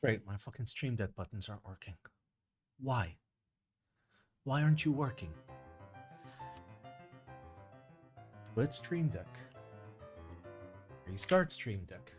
Great, my fucking Stream Deck buttons aren't working. Why? Why aren't you working? Quit Stream Deck. Restart Stream Deck.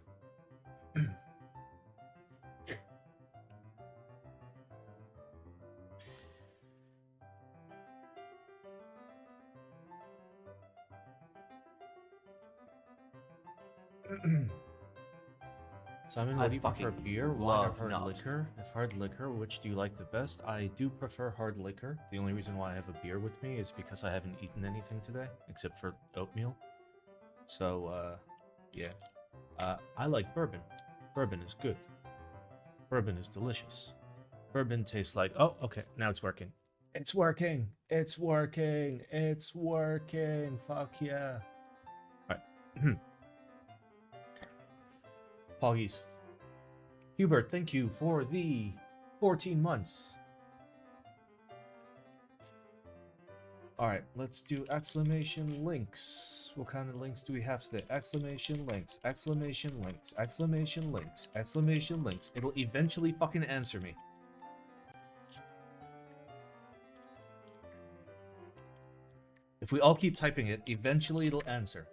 Simon, what do you prefer, beer, wine, or hard liquor? If hard liquor, which do you like the best? I do prefer hard liquor. The only reason why I have a beer with me is because I haven't eaten anything today, except for oatmeal. So, yeah. I like bourbon. Bourbon is good. Bourbon is delicious. Bourbon tastes like... Oh, okay, now it's working. It's working! It's working! It's working! Fuck yeah! Alright. Poggies. Hubert, thank you for the 14 months. Alright, let's do exclamation links. What kind of links do we have today? Exclamation links, exclamation links, exclamation links, exclamation links. It'll eventually fucking answer me. If we all keep typing it, eventually it'll answer.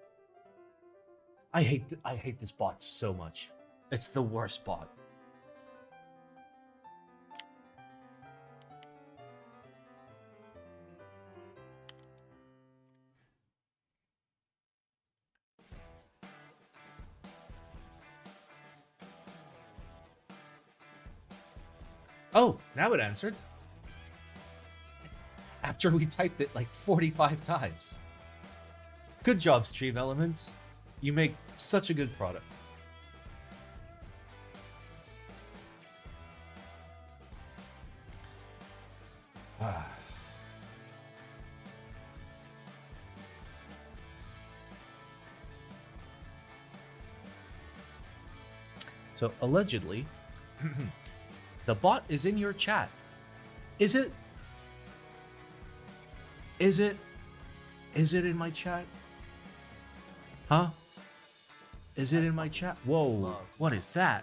I hate this bot so much. It's the worst bot. Oh, now it answered. After we typed it like 45 times. Good job, Stream Elements. You make such a good product. So, allegedly, the bot is in your chat. Is it? Is it? Is it in my chat? Huh? Is it in my chat? Whoa, what is that?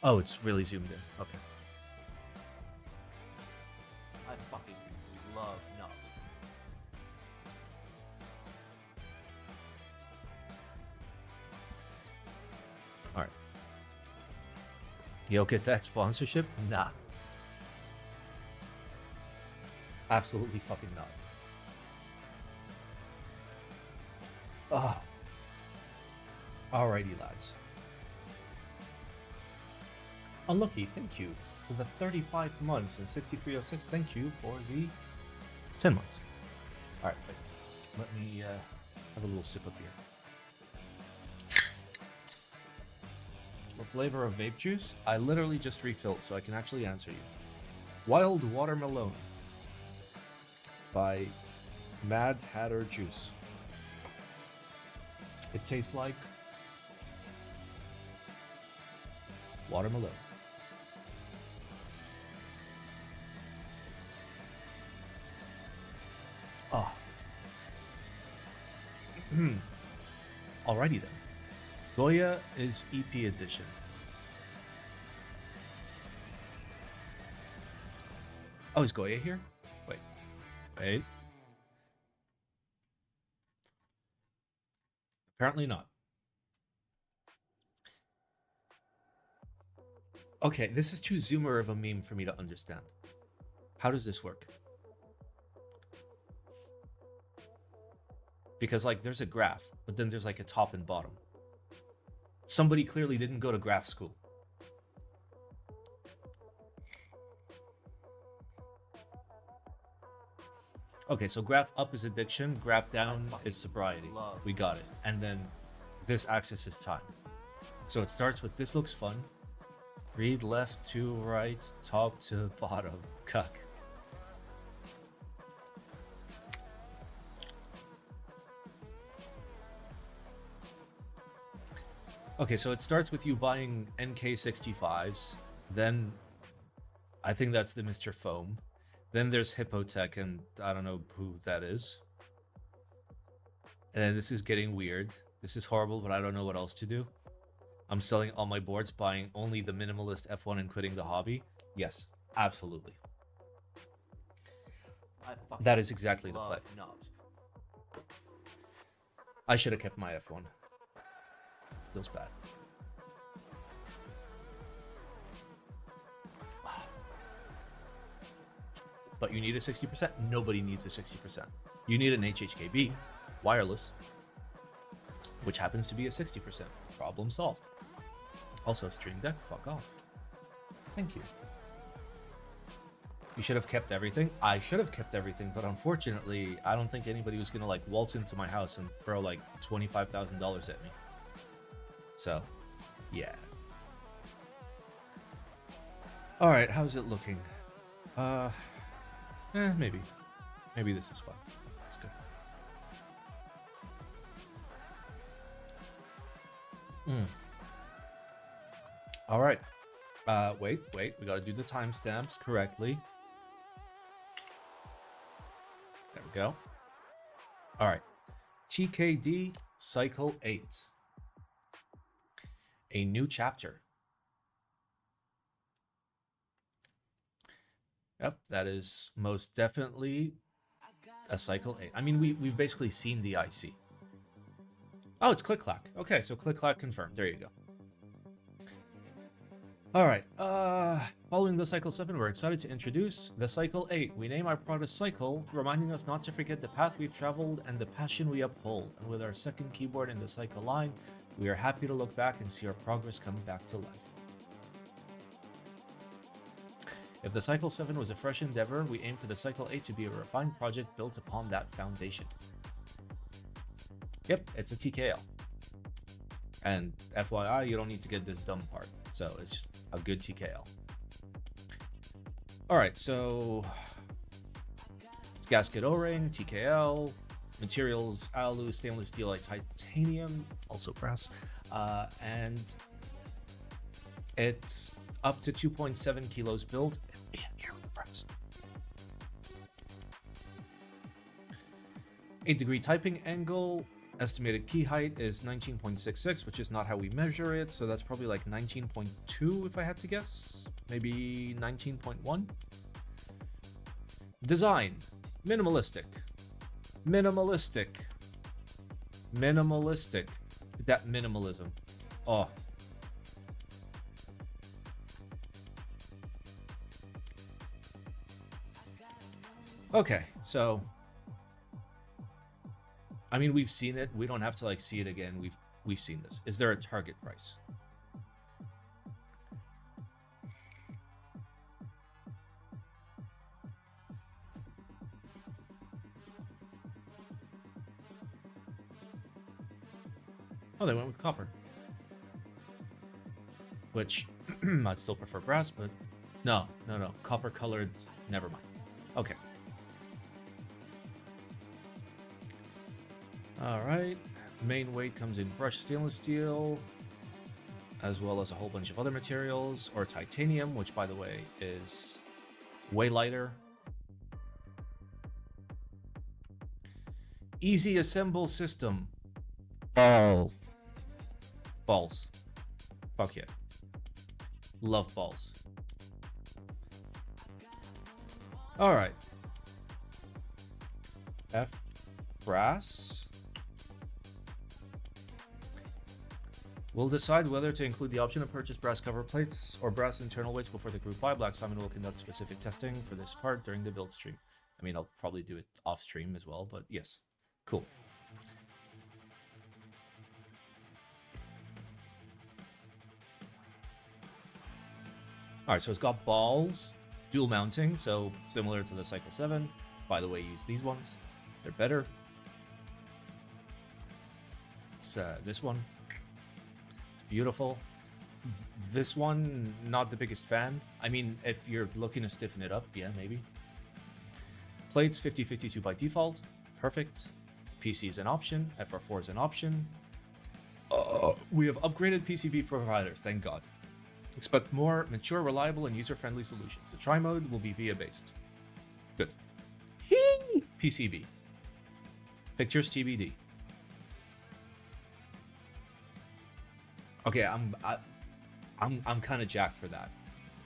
Oh, it's really zoomed in. Okay. I fucking love nuts. Alright. You'll get that sponsorship? Nah. Absolutely fucking not. Oh. Alrighty, lads. Unlucky, thank you for the 35 months and 6306. Thank you for the 10 months. Alright, let me have a little sip of beer. What flavor of vape juice? I literally just refilled, so I can actually answer you. Wild Watermelon by Mad Hatter Juice. It tastes like watermelon. Ah. Alrighty then. Goya is EP edition. Oh, is Goya here? Wait. Apparently not. Okay, this is too zoomer of a meme for me to understand. How does this work? Because, like, there's a graph, but then there's, like, a top and bottom. Somebody clearly didn't go to graph school. Okay, so graph up is addiction, graph down is sobriety. We got it. And then this axis is time. So it starts with this looks fun. Read left to right, top to bottom. Cuck. Okay, so it starts with you buying NK65s. Then I think that's the Mr. Foam. Then there's Hippotech, and I don't know who that is. And then this is getting weird. This is horrible, but I don't know what else to do. I'm selling all my boards, buying only the minimalist F1 and quitting the hobby. Yes, absolutely. That is exactly the play. Knobs. I should have kept my F1. Feels bad. But you need a 60%? Nobody needs a 60%. You need an HHKB, wireless, which happens to be a 60%. Problem solved. Also, Stream Deck, fuck off. Thank you. You should have kept everything. I should have kept everything, but unfortunately, I don't think anybody was gonna like waltz into my house and throw like $25,000 at me. So, yeah. All right, how's it looking? Maybe. Maybe this is fun. It's good. All right. Wait. We got to do the timestamps correctly. There we go. All right. TKD Cycle8. A new chapter. Yep, that is most definitely a Cycle 8. I mean, we've basically seen the IC. Oh, it's click-clack. Okay, so click-clack confirmed. There you go. All right. Following the Cycle 7, we're excited to introduce the Cycle 8. We name our product Cycle, reminding us not to forget the path we've traveled and the passion we uphold. And with our second keyboard in the Cycle line, we are happy to look back and see our progress coming back to life. If the Cycle 7 was a fresh endeavor, we aim for the Cycle 8 to be a refined project built upon that foundation. Yep, it's a TKL. And FYI, you don't need to get this dumb part. So it's just a good TKL. Alright, so it's gasket O-ring, TKL, materials, alu, stainless steel, titanium, also brass, and it's up to 2.7 kilos built. Yeah, here with the brass. 8-degree typing angle. Estimated key height is 19.66, which is not how we measure it, so that's probably like 19.2 if I had to guess. Maybe 19.1. Design. Minimalistic. Minimalistic. Minimalistic. That minimalism. Oh. Okay, so I mean, we've seen it. We don't have to like see it again. We've seen this. Is there a target price? Oh, they went with copper. Which I'd still prefer brass, but no. Copper colored, never mind. Okay. Alright, main weight comes in brushed stainless steel, as well as a whole bunch of other materials, or titanium, which by the way is way lighter. Easy assemble system. Balls. Fuck yeah. Love balls. Alright. F brass. We'll decide whether to include the option to purchase brass cover plates or brass internal weights before the group buy. Black Simon will conduct specific testing for this part during the build stream. I mean, I'll probably do it off stream as well, but yes. Cool. Alright, so it's got balls, dual mounting, so similar to the Cycle 7. By the way, use these ones. They're better. It's this one. Beautiful. This one, not the biggest fan. I mean, if you're looking to stiffen it up, yeah, maybe. Plates 50-52 by default. Perfect. PC is an option. FR4 is an option. We have upgraded PCB providers, thank God. Expect more mature, reliable, and user-friendly solutions. The tri-mode will be VIA-based. Good. PCB. Pictures TBD. Okay, I'm kind of jacked for that.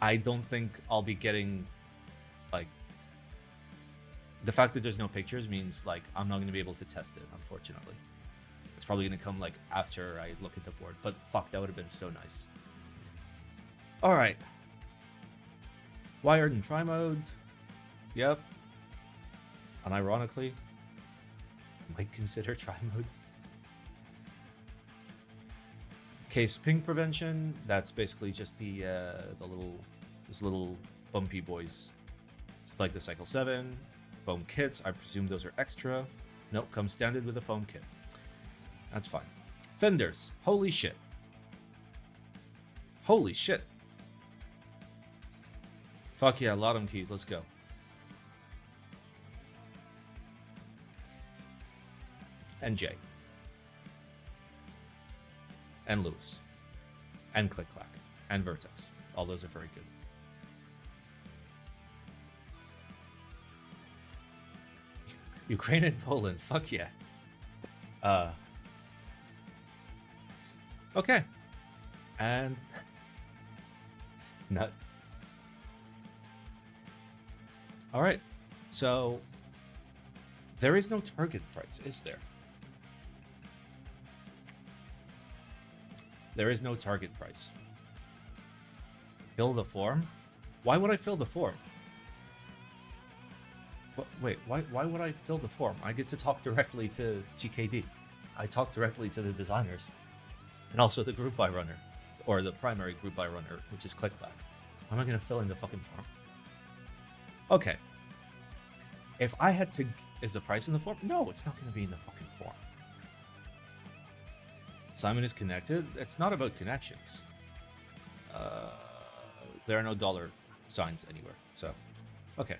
I don't think I'll be getting, like, the fact that there's no pictures means, like, I'm not going to be able to test it, unfortunately. It's probably going to come, like, after I look at the board. But fuck, that would have been so nice. All right. Wired in tri-mode. Yep. Unironically, might consider tri-mode. Case ping prevention. That's basically just the little bumpy boys. Just like the Cycle 7. Foam kits. I presume those are extra. Nope, comes standard with a foam kit. That's fine. Fenders. Holy shit. Holy shit. Fuck yeah, Lemokey, let's go. And Jay. And Lewis. And Click Clack. And Vertex. All those are very good. Ukraine and Poland, fuck yeah. Okay. And nut. All right. So there is no target price, is there? There is no target price. Fill the form? Why would I fill the form? Wait, why would I fill the form? I get to talk directly to TKD. I talk directly to the designers. And also the group by runner. Or the primary group by runner, which is ClickClack. How am I going to fill in the fucking form? Okay. If I had to... Is the price in the form? No, it's not going to be in the fucking form. Simon is connected. It's not about connections. There are no dollar signs anywhere. So, okay.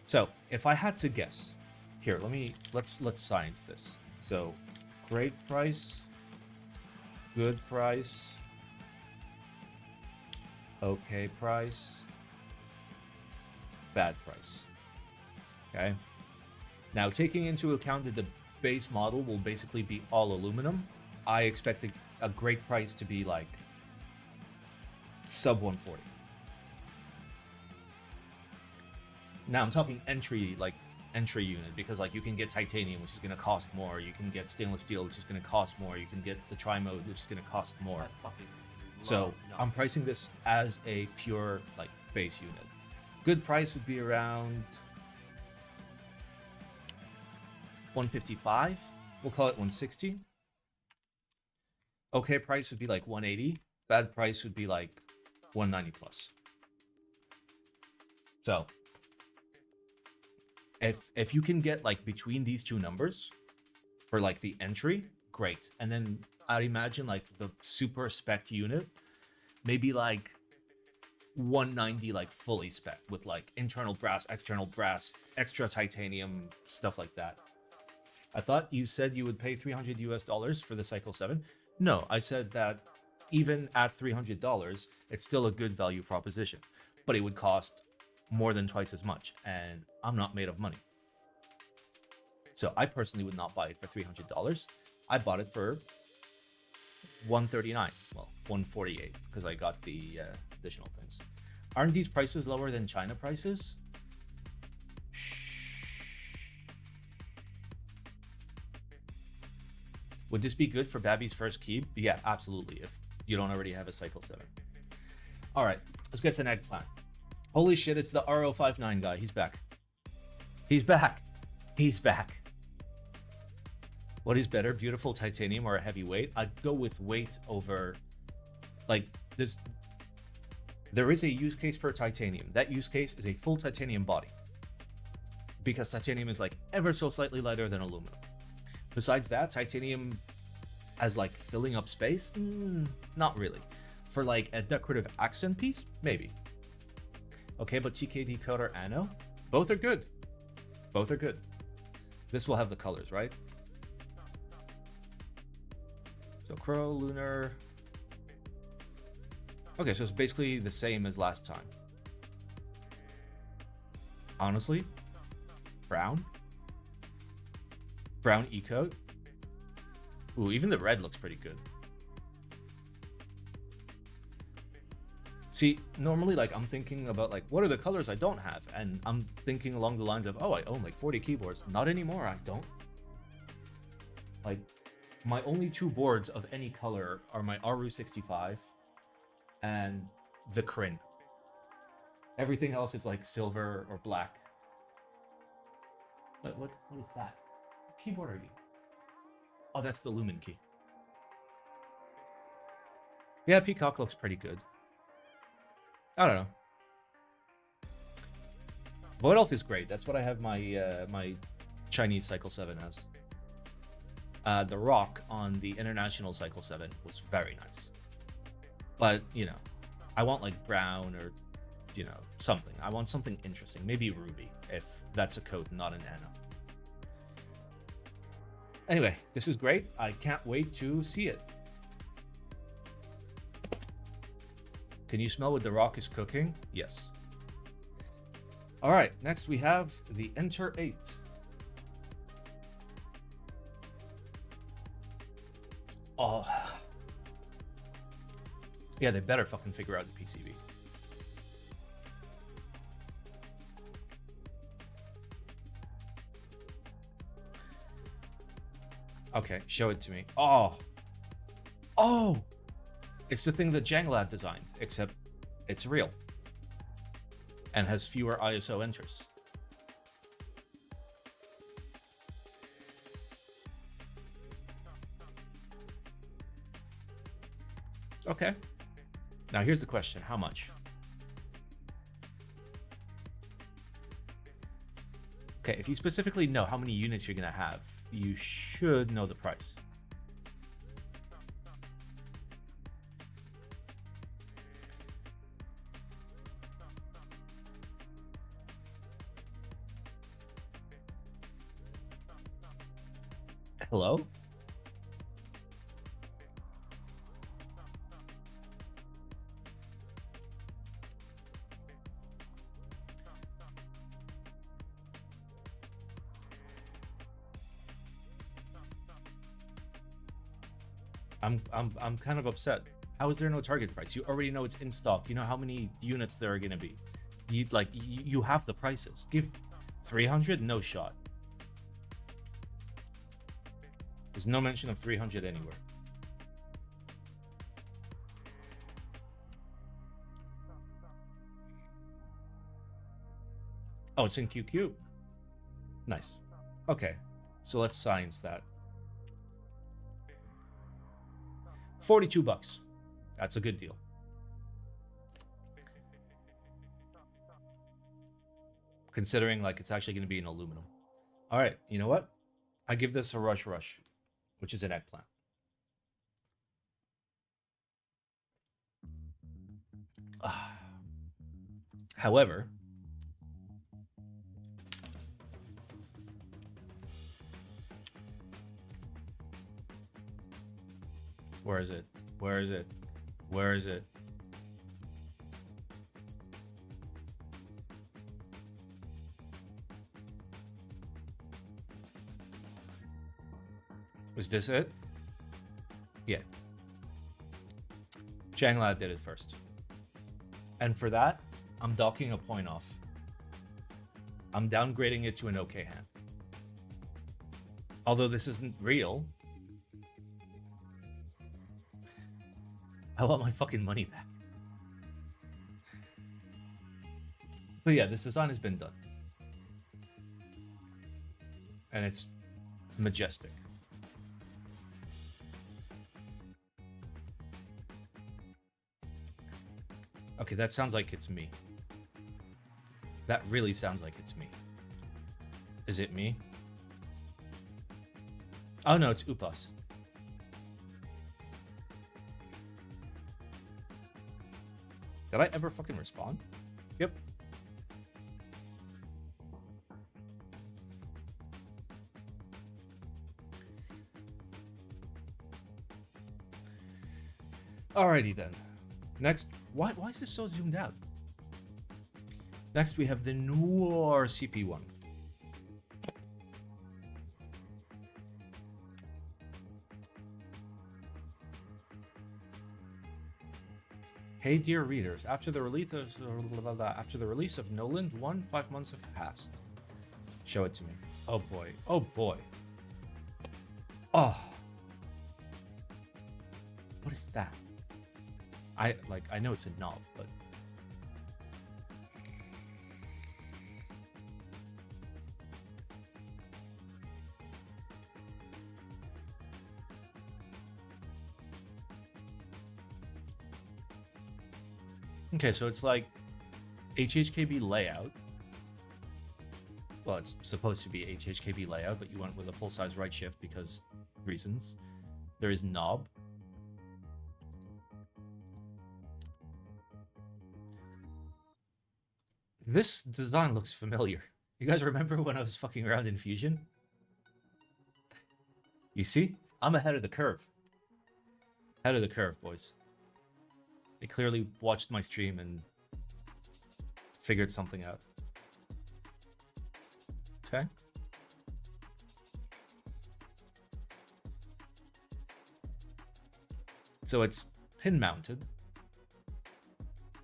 So, if I had to guess, here, let's science this. So, great price, good price, okay price, bad price. Okay. Now, taking into account that the base model will basically be all aluminum, I expect a great price to be like sub 140. Now I'm talking entry unit, because like you can get titanium, which is going to cost more. You can get stainless steel, which is going to cost more. You can get the tri-mode, which is going to cost more. So I'm pricing this as a pure like base unit. Good price would be around 155. We'll call it 160. Okay price would be like 180. Bad price would be like 190 plus. So if you can get like between these two numbers for like the entry, great. And then I'd imagine like the super spec unit, maybe like 190 like fully spec with like internal brass, extra titanium, stuff like that. I thought you said you would pay $300 US for the Cycle 7. No, I said that even at $300, it's still a good value proposition, but it would cost more than twice as much, and I'm not made of money. So I personally would not buy it for $300. I bought it for $139, well, $148, because I got the additional things. Aren't these prices lower than China prices? Would this be good for Babby's first key? Yeah, absolutely, if you don't already have a Cycle 7. All right, let's get to an eggplant. Holy shit, it's the R059 guy. He's back. He's back. He's back. What is better, beautiful titanium or a heavy weight? I'd go with weight over, like, this. There is a use case for titanium. That use case is a full titanium body, because titanium is like ever so slightly lighter than aluminum. Besides that, titanium as like filling up space, not really. For like a decorative accent piece, maybe. Okay, but TKD Coder Anno, both are good. Both are good. This will have the colors, right? So Crow, Lunar. Okay, so it's basically the same as last time. Honestly, brown e-coat. Ooh, even the red looks pretty good. See, normally, like, I'm thinking about, like, what are the colors I don't have? And I'm thinking along the lines of, oh, I own, like, 40 keyboards. Not anymore, I don't. Like, my only 2 boards of any color are my Aru65 and the Kryn. Everything else is, like, silver or black. What is that? What keyboard are you? Oh, that's the Lumen key. Yeah, Peacock looks pretty good. I don't know. Void Elf is great. That's what I have my my Chinese Cycle 7 as. The rock on the international Cycle 7 was very nice. But, you know, I want like brown or, you know, something. I want something interesting. Maybe ruby, if that's a code, not an nano. Anyway, this is great. I can't wait to see it. Can you smell what the rock is cooking? Yes. All right, next we have the Enter 8. Oh. Yeah, they better fucking figure out the PCB. Okay, show it to me. Oh. Oh! It's the thing that Janglad designed, except it's real. And has fewer ISO enters. Okay. Now here's the question, how much? Okay, if you specifically know how many units you're gonna have, you should know the price. Hello? I'm kind of upset. How is there no target price? You already know it's in stock. You know how many units there are gonna be. You have the prices. Give 300? No shot. There's no mention of 300 anywhere. Oh, it's in QQ. Nice. Okay, so let's science that. 42 bucks. That's a good deal. Considering like it's actually going to be in aluminum. All right, you know what? I give this a rush, which is an eggplant. However, where is it? Where is it? Where is it? Was this it? Yeah. Janglad did it first. And for that, I'm docking a point off. I'm downgrading it to an okay hand. Although this isn't real, I want my fucking money back. But yeah, this design has been done. And it's majestic. Okay, that sounds like it's me. That really sounds like it's me. Is it me? Oh no, it's Upas. Did I ever fucking respond? Yep. Alrighty then. Next, why is this so zoomed out? Next we have the NOOIR CP1. Hey dear readers, after the release of Noland 1, 5 months have passed. Show it to me. Oh boy. Oh boy. Oh. What is that? I know it's a knob, but okay, so it's like HHKB layout. Well, it's supposed to be HHKB layout, but you went with a full-size right shift because reasons. There is knob. This design looks familiar. You guys remember when I was fucking around in Fusion? You see? I'm ahead of the curve. Ahead of the curve, boys. They clearly watched my stream and figured something out. Okay. So it's pin mounted.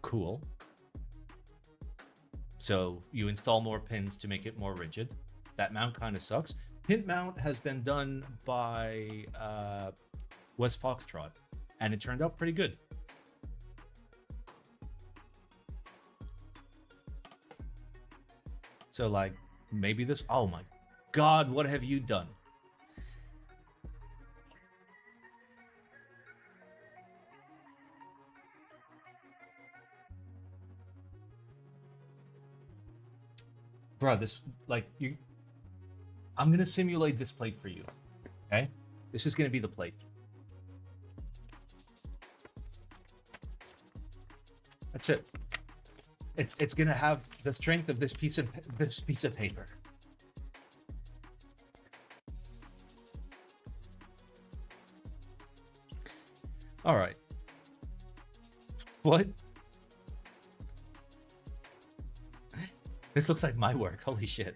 Cool. So you install more pins to make it more rigid. That mount kind of sucks. Pin mount has been done by West Foxtrot, and it turned out pretty good. So like maybe this, oh my God, what have you done? Bro, this, like, I'm gonna simulate this plate for you, okay? This is gonna be the plate. That's it. It's gonna have the strength of this piece of paper. All right. What? This looks like my work. Holy shit.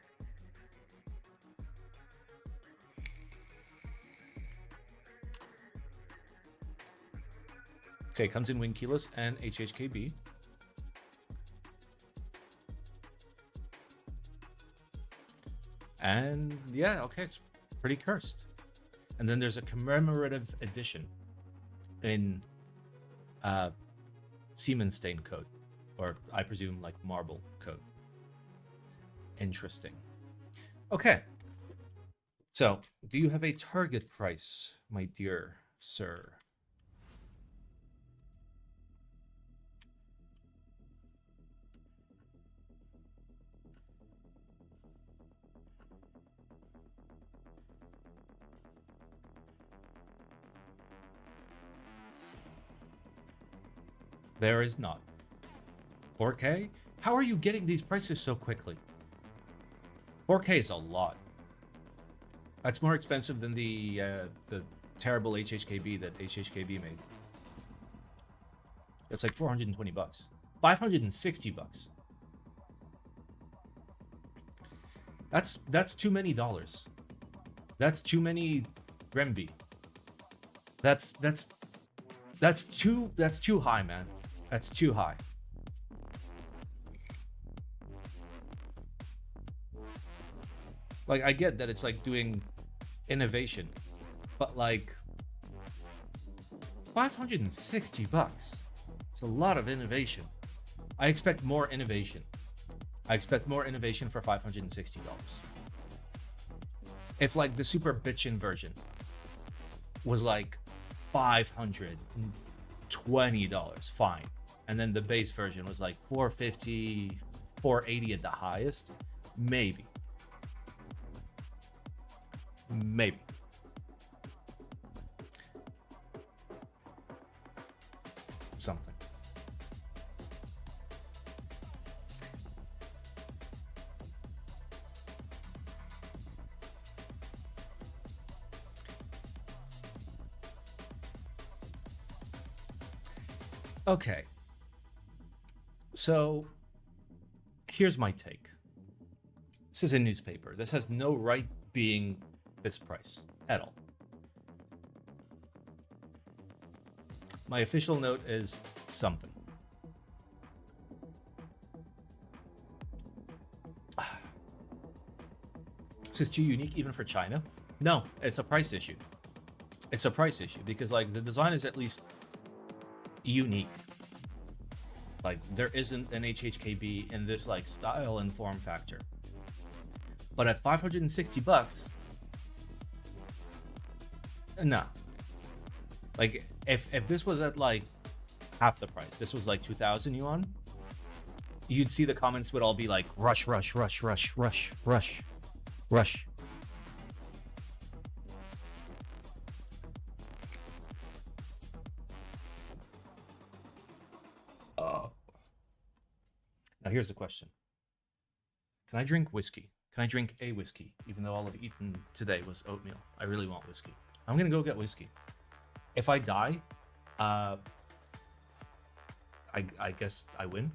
Okay, comes in wing keyless and HHKB. And yeah, okay, it's pretty cursed. And then there's a commemorative edition in Siemens stain code, or I presume like marble code. Interesting. Okay. So, do you have a target price, my dear sir? There is not. 4K? How are you getting these prices so quickly? 4K is a lot. That's more expensive than the terrible HHKB that HHKB made. It's like 420 bucks. 560 bucks. That's too many dollars. That's too many Rembi. That's too high, man. That's too high. Like, I get that it's like doing innovation, but like 560 bucks. It's a lot of innovation. I expect more innovation. I expect more innovation for $560. If like the super bitchin' version was like $520, fine. And then the base version was like $450, $480 at the highest, maybe. Maybe. Something. Okay. So, here's my take. This is a newspaper. This has no right being this price at all. My official note is something. Is this too unique even for China? No, it's a price issue. It's a price issue because like the design is at least unique. Like there isn't an HHKB in this like style and form factor. But at $560, no. Like if this was at like half the price, this was like 2,000 yuan, you'd see the comments would all be like rush, rush, rush, rush, rush, rush, rush. Now here's the question. Can I drink whiskey? Can I drink a whiskey? Even though all I've eaten today was oatmeal. I really want whiskey. I'm gonna go get whiskey. If I die, I guess I win.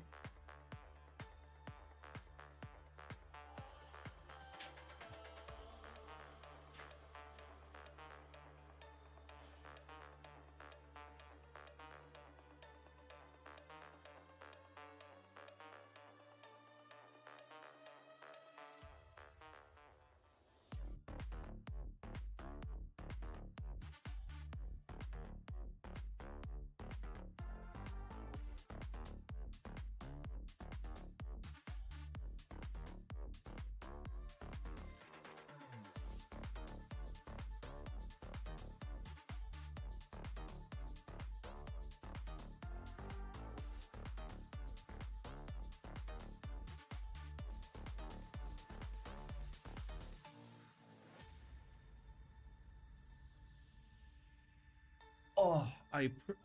Oh,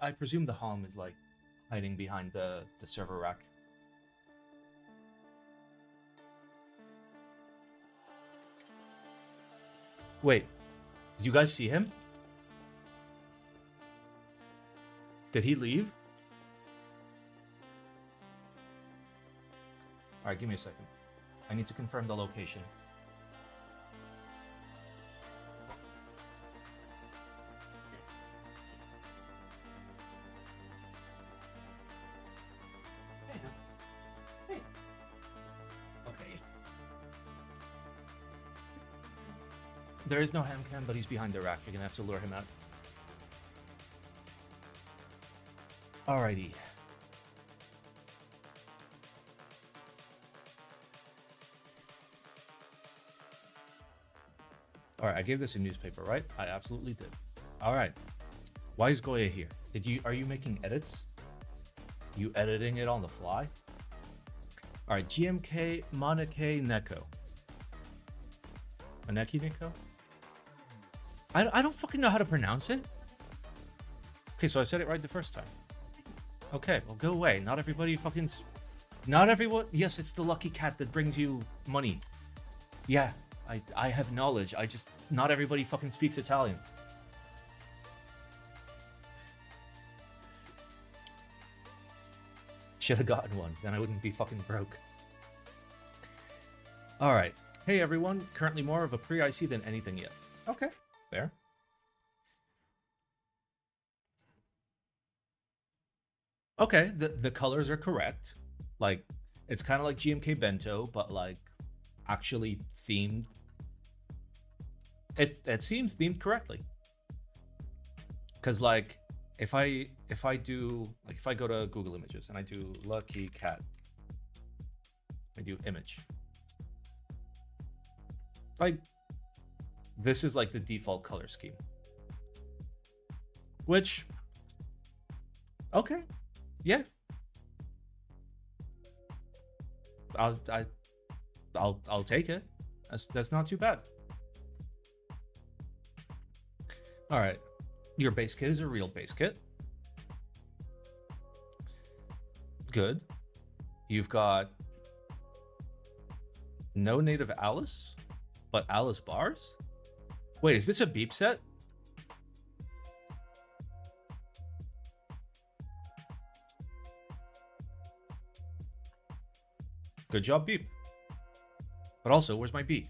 I presume the home is like hiding behind the server rack. Wait, did you guys see him? Did he leave? All right, give me a second. I need to confirm the location. There is no ham cam, but he's behind the rack. You're gonna have to lure him out. Alrighty. Alright, I gave this a newspaper, right? I absolutely did. Alright. Why is Goya here? Are you making edits? You editing it on the fly? Alright, GMK Maneki Neko. Maneki Neko? I don't fucking know how to pronounce it. Okay, so I said it right the first time. Okay, well go away. Not everybody fucking... Not everyone... Yes, it's the lucky cat that brings you money. Yeah, I have knowledge. I just... Not everybody fucking speaks Italian. Should have gotten one. Then I wouldn't be fucking broke. Alright. Hey everyone. Currently more of a pre-IC than anything yet. Okay. Fair. Okay, the colors are correct. Like, it's kind of like GMK Bento, but like actually themed. It seems themed correctly. Cause like if I go to Google Images and I do lucky cat, I do image. Like, this is like the default color scheme. Which, okay, yeah. I'll take it. That's not too bad. All right, your base kit is a real base kit. Good. You've got no native Alice, but Alice bars. Wait, is this a beep set? Good job, beep. But also, where's my beep?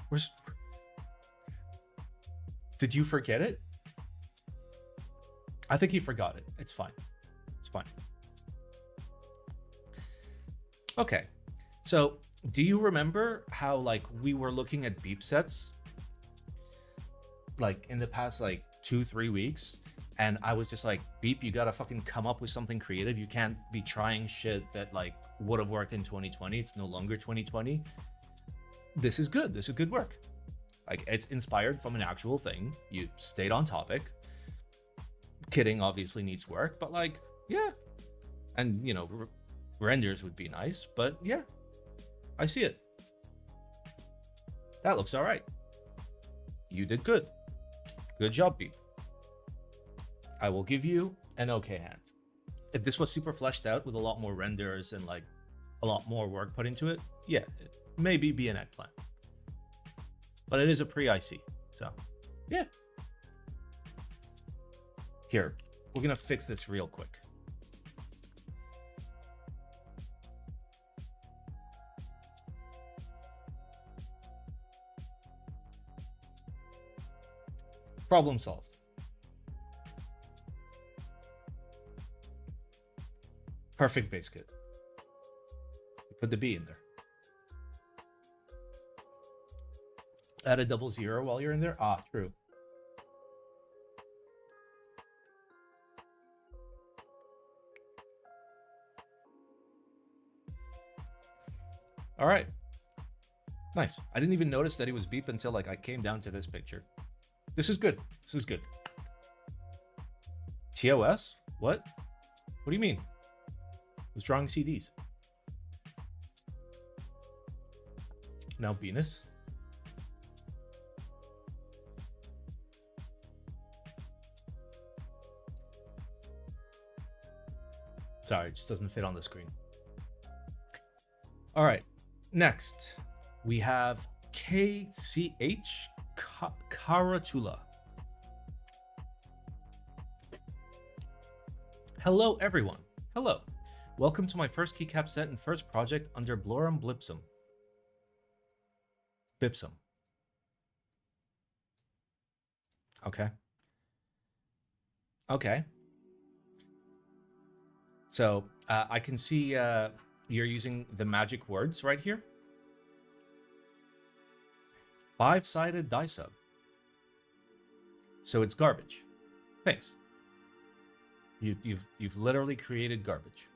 Where's... Did you forget it? I think he forgot it. It's fine. It's fine. Okay. So Do you remember how like we were looking at beep sets like in the past like 2-3 weeks, and I was just like, Beep, you gotta fucking come up with something creative. You can't be trying shit that like would have worked in 2020. It's no longer 2020. This is good. This is good work. Like, it's inspired from an actual thing. You stayed on topic. Kitting obviously needs work, but like, yeah. And, you know, renders would be nice, but yeah, I see it. That looks all right. You did good. Good job, Beep. I will give you an okay hand. If this was super fleshed out with a lot more renders and like a lot more work put into it, yeah, it maybe be an eggplant. But it is a pre-IC, so yeah. Here, we're gonna fix this real quick. Problem solved. Perfect base kit. You put the B in there. Add a 00 while you're in there. Ah, true. All right. Nice. I didn't even notice that it was Beep until like I came down to this picture. This is good. This is good. TOS? What? What do you mean? I was drawing CDs. Now Venus. Sorry, it just doesn't fit on the screen. All right, next we have KCH Karatula. Hello, everyone. Hello. Welcome to my first keycap set and first project under Blorum Blipsum. Bipsum. Okay. Okay. So I can see you're using the magic words right here. 5-sided die sub. So it's garbage. Thanks. You've literally created garbage.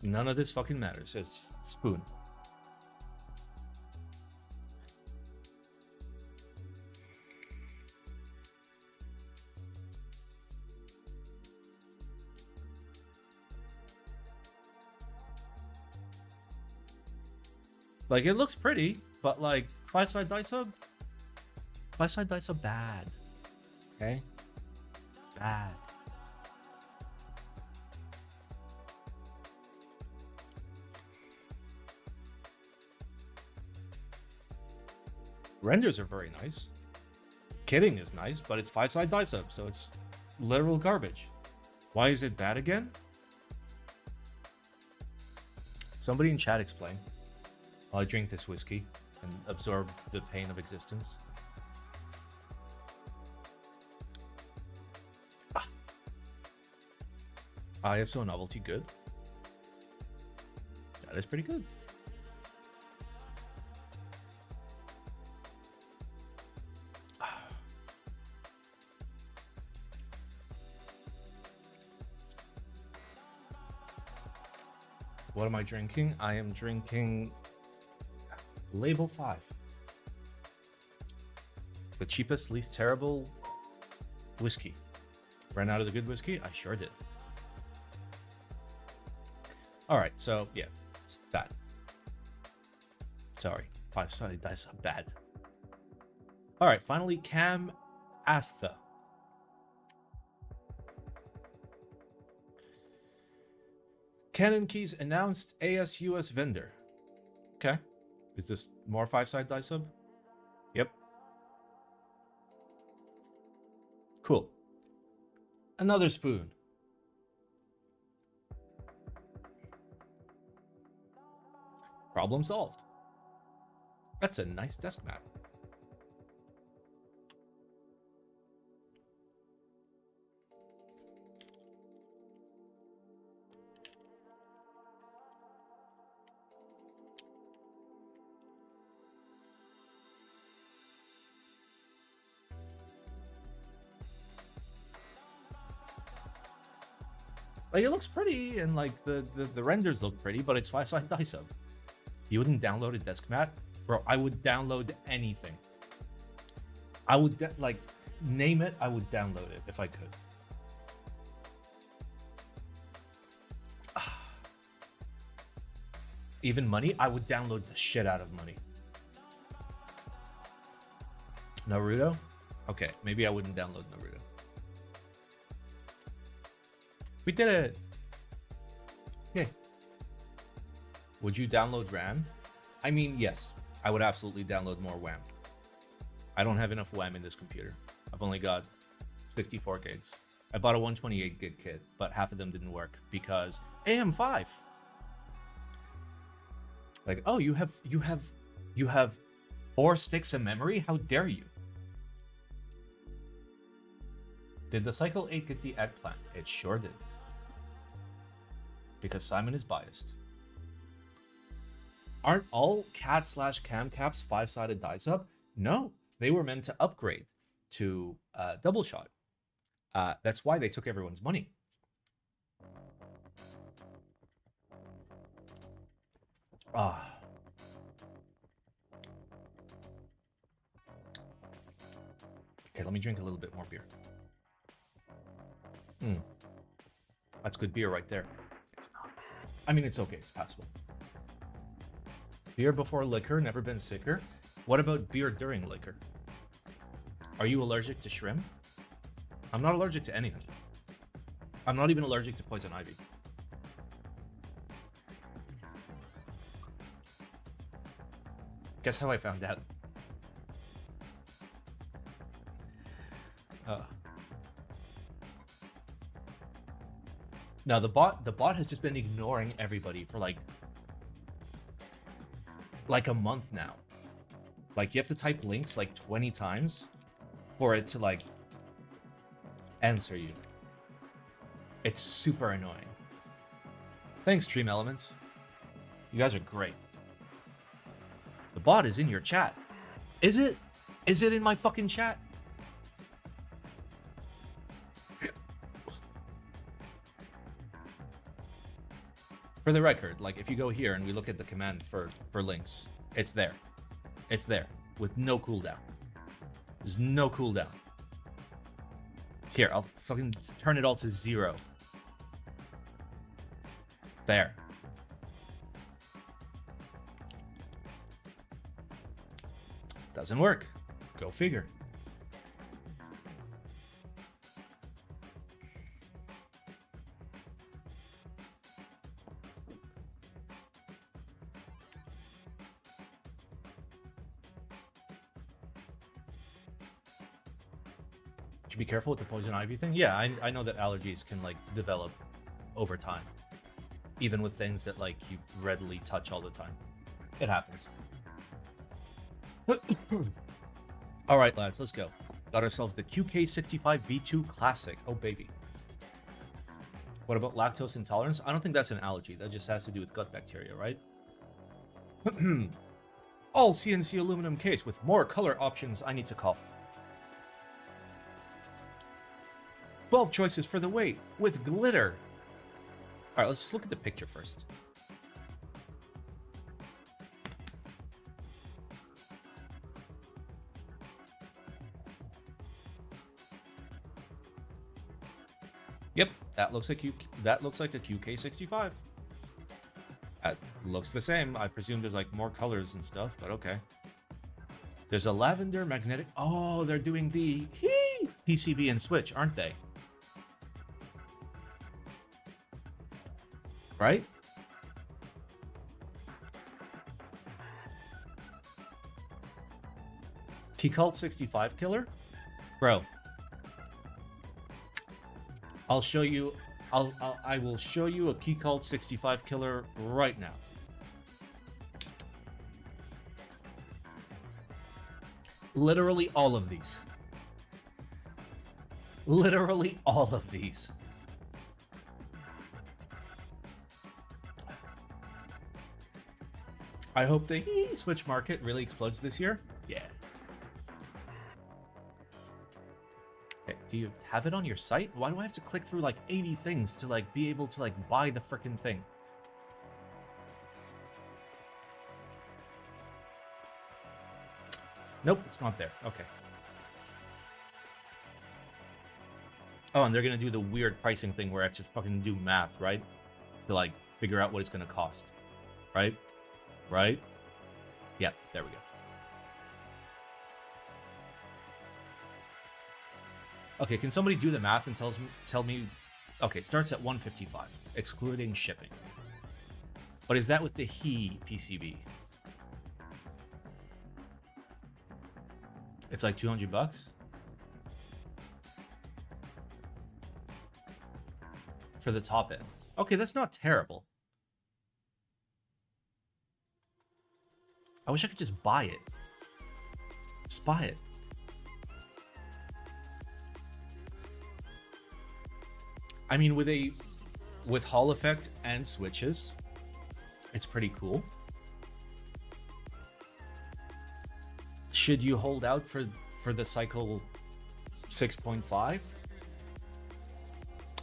None of this fucking matters. It's spoon. Like, it looks pretty, but like 5-side die sub? 5-side die sub bad. Okay? Bad. Renders are very nice. Kitting is nice, but it's 5-side die sub, so it's literal garbage. Why is it bad again? Somebody in chat explain. While I drink this whiskey and absorb the pain of existence. ISO novelty good. That is pretty good. What am I drinking? I am drinking Label 5. The cheapest, least terrible whiskey. Ran out of the good whiskey? I sure did. Alright, so yeah, it's bad. Sorry, 5-sided dice are bad. Alright, finally, Cam ASTHA. Canon Keys announced ASUS vendor. Okay. Is this more 5-side die sub? Yep. Cool. Another spoon. Problem solved. That's a nice desk mat. Like, it looks pretty, and like the renders look pretty, but it's 5-side dice up. You wouldn't download a desk mat? Bro, I would download anything. I would, like, name it, I would download it if I could. Even money, I would download the shit out of money. Naruto? Okay, maybe I wouldn't download Naruto. We did it! Okay. Would you download RAM? I mean, yes. I would absolutely download more WAM. I don't have enough WAM in this computer. I've only got 64 gigs. I bought a 128 gig kit, but half of them didn't work because AM5. Like, oh, you have 4 sticks of memory? How dare you? Did the Cycle8 get the eggplant? It sure did. Because Simon is biased. Aren't all cat/cam caps 5-sided dice up? No, they were meant to upgrade to double shot. That's why they took everyone's money. Okay, let me drink a little bit more beer. That's good beer right there. It's not. I mean, it's okay. It's passable. Beer before liquor, never been sicker. What about beer during liquor? Are you allergic to shrimp? I'm not allergic to anything. I'm not even allergic to poison ivy. Guess how I found out? No, the bot has just been ignoring everybody for like a month now. Like, you have to type links like 20 times for it to like answer you. It's super annoying. Thanks, Stream Elements. You guys are great. The bot is in your chat. Is it? Is it in my fucking chat? For the record, like, if you go here and we look at the command for links, it's there. It's there with no cooldown. There's no cooldown. Here, I'll fucking turn it all to 0. There. Doesn't work. Go figure. Be careful with the poison ivy thing. Yeah, I know that allergies can like develop over time, even with things that like you readily touch all the time. It happens. All right, lads, let's go. Got ourselves the QK65v2 Classic. Oh baby. What about lactose intolerance? I don't think that's an allergy. That just has to do with gut bacteria, right? All CNC aluminum case with more color options. I need to cough. 12 choices for the weight with glitter. All right, let's just look at the picture first. Yep, that looks like a QK65. That looks the same. I presume there's like more colors and stuff, but okay. There's a lavender magnetic. Oh, they're doing the PCB and switch, aren't they? Right? Keycaps killer? Bro. I'll show you. I will show you a Keycaps killer right now. Literally all of these. Literally all of these. I hope the Switch market really explodes this year. Yeah. Okay, Do you have it on your site? Why do I have to click through like 80 things to like be able to like buy the frickin' thing? Nope, it's not there. Okay. Oh, and they're gonna do the weird pricing thing where I have to fucking do math, right? To like figure out what it's gonna cost. Right? Right? Yeah, there we go. Okay, can somebody do the math and tell me... Okay, starts at 155, excluding shipping. But is that with the He PCB? It's like 200 bucks? For the top end. Okay, that's not terrible. I wish I could just buy it. Just buy it. I mean, with Hall effect and switches, it's pretty cool. Should you hold out for the Cycle 6.5?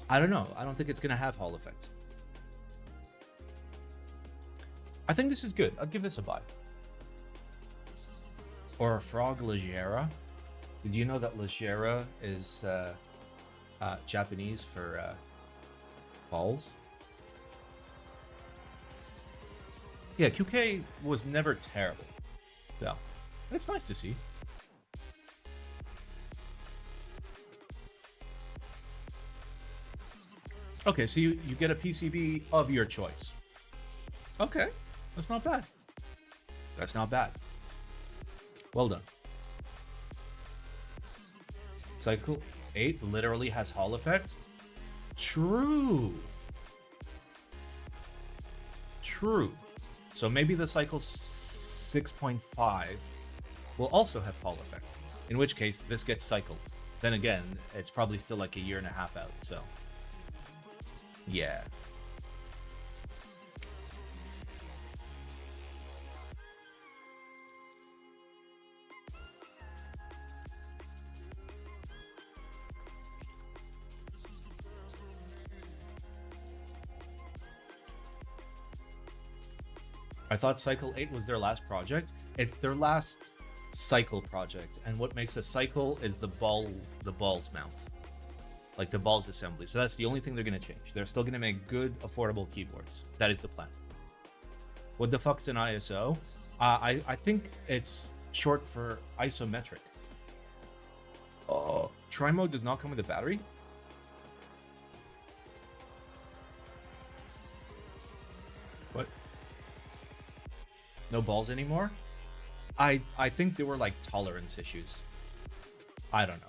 I don't know. I don't think it's gonna have Hall effect. I think this is good. I'll give this a buy. Or a Frog Legera. Did you know that Legera is Japanese for balls? Yeah, QK was never terrible. So, it's nice to see. Okay, so you get a PCB of your choice. Okay, that's not bad. That's not bad. Well done. Cycle 8 literally has Hall effect? True. True. So maybe the Cycle 6.5 will also have Hall effect. In which case, this gets cycled. Then again, it's probably still like a year and a half out, so... Yeah. I thought Cycle 8 was their last project. It's their last cycle project, and what makes a cycle is the balls mount. Like the balls assembly. So that's the only thing they're going to change. They're still going to make good, affordable keyboards. That is the plan. What the fuck's an ISO? I think it's short for isometric. Oh. Tri-mode does not come with a battery? What? No balls anymore? I think there were like tolerance issues. I don't know.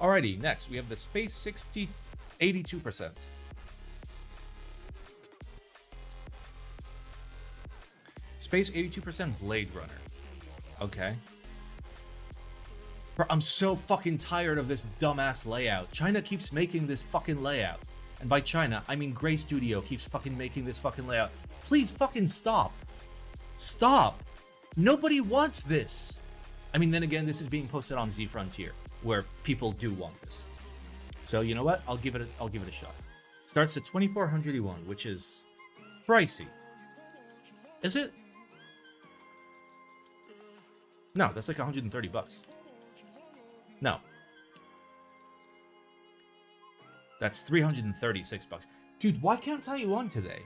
Alrighty, next we have the Space 82%. Space 82% Blade Runner. Okay. Bro, I'm so fucking tired of this dumbass layout. China keeps making this fucking layout. And by China, I mean Gray Studio keeps fucking making this fucking layout. Please fucking stop. Stop. Nobody wants this. I mean, then again, this is being posted on Z Frontier, where people do want this. So you know what? I'll give it a shot. It starts at 2400 yuan, which is pricey. Is it? No, that's like 130 bucks. No. That's 336 bucks. Dude, why can't Taiwan today?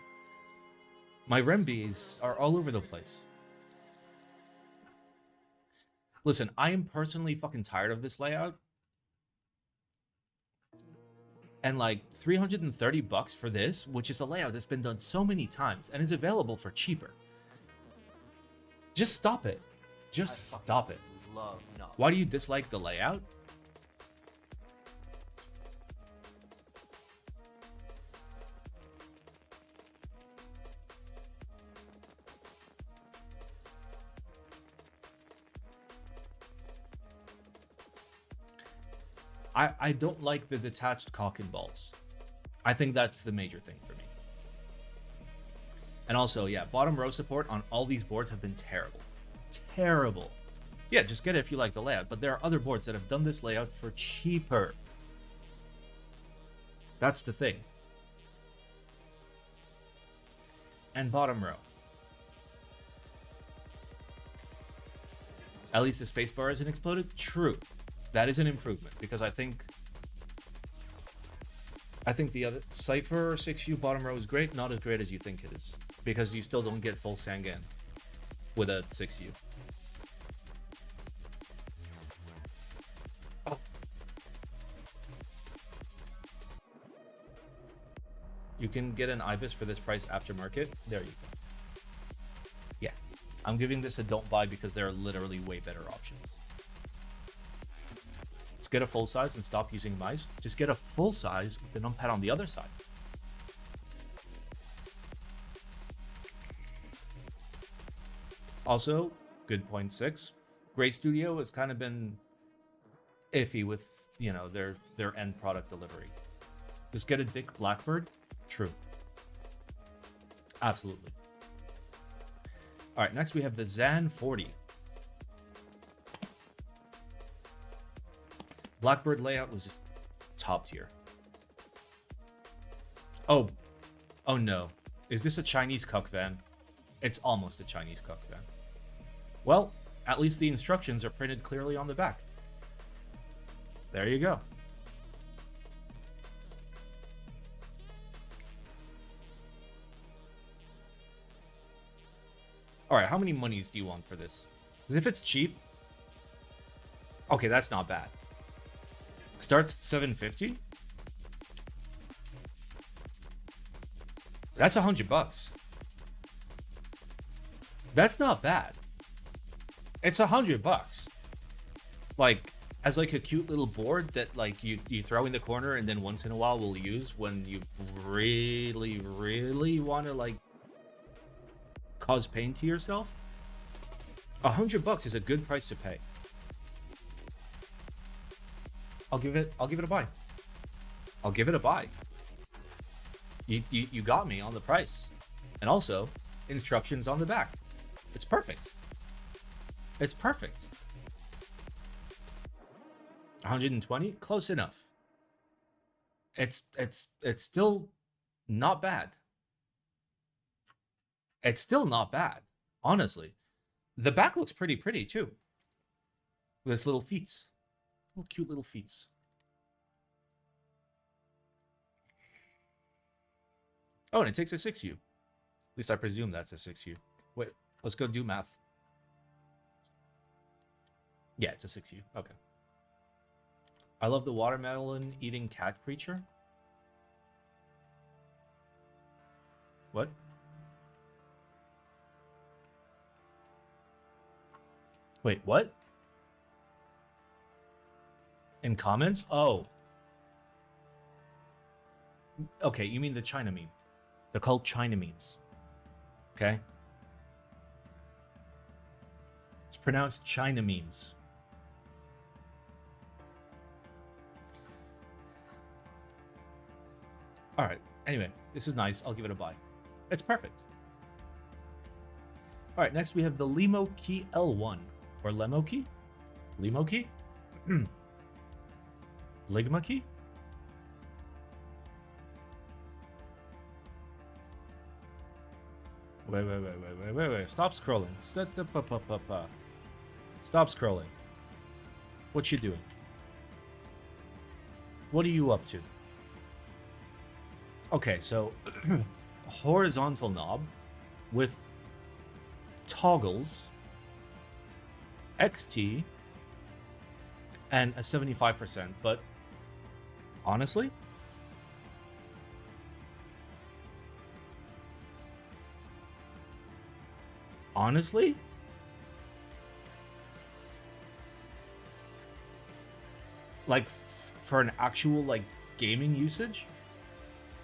My renminbis are all over the place. Listen, I am personally fucking tired of this layout. And like 330 bucks for this, which is a layout that's been done so many times and is available for cheaper. Just stop it. Just stop it. Why do you dislike the layout? I don't like the detached cock and balls. I think that's the major thing for me. And also, yeah, bottom row support on all these boards have been terrible. Terrible. Yeah, just get it if you like the layout. But there are other boards that have done this layout for cheaper. That's the thing. And bottom row. At least the spacebar isn't exploded. True. That is an improvement, because I think the other Cypher 6U bottom row is great, not as great as you think it is, because you still don't get full Sangan with a 6U. Oh. You can get an IBIS for this price aftermarket. There you go. Yeah, I'm giving this a don't buy because there are literally way better options. Get a full size and stop using mice. Just get a full size with the numpad on the other side. Also, good point 6. Gray Studio has kind of been iffy with, you know, their end product delivery. Just get a Dick Blackbird. True. Absolutely. All right, next we have the Zan 40. Blackbird layout was just top tier. Oh no. Is this a Chinese cuck van? It's almost a Chinese cuck van. Well, at least the instructions are printed clearly on the back. There you go. Alright, how many monies do you want for this? Because if it's cheap... Okay, that's not bad. Starts at 750. That's $100. That's not bad. It's $100. Like, as like a cute little board that like you throw in the corner and then once in a while will use when you really want to like cause pain to yourself. $100 is a good price to pay. I'll give it a buy. I'll give it a buy. You got me on the price. And also, instructions on the back. It's perfect. It's perfect. 120? Close enough. It's still not bad. It's still not bad, honestly. The back looks pretty too. With its little feet. Little cute little feet. Oh, and it takes a 6U. At least I presume that's a 6U. Wait, let's go do math. Yeah, it's a 6U. Okay. I love the watermelon eating cat creature. What? Wait, what? In comments? Oh. Okay, you mean the China meme. They're called China memes. Okay? It's pronounced China memes. Alright, anyway, this is nice. I'll give it a buy. It's perfect. Alright, next we have the Lemokey L1. Or Lemokey? Lemokey? Lemokey? Wait. Stop scrolling. Stop scrolling. What you doing? What are you up to? Okay, so horizontal knob with toggles, XT, and a 75%, but honestly, like for an actual like gaming usage.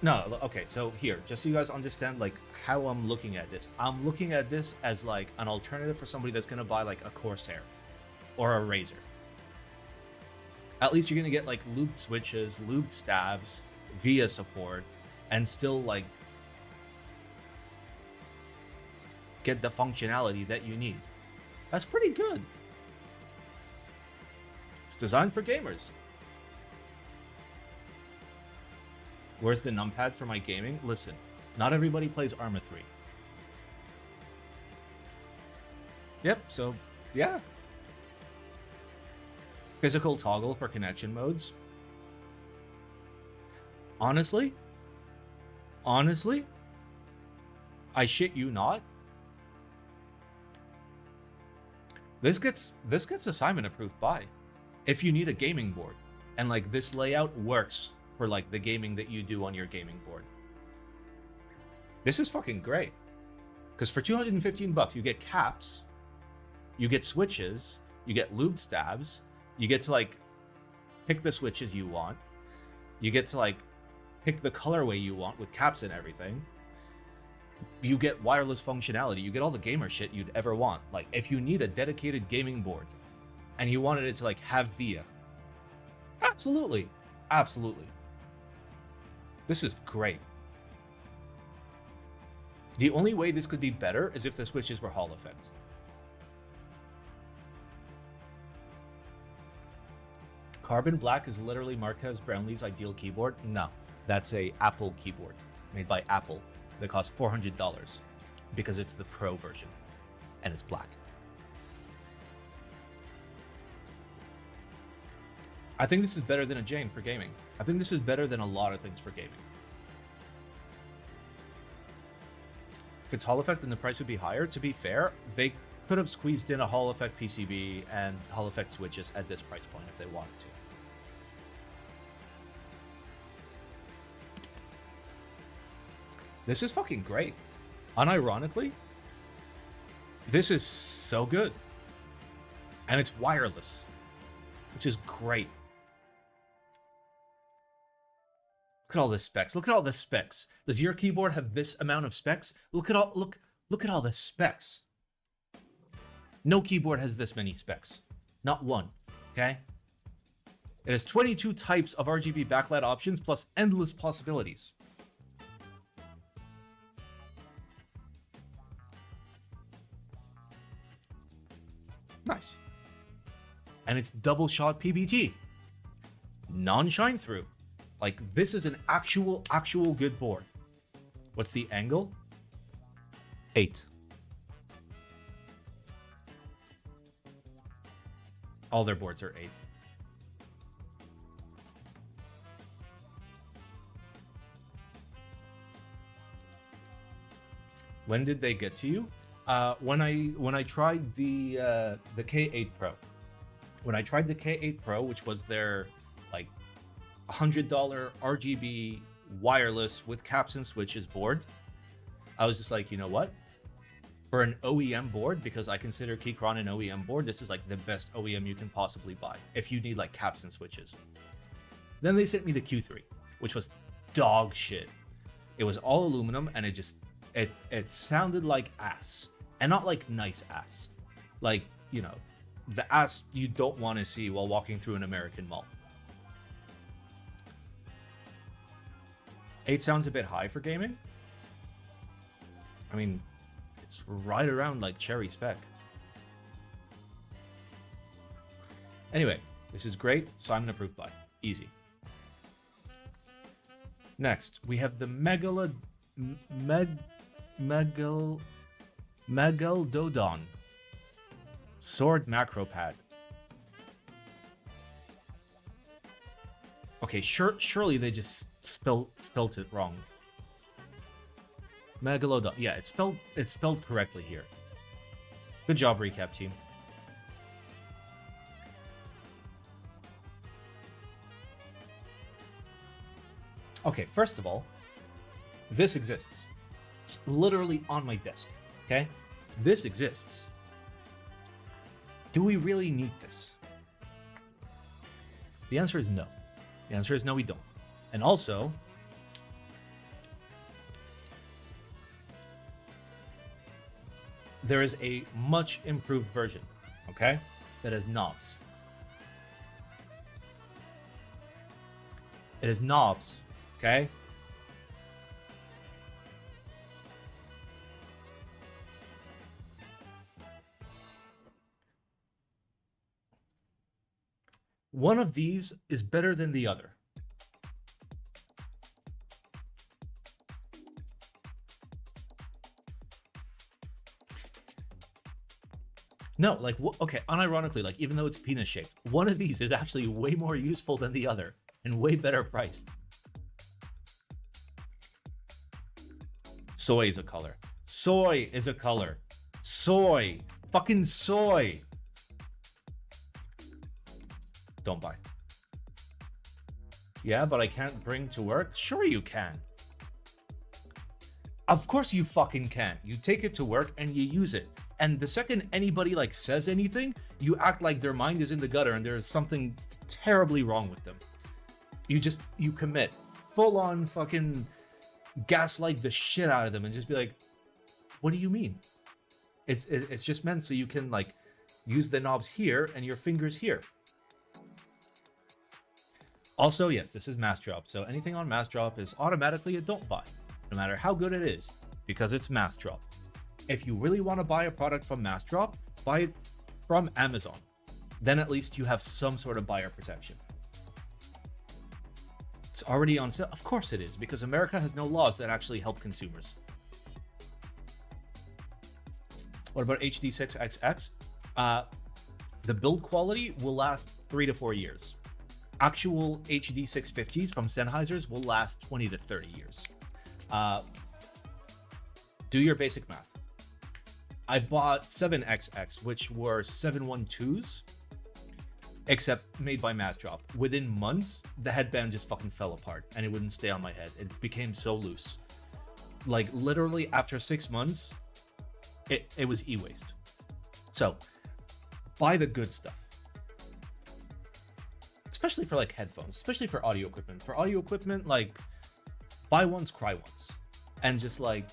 No, okay, so here, just so you guys understand like how I'm looking at this. I'm looking at this as like an alternative for somebody that's gonna buy like a Corsair or a Razer. At least you're gonna get like looped switches, looped stabs, VIA support, and still like get the functionality that you need. That's pretty good. It's designed for gamers. Where's the numpad for my gaming? Listen, not everybody plays Arma 3. Yep, so, yeah. Physical toggle for connection modes. Honestly, I shit you not. This gets assignment approved by. If you need a gaming board, and like this layout works for like the gaming that you do on your gaming board. This is fucking great. Because for 215 bucks, you get caps, you get switches, you get lube stabs, you get to like pick the switches you want, you get to like pick the colorway you want with caps and everything. You get wireless functionality, you get all the gamer shit you'd ever want. Like if you need a dedicated gaming board and you wanted it to like have VIA, absolutely, absolutely. This is great. The only way this could be better is if the switches were Hall effect. Carbon Black is literally Marquez Brownlee's ideal keyboard. No, that's a Apple keyboard made by Apple that costs $400 because it's the Pro version and it's black. I think this is better than a Jane for gaming. I think this is better than a lot of things for gaming. If it's Hall effect, then the price would be higher. To be fair, they could have squeezed in a Hall effect PCB and Hall effect switches at this price point if they wanted to. This is fucking great. Unironically, this is so good. And it's wireless, which is great. Look at all the specs. Look at all the specs. Does your keyboard have this amount of specs? Look at all the specs. No keyboard has this many specs. Not one, okay? It has 22 types of RGB backlight options plus endless possibilities. Nice. And it's double shot PBT. Non-shine through. Like, this is an actual good board. What's the angle? 8. All their boards are 8. When did they get to you? When I tried the K8 Pro. When I tried the K8 Pro, which was their like $100 RGB wireless with caps and switches board, I was just like, you know what? For an OEM board, because I consider Keychron an OEM board, this is like the best OEM you can possibly buy if you need like caps and switches. Then they sent me the Q3, which was dog shit. It was all aluminum and it sounded like ass. And not like nice ass. Like, you know, the ass you don't want to see while walking through an American mall. 8 sounds a bit high for gaming. I mean, it's right around like cherry spec. Anyway, this is great. Simon approved by. Easy. Next, we have the Megaldodon Sword Macropad. Okay, surely they just spelled it wrong. Megalodon. Yeah, it's spelled correctly here. Good job, recap team. Okay, first of all, this exists. It's literally on my desk, okay? This exists. Do we really need this? The answer is no. The answer is no, we don't. And also, there is a much improved version, okay? That has knobs. It has knobs, okay? One of these is better than the other. No, like, okay, unironically, like, even though it's penis shaped, one of these is actually way more useful than the other and way better priced. Soy is a color. Soy is a color. Soy. Fucking soy. Don't buy. Yeah, but I can't bring to work? Sure you can. Of course you fucking can. You take it to work and you use it. And the second anybody like says anything, you act like their mind is in the gutter and there's something terribly wrong with them. You commit full on fucking gaslight the shit out of them and just be like, what do you mean? It's just meant so you can like use the knobs here and your fingers here. Also, yes, this is mass drop. So anything on mass drop is automatically a don't buy, no matter how good it is, because it's mass drop. If you really want to buy a product from mass drop, buy it from Amazon. Then at least you have some sort of buyer protection. It's already on sale. Of course it is, because America has no laws that actually help consumers. What about HD6XX? The build quality will last 3 to 4 years. Actual HD650s from Sennheiser's will last 20 to 30 years. Do your basic math. I bought 7XX, which were 712s, except made by mass drop. Within months, the headband just fucking fell apart and it wouldn't stay on my head. It became so loose. Like literally after 6 months, it was e-waste. So buy the good stuff. Especially for like headphones, especially for audio equipment. For audio equipment, like buy once, cry once. And just like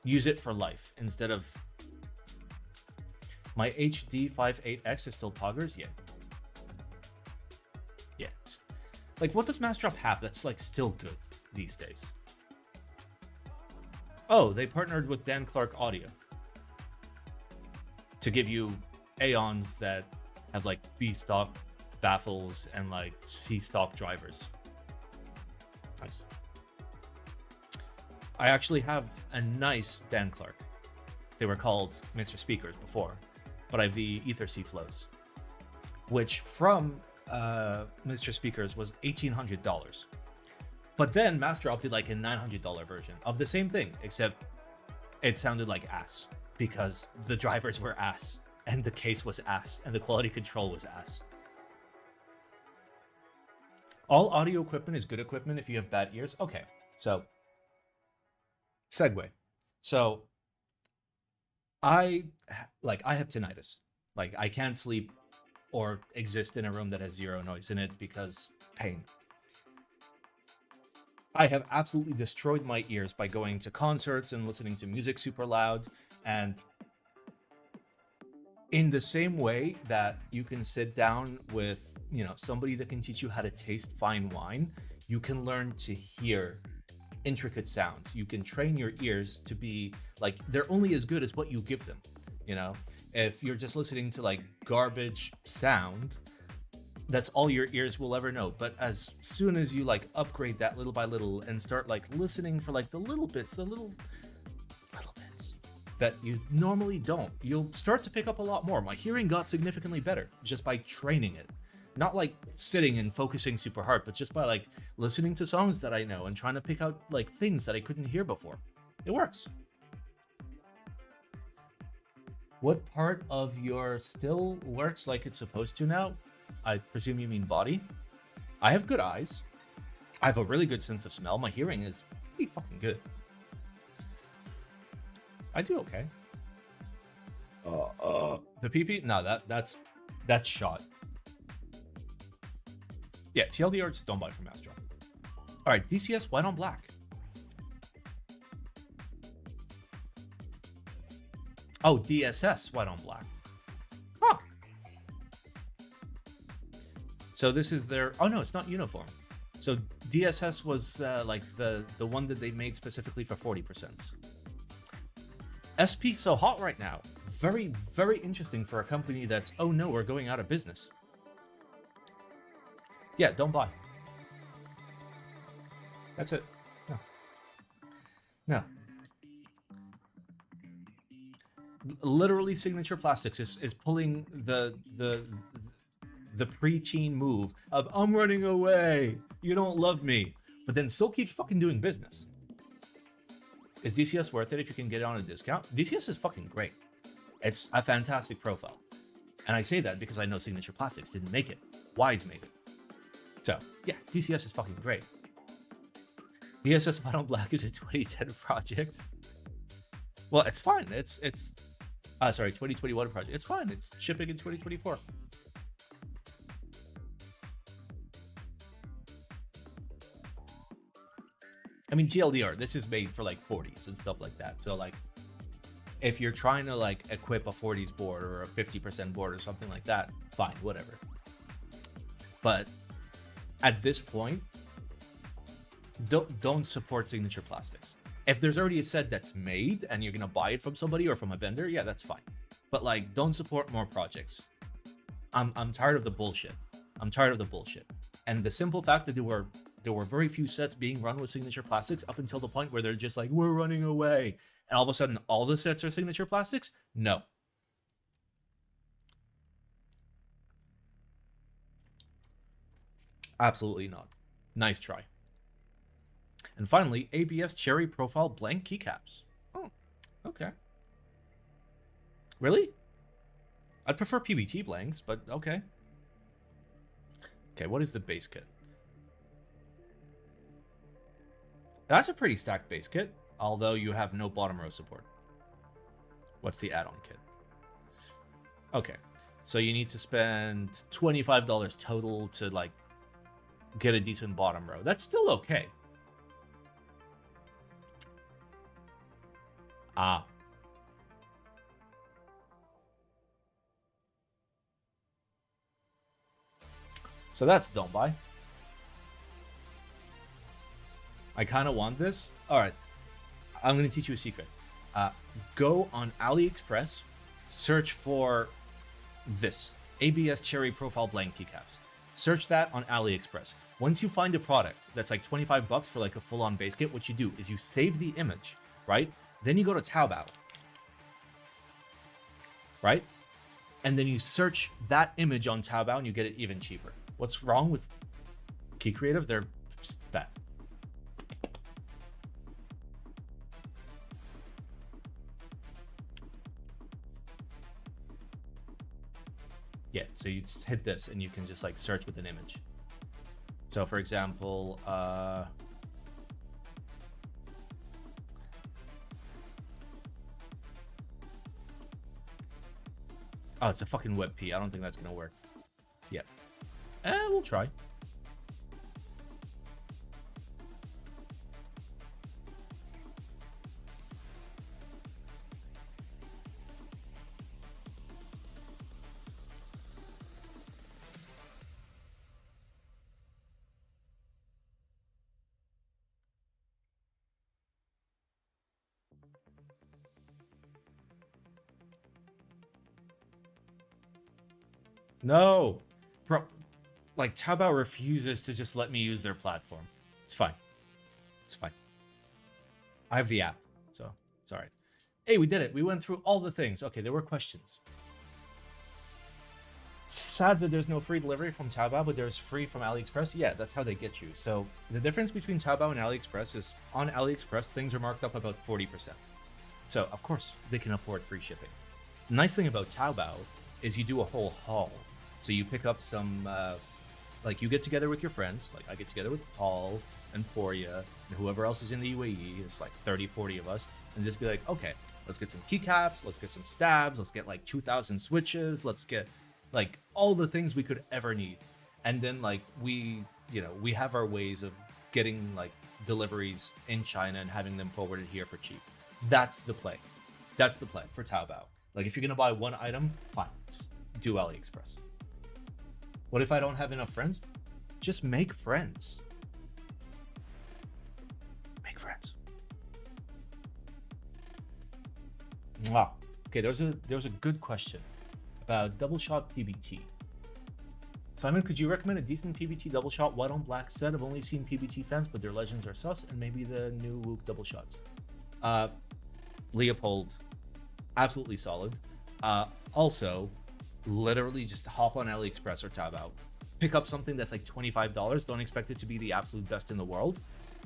use it for life instead of my HD58X is still poggers. Yeah. Like what does mass drop have that's like still good these days? Oh, they partnered with Dan Clark Audio to give you Aeons that have like B stock baffles and like C stock drivers. Nice. I actually have a nice Dan Clark. They were called Mr. Speakers before, but I have the Ether C flows, which from Mr. Speakers was $1,800. But then Mass Drop did like a $900 version of the same thing, except it sounded like ass because the drivers were ass and the case was ass and the quality control was ass. All audio equipment is good equipment if you have bad ears. Okay, so segue. So I have tinnitus. Like I can't sleep or exist in a room that has zero noise in it because pain. I have absolutely destroyed my ears by going to concerts and listening to music super loud. And in the same way that you can sit down with, somebody that can teach you how to taste fine wine, you can learn to hear intricate sounds. You can train your ears to be like, they're only as good as what you give them. If you're just listening to like garbage sound, that's all your ears will ever know. But as soon as you like upgrade that little by little and start like listening for like the little bits, the little bits that you normally don't, you'll start to pick up a lot more. My hearing got significantly better just by training it. Not like sitting and focusing super hard, but just by like listening to songs that I know and trying to pick out like things that I couldn't hear before. It works. What part of your still works like it's supposed to now? I presume you mean body. I have good eyes. I have a really good sense of smell. My hearing is pretty fucking good. I do okay. The PP? No, that's shot. Yeah, TLDR, just don't buy from Mass Drop. All right, DCS White on Black. Oh, DSS White on Black. Huh. So this is their... Oh, no, it's not uniform. So DSS was like the one that they made specifically for 40%. SP so hot right now. Very, very interesting for a company that's, oh no, we're going out of business. Yeah, don't buy. That's it. No. No. Literally, Signature Plastics is pulling the preteen move of I'm running away. You don't love me, but then still keeps fucking doing business. Is DCS worth it if you can get it on a discount? DCS is fucking great. It's a fantastic profile. And I say that because I know Signature Plastics didn't make it. Wise made it. So, yeah, DCS is fucking great. DSS White on Black is a 2010 project. Well, it's fine. It's 2021 project. It's fine. It's shipping in 2024. I mean, TLDR, this is made for like 40s and stuff like that. So like, if you're trying to like equip a 40s board or a 50% board or something like that, fine, whatever. But at this point, don't support Signature Plastics. If there's already a set that's made and you're gonna buy it from somebody or from a vendor, yeah, that's fine. But like, don't support more projects. I'm tired of the bullshit. I'm tired of the bullshit. And the simple fact that there were very few sets being run with Signature Plastics up until the point where they're just like, we're running away. And all of a sudden, all the sets are Signature Plastics? No. Absolutely not. Nice try. And finally, ABS Cherry Profile Blank Keycaps. Oh, okay. Really? I'd prefer PBT blanks, but okay. Okay, what is the base kit? That's a pretty stacked base kit, although you have no bottom row support. What's the add-on kit? Okay, so you need to spend $25 total to like get a decent bottom row. That's still okay. Ah. So that's don't buy. I kind of want this. All right, I'm going to teach you a secret. Go on AliExpress, search for this ABS Cherry Profile Blank Keycaps. Search that on AliExpress. Once you find a product that's like 25 bucks for like a full-on base kit, what you do is you save the image, right? Then you go to Taobao, right? And then you search that image on Taobao and you get it even cheaper. What's wrong with Keyreative? They're bad. Yeah, so you just hit this and you can just like search with an image. So for example, oh, it's a fucking WebP. I don't think that's gonna work. Yeah. We'll try. No. Bro, like Taobao refuses to just let me use their platform. It's fine. It's fine. I have the app, so it's all right. Hey, we did it. We went through all the things. Okay, there were questions. Sad that there's no free delivery from Taobao, but there's free from AliExpress. Yeah, that's how they get you. So the difference between Taobao and AliExpress is on AliExpress, things are marked up about 40%. So, of course, they can afford free shipping. The nice thing about Taobao is you do a whole haul. So you pick up some, like you get together with your friends, like I get together with Paul and Poria and whoever else is in the UAE, it's like 30, 40 of us, and just be like, okay, let's get some keycaps, let's get some stabs, let's get like 2,000 switches, let's get like all the things we could ever need. And then like we have our ways of getting like deliveries in China and having them forwarded here for cheap. That's the play. That's the play for Taobao. Like if you're gonna buy one item, fine, just do AliExpress. What if I don't have enough friends? Just make friends. Make friends. Wow. Okay, there was a good question about double shot PBT. Simon, could you recommend a decent PBT double shot white on black set? I've only seen PBT fans, but their legends are sus, and maybe the new Wook double shots. Leopold, absolutely solid. Also, literally just hop on AliExpress or Taobao. Pick up something that's like $25. Don't expect it to be the absolute best in the world.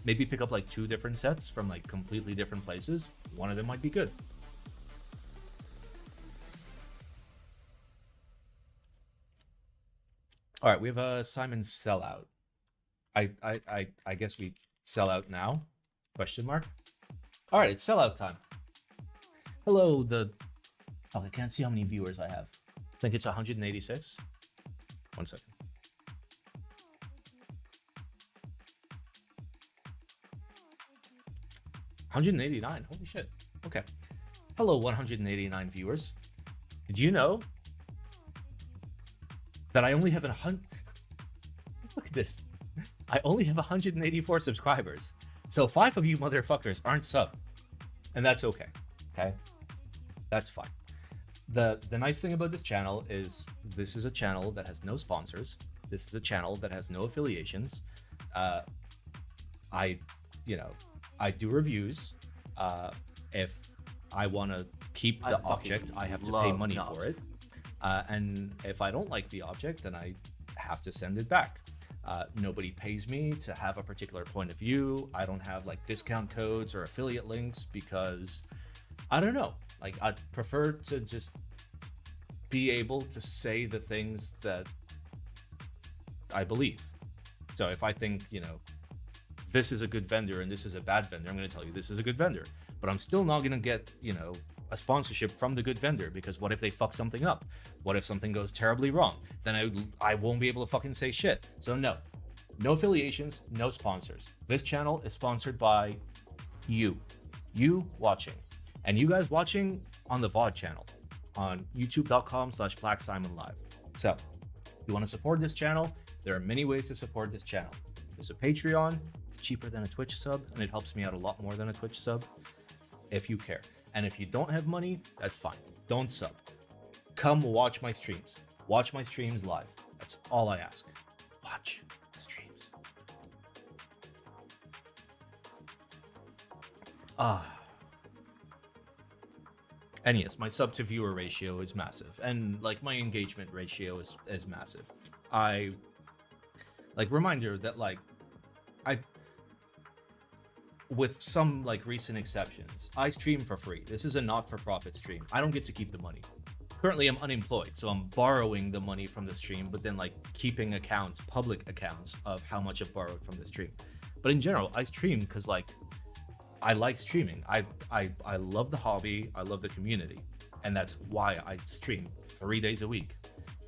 Maybe pick up like 2 different sets from like completely different places. One of them might be good. All right, we have a Simon sellout. I guess we sell out now? Question mark. All right, it's sellout time. Hello, oh, I can't see how many viewers I have. I think it's 186. 1 second. $189. Holy shit. Okay. Hello, 189 viewers. Did you know that I only have Look at this. I only have 184 subscribers. So 5 of you motherfuckers aren't sub. And that's okay. Okay? That's fine. The nice thing about this channel is this is a channel that has no sponsors. This is a channel that has no affiliations. I do reviews. If I want to keep the object, I have to pay money for it. And if I don't like the object, then I have to send it back. Nobody pays me to have a particular point of view. I don't have like discount codes or affiliate links because I don't know. Like, I'd prefer to just be able to say the things that I believe. So if I think, this is a good vendor and this is a bad vendor, I'm going to tell you this is a good vendor. But I'm still not going to get, a sponsorship from the good vendor, because what if they fuck something up? What if something goes terribly wrong? Then I won't be able to fucking say shit. So no affiliations, no sponsors. This channel is sponsored by you watching, and you guys watching on the VOD channel on youtube.com/BlackSimonLive. So if you want to support this channel, there are many ways to support this channel. There's a Patreon. It's cheaper than a Twitch sub, and it helps me out a lot more than a Twitch sub if you care. And if you don't have money, that's fine. Don't sub. Come watch my streams. Watch my streams live. That's all I ask. Watch the streams. And yes, my sub to viewer ratio is massive. And like my engagement ratio is massive. Reminder that with some recent exceptions, I stream for free. This is a not-for-profit stream. I don't get to keep the money. Currently, I'm unemployed, so I'm borrowing the money from the stream, but then keeping accounts, public accounts of how much I've borrowed from the stream. But in general, I stream because I like streaming. I love the hobby. I love the community, and that's why I stream 3 days a week,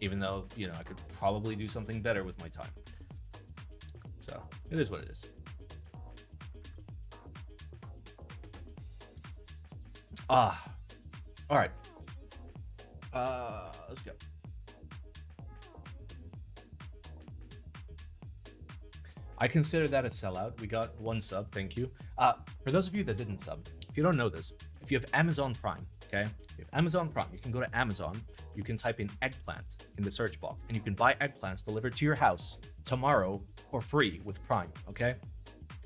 even though I could probably do something better with my time. So it is what it is. All right. Let's go. I consider that a sellout. We got 1 sub, thank you. For those of you that didn't sub, if you don't know this, if you have Amazon Prime, okay? If you have Amazon Prime, you can go to Amazon, you can type in eggplant in the search box, and you can buy eggplants delivered to your house tomorrow for free with Prime, okay?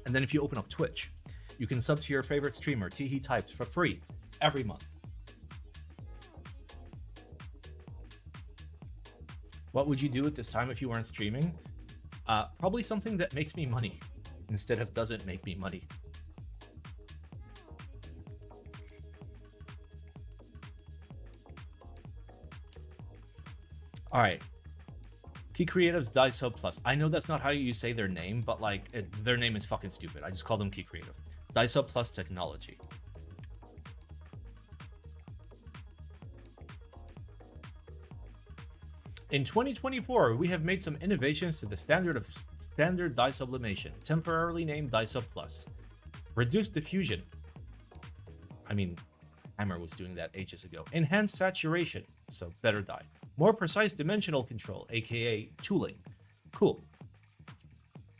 And then if you open up Twitch, you can sub to your favorite streamer, Teehee Types, for free every month. What would you do at this time if you weren't streaming? Probably something that makes me money instead of doesn't make me money. All right. Keyreative's Dysub Plus. I know that's not how you say their name, but their name is fucking stupid. I just call them Keyreative. Dysub Plus Technology. In 2024, we have made some innovations to the standard dye sublimation, temporarily named Dysub Plus. Reduced diffusion. I mean, Hammer was doing that ages ago. Enhanced saturation, so better dye. More precise dimensional control, aka tooling. Cool.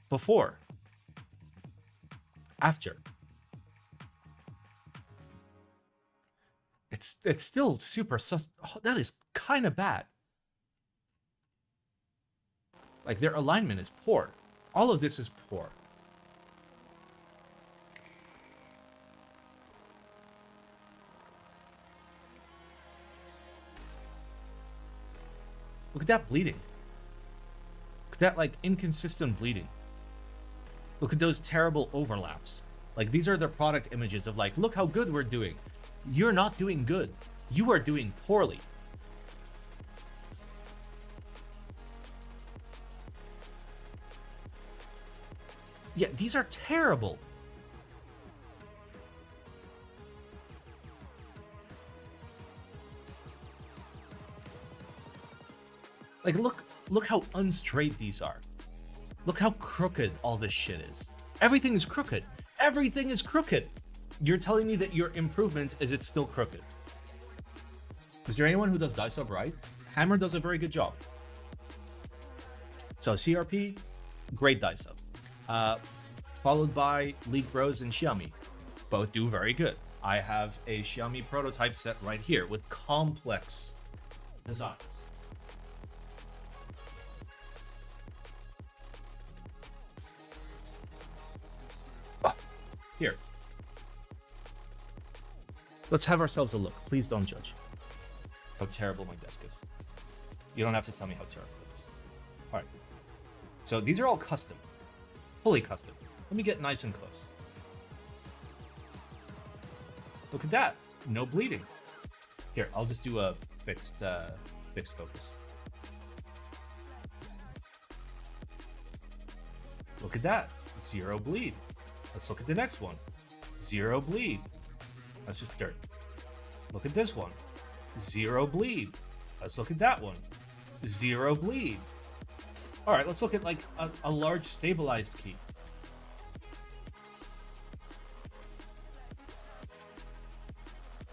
Before. After. It's still super sus. Oh, that is kind of bad. Like, their alignment is poor. All of this is poor. Look at that bleeding. Look at that, like, inconsistent bleeding. Look at those terrible overlaps. Like, these are the product images of, like, look how good we're doing. You're not doing good. You are doing poorly. Yeah, these are terrible. Like, look how unstraight these are. Look how crooked all this shit is. Everything is crooked. Everything is crooked. You're telling me that your improvement is it's still crooked. Is there anyone who does die sub right? Hammer does a very good job. So CRP, great die sub. Followed by League Bros and Xiaomi. Both do very good. I have a Xiaomi prototype set right here with complex designs. Here. Let's have ourselves a look. Please don't judge how terrible my desk is. You don't have to tell me how terrible it is. All right. So these are all custom. Fully custom. Let me get nice and close. Look at that. No bleeding. Here, I'll just do a fixed focus. Look at that. Zero bleed. Let's look at the next one. Zero bleed. That's just dirt. Look at this one. Zero bleed. Let's look at that one. Zero bleed. All right, let's look at like a large stabilized key.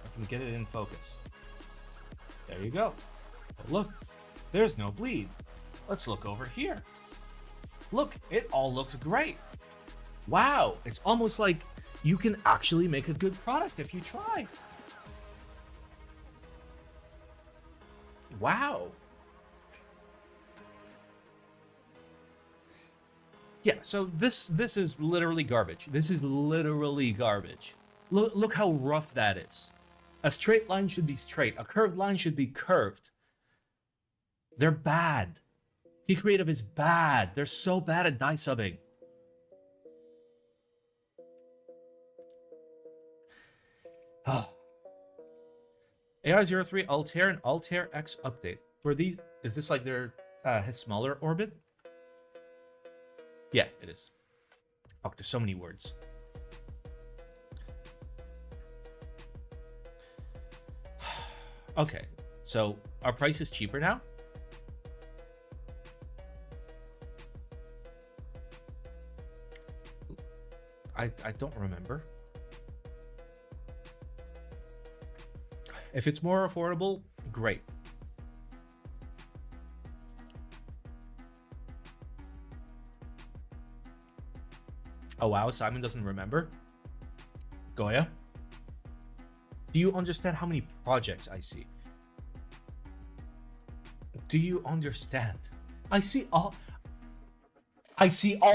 I can get it in focus. There you go. But look, there's no bleed. Let's look over here. Look, it all looks great. Wow, it's almost like you can actually make a good product if you try. Wow. Yeah, so this is literally garbage. This is literally garbage. Look how rough that is. A straight line should be straight. A curved line should be curved. They're bad. Keyreative is bad. They're so bad at die subbing. Ai03 Altair and Altair-X update. Were these? Is this like their smaller orbit? Yeah, it is. Oh, there's so many words. Okay, so our price is cheaper now. I don't remember. If it's more affordable, great. Oh wow, Simon doesn't remember. Goya, do you understand how many projects I see? Do you understand? I see all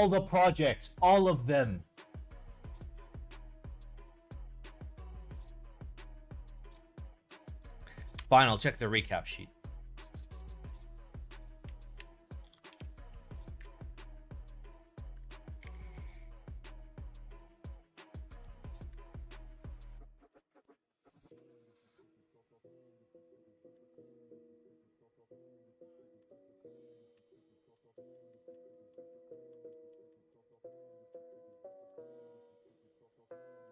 the projects, all of them. Fine, I'll check the recap sheet.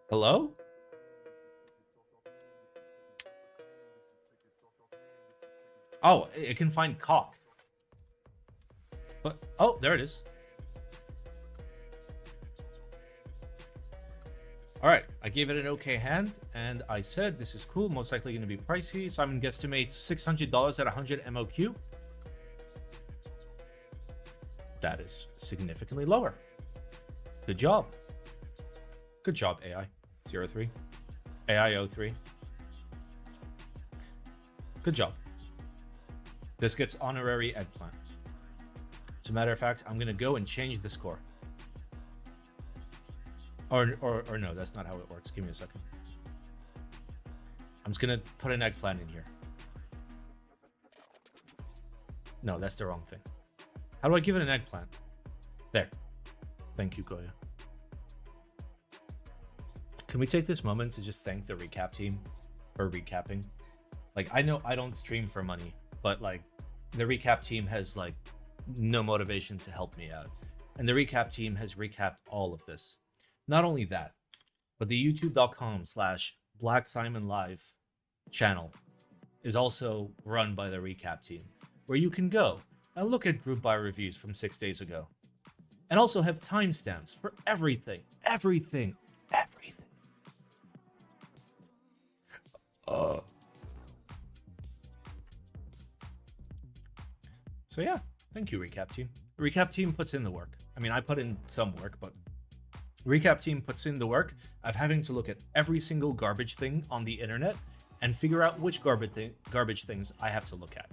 Hello? Oh, it can find cock. But oh, there it is. All right, I gave it an okay hand, and I said this is cool. Most likely going to be pricey. Simon guesstimates $600 at 100 MOQ. That is significantly lower. Good job. Good job, AI03. AI03. Good job. This gets honorary eggplant. a matter of fact, I'm gonna go and change the score. Or no, that's not how it works. Give me a second. I'm just gonna put an eggplant in here. No, that's the wrong thing. How do I give it an eggplant? There. Thank you, Goya. Can we take this moment to just thank the recap team for recapping? Like, I know I don't stream for money, but like the recap team has like no motivation to help me out. And the recap team has recapped all of this. Not only that, but the youtube.com/BlackSimonLive channel is also run by the recap team, where you can go and look at group buy reviews from 6 days ago. And also have timestamps for everything. Everything. So yeah, thank you, recap team. The recap team puts in the work. I mean, I put in some work, but recap team puts in the work of having to look at every single garbage thing on the internet and figure out which garbage things I have to look at.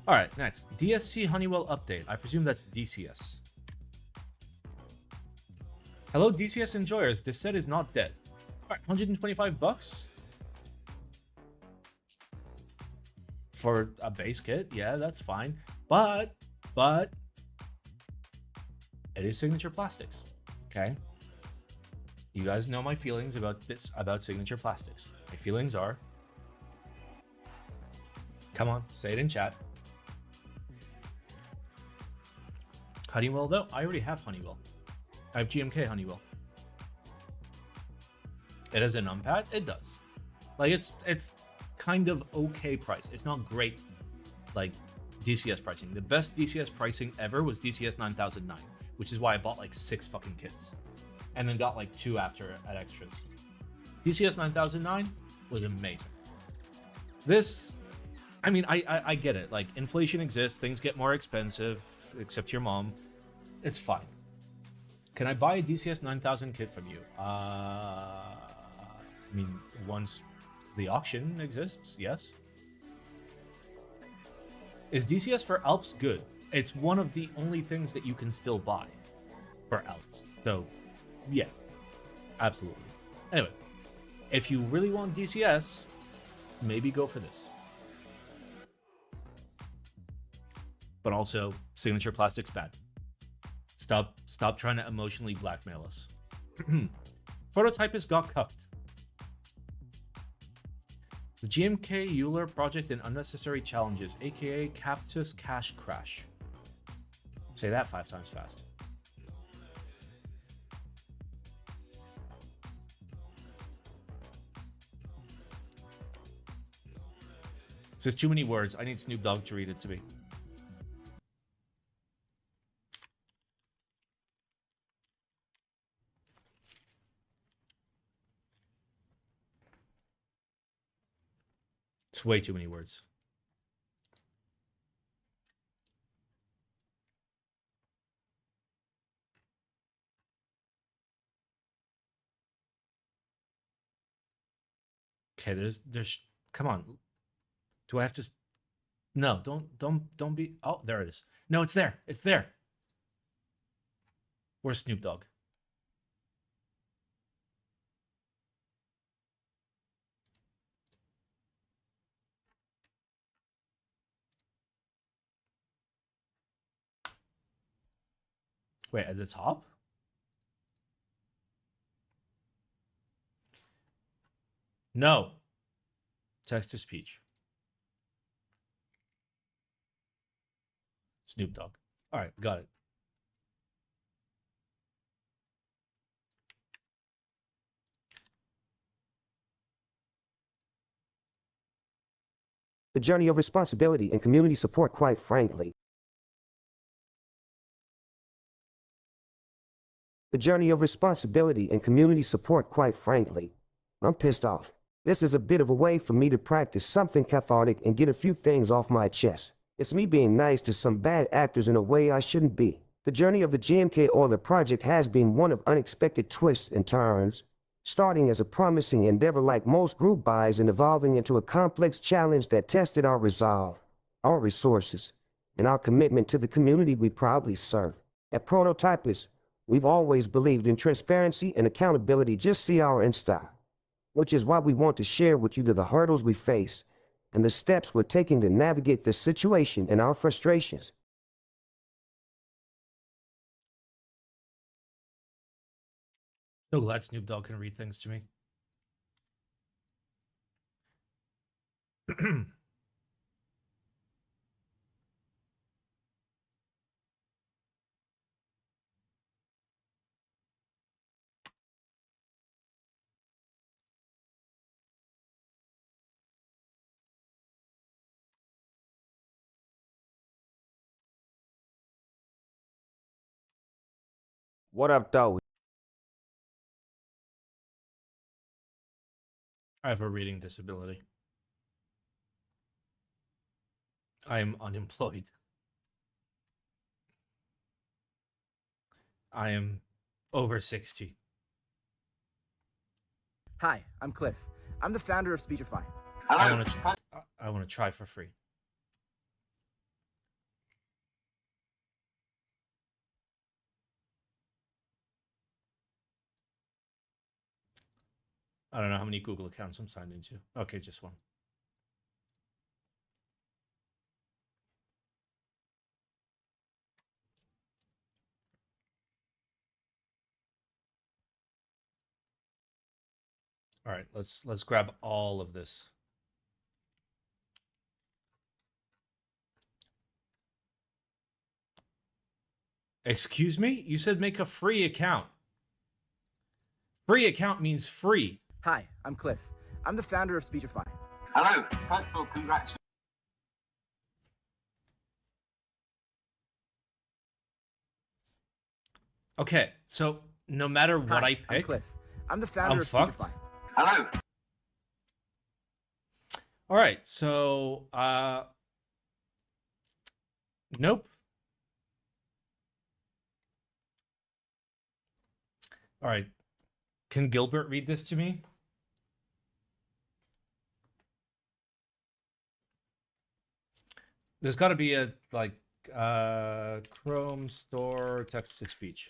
All right, next. DSC Honeywell update. I presume that's DCS. Hello, DCS enjoyers. This set is not dead. All right, $125 for a base kit. Yeah, that's fine. But it is Signature Plastics. Okay. You guys know my feelings about this, about Signature Plastics. My feelings are, come on, say it in chat. Honeywell though, I already have Honeywell. I have GMK Honeywell. It has a numpad? It does. Like it's kind of okay price. It's not great like DCS pricing. The best DCS pricing ever was DCS 9009, which is why I bought like 6 fucking kits. And then got like 2 after at extras. DCS 9009 was amazing. This, I mean, I get it. Like, inflation exists, things get more expensive, except your mom. It's fine. Can I buy a DCS 9000 kit from you? I mean, once the auction exists, yes. Is DCS for Alps good? It's one of the only things that you can still buy for Alps. So, yeah, absolutely. Anyway, if you really want DCS, maybe go for this. But also, Signature Plastics bad. Stop trying to emotionally blackmail us. Prototypist got cucked. The GMK Euler project and unnecessary challenges, aka Captus cache crash. Say that 5 times fast. It says too many words. I need Snoop Dogg to read it to me. It's way too many words. Okay, there's come on. Do I have to? No, don't be. Oh, there it is. No, it's there. It's there. Where's Snoop Dogg? Wait, at the top? No. Text to speech. Snoop Dogg. All right, got it. The journey of responsibility and community support, quite frankly. The journey of responsibility and community support, quite frankly. I'm pissed off. This is a bit of a way for me to practice something cathartic and get a few things off my chest. It's me being nice to some bad actors in a way I shouldn't be. The journey of the GMK Euler project has been one of unexpected twists and turns, starting as a promising endeavor like most group buys and evolving into a complex challenge that tested our resolve, our resources, and our commitment to the community we proudly serve. At Prototypist, we've always believed in transparency and accountability. Just see our Insta, which is why we want to share with you the hurdles we face and the steps we're taking to navigate this situation and our frustrations. So glad Snoop Dogg can read things to me. What up, though? I have a reading disability. I am unemployed. I am over 60. Hi, I'm Cliff. I'm the founder of Speechify. I want to try for free. I don't know how many Google accounts I'm signed into. Okay, just one. All right, let's grab all of this. Excuse me? You said make a free account. Free account means free. Hi, I'm Cliff. I'm the founder of Speechify. Hello. First of all, congratulations. Okay, so no matter what I pick, I'm Cliff. I'm the founder I'm of fucked. Speechify. Hello. All right, so nope. All right. Can Gilbert read this to me? There's got to be a like Chrome store text to speech.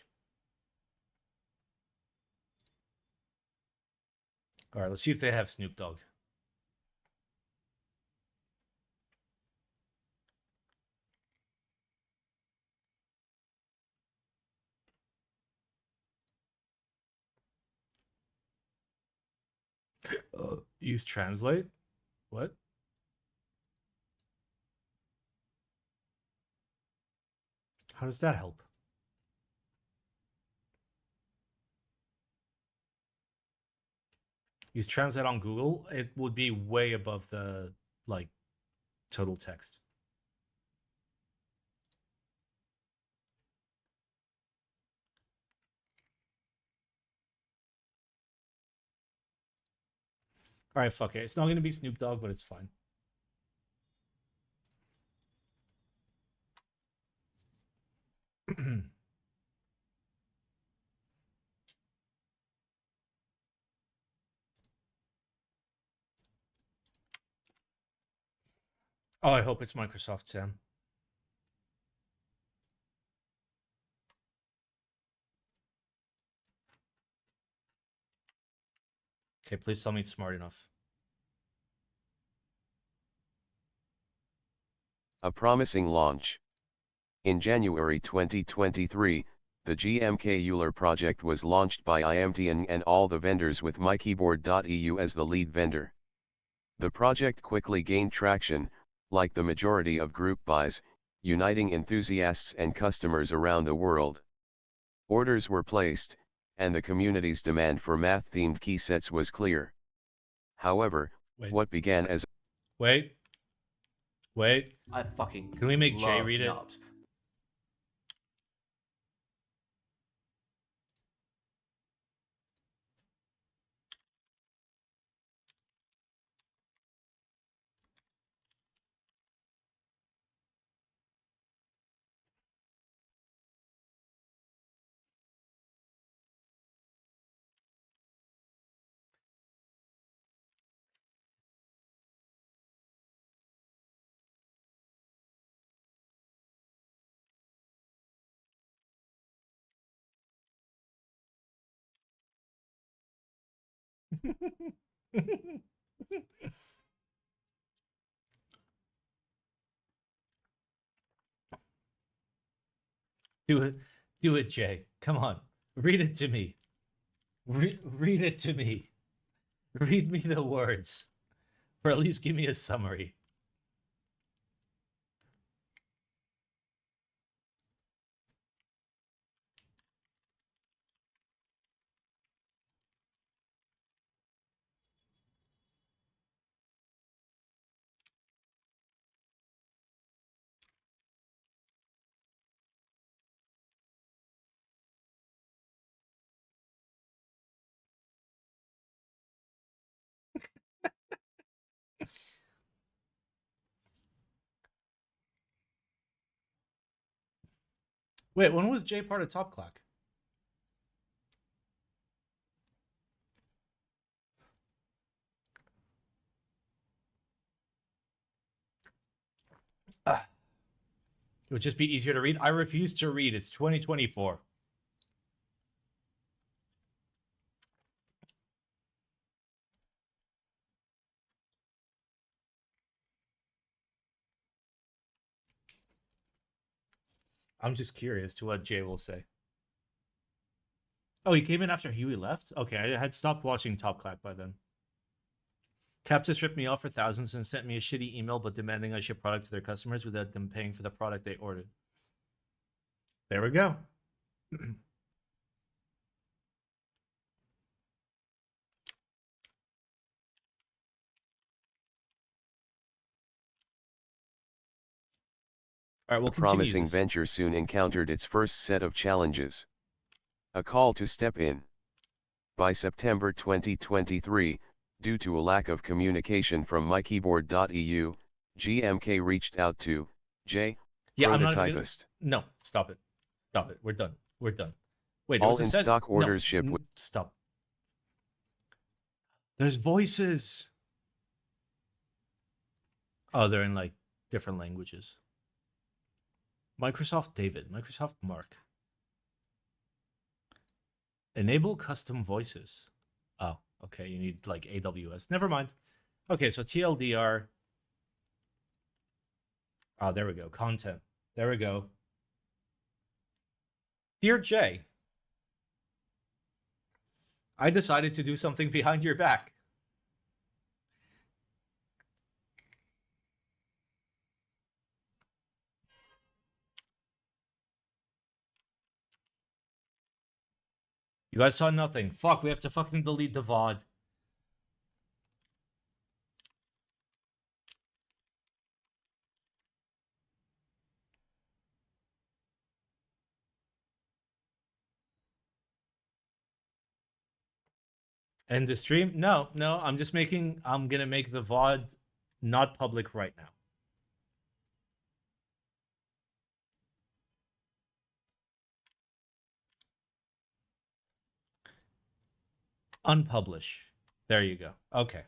All right, let's see if they have Snoop Dogg. Use translate? What? How does that help? Use translate on Google, it would be way above the like total text. All right, fuck it. It's not going to be Snoop Dogg, but it's fine. Oh, I hope it's Microsoft, Sam. Okay, please tell me it's smart enough. A promising launch. In January 2023, the GMK Euler project was launched by IMT and all the vendors with MyKeyboard.eu as the lead vendor. The project quickly gained traction, like the majority of group buys, uniting enthusiasts and customers around the world. Orders were placed, and the community's demand for math-themed key sets was clear. However, what began as Wait. I fucking Can we make Jay love read it? knobs. Do it. Do it, Jay. Come on. Read it to me. Read it to me. Read me the words. Or at least give me a summary. Wait, when was Jay part of Top Clock? It would just be easier to read. I refuse to read. It's 2024. I'm just curious to what Jay will say. Oh, he came in after Huey left? Okay, I had stopped watching Top Clack by then. Captus ripped me off for thousands and sent me a shitty email but demanding I ship product to their customers without them paying for the product they ordered. There we go. All right, we'll the promising venture soon encountered its first set of challenges. A call to step in. By September 2023, due to a lack of communication from mykeyboard.eu, GMK reached out to J. Prototypist. No, stop it. Stop it. We're done. We're done. Wait, all in stock orders ship with. Stop. There's voices. Oh, they're in like different languages. Microsoft David, Microsoft Mark. Enable custom voices. Oh, okay. You need like AWS. Never mind. Okay, so TLDR. Oh, there we go. Content. There we go. Dear Jay, I decided to do something behind your back. You guys saw nothing. Fuck, we have to fucking delete the VOD. End the stream? No, I'm just making, I'm gonna make the VOD not public right now. Unpublish. There you go. Okay.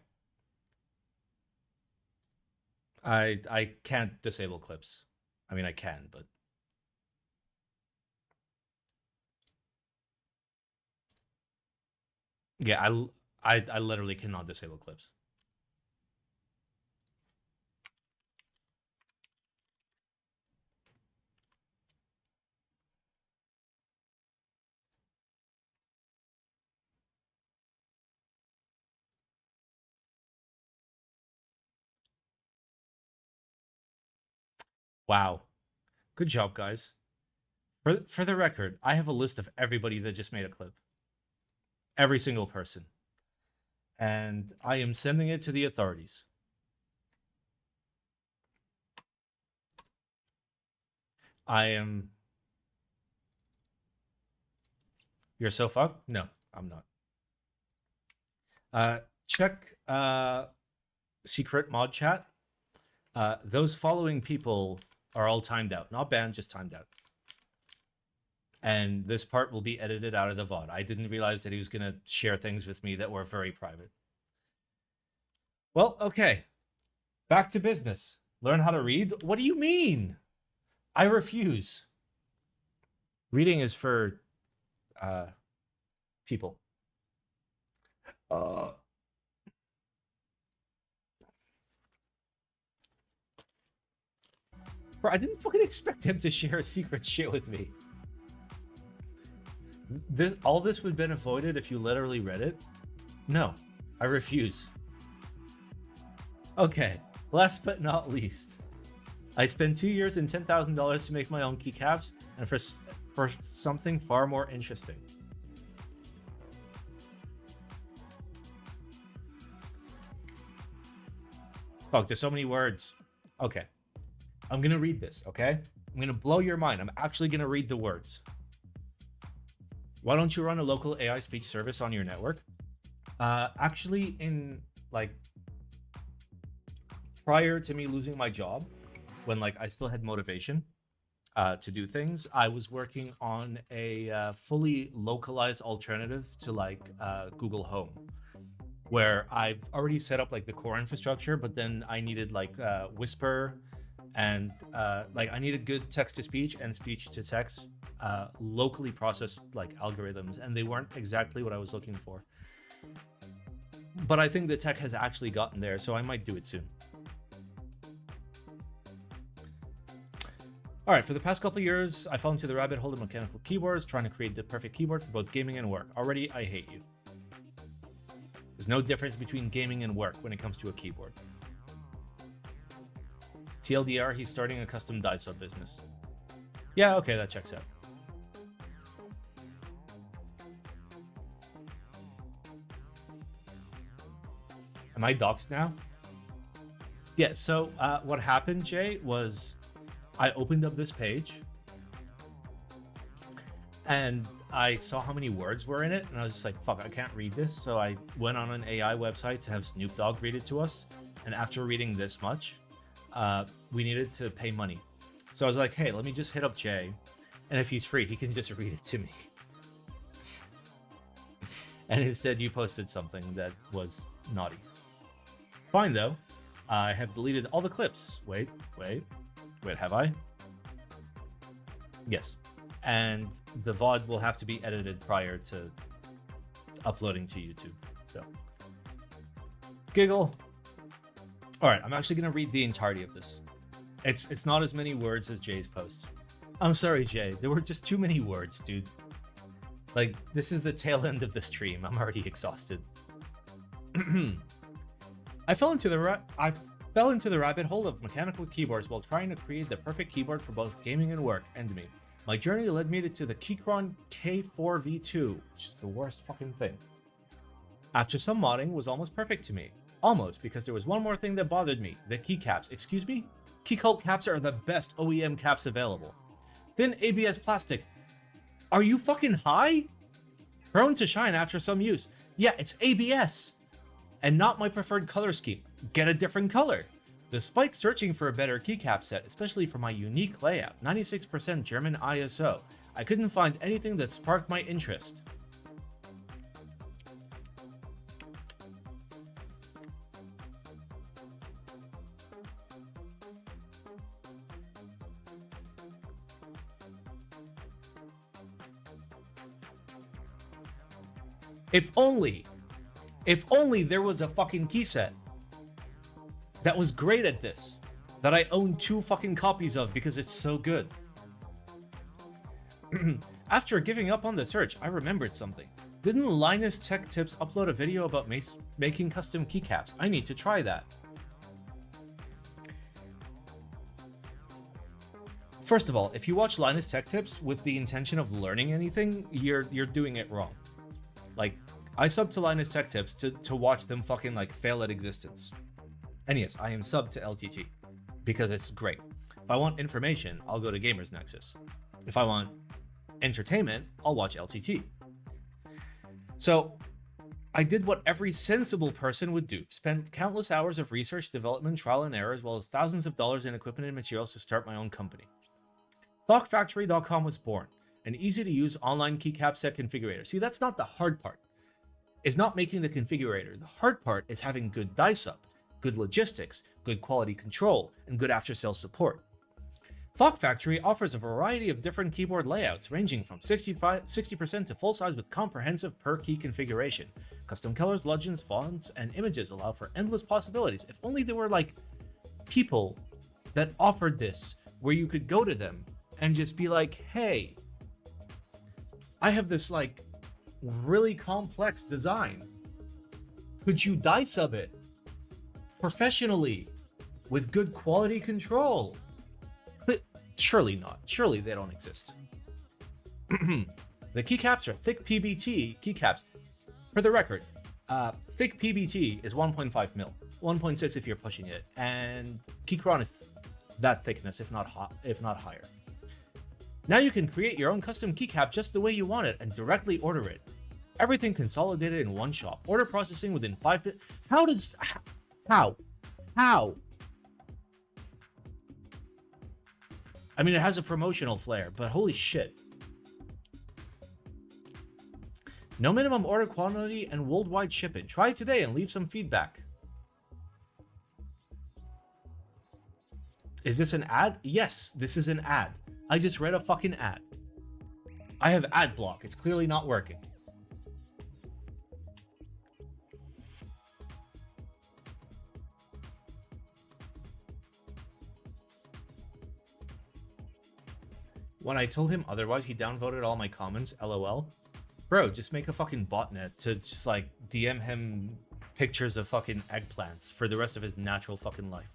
I can't disable clips. I mean, I can, but yeah, I literally cannot disable clips. Wow. Good job, guys. For the record, I have a list of everybody that just made a clip. Every single person. And I am sending it to the authorities. I am... You're so fucked? No, I'm not. Check secret mod chat. Those following people are all timed out. Not banned, just timed out. And this part will be edited out of the VOD. I didn't realize that he was going to share things with me that were very private. Well, okay. Back to business. Learn how to read? What do you mean? I refuse. Reading is for people. Bro, I didn't fucking expect him to share a secret shit with me. All this would have been avoided if you literally read it? No, I refuse. Okay, last but not least. I spent 2 years and $10,000 to make my own keycaps, and for something far more interesting. Fuck, there's so many words. Okay. I'm gonna read this, okay? I'm gonna blow your mind. I'm actually gonna read the words. Why don't you run a local AI speech service on your network? Actually, prior to me losing my job, when I still had motivation to do things, I was working on a fully localized alternative to Google Home, where I've already set up the core infrastructure, but then I needed Whisper, and I needed good text-to-speech and speech-to-text locally processed algorithms, and they weren't exactly what I was looking for. But I think the tech has actually gotten there, so I might do it soon. All right, for the past couple of years, I fell into the rabbit hole of mechanical keyboards, trying to create the perfect keyboard for both gaming and work. Already, I hate you. There's no difference between gaming and work when it comes to a keyboard. TLDR, he's starting a custom die sub business. Yeah, okay, that checks out. Am I doxxed now? Yeah, so what happened, Jay, was I opened up this page and I saw how many words were in it, and I was just like, fuck, I can't read this. So I went on an AI website to have Snoop Dogg read it to us. And after reading this much, we needed to pay money. So I was like, hey, let me just hit up Jay, and if he's free, he can just read it to me. And instead you posted something that was naughty. Fine though, I have deleted all the clips. Wait, have I? Yes. And the VOD will have to be edited prior to uploading to YouTube, so. Giggle. All right, I'm actually gonna read the entirety of this. It's not as many words as Jay's post. I'm sorry, Jay. There were just too many words, dude. This is the tail end of the stream. I'm already exhausted. I fell into the rabbit hole of mechanical keyboards while trying to create the perfect keyboard for both gaming and work. End me. My journey led me to the Keychron K4v2, which is the worst fucking thing. After some modding, was almost perfect to me. Almost, because there was one more thing that bothered me. The keycaps. Excuse me? Keycult caps are the best OEM caps available. Thin ABS plastic. Are you fucking high? Prone to shine after some use. Yeah, it's ABS. And not my preferred color scheme. Get a different color. Despite searching for a better keycap set, especially for my unique layout, 96% German ISO, I couldn't find anything that sparked my interest. If only there was a fucking key set that was great at this, that I own 2 fucking copies of because it's so good. After giving up on the search, I remembered something. Didn't Linus Tech Tips upload a video about making custom keycaps? I need to try that. First of all, if you watch Linus Tech Tips with the intention of learning anything, you're doing it wrong. I sub to Linus Tech Tips to watch them fucking fail at existence. And yes, I am sub to LTT because it's great. If I want information, I'll go to Gamers Nexus. If I want entertainment, I'll watch LTT. So I did what every sensible person would do. Spent countless hours of research, development, trial and error, as well as thousands of dollars in equipment and materials to start my own company. ThoughtFactory.com was born, an easy-to-use online keycap set configurator. See, that's not the hard part. It's not making the configurator. The hard part is having good die sub, good logistics, good quality control, and good after-sales support. Thought Factory offers a variety of different keyboard layouts ranging from 60% to full size with comprehensive per key configuration, Custom colors, legends, fonts, and images allow for endless possibilities. If only there were like people that offered this, where you could go to them and just be like, hey, I have this like really complex design. Could you dye sub it professionally with good quality control? Surely not. Surely they don't exist. The keycaps are thick PBT keycaps. For the record, thick PBT is 1.5 mil, 1.6 if you're pushing it, and Keychron is that thickness, if not higher. Now you can create your own custom keycap just the way you want it and directly order it. Everything consolidated in one shop. Order processing within 5 minutes. How? I mean, it has a promotional flair, but holy shit. No minimum order quantity and worldwide shipping. Try it today and leave some feedback. Is this an ad? Yes, this is an ad. I just read a fucking ad. I have ad block. It's clearly not working. When I told him otherwise, he downvoted all my comments, LOL. Bro, just make a fucking botnet to just like DM him pictures of fucking eggplants for the rest of his natural fucking life.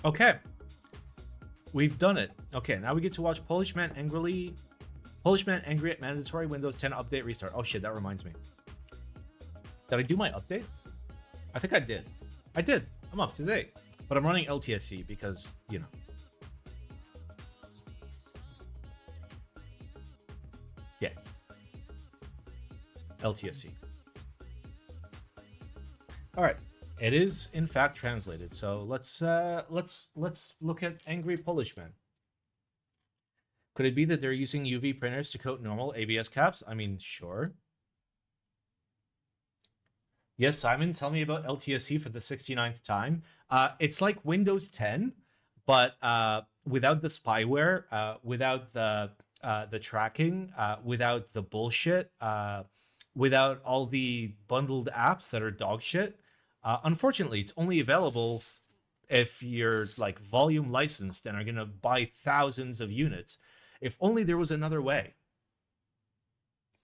Okay, we've done it. Okay, now we get to watch Polish Man angry at mandatory Windows 10 update restart. Oh shit, that reminds me. Did I do my update? I think I did. I did. I'm up to date. But I'm running LTSC because, you know. Yeah. LTSC. All right. It is in fact translated, so let's look at Angry Polish Man. Could it be that they're using UV printers to coat normal ABS caps? I mean, sure. Yes, Simon, tell me about LTSC for the 69th time. It's like Windows 10, but without the spyware, without the tracking, without the bullshit, without all the bundled apps that are dog shit. Unfortunately, it's only available if you're like volume licensed and are going to buy thousands of units. If only there was another way.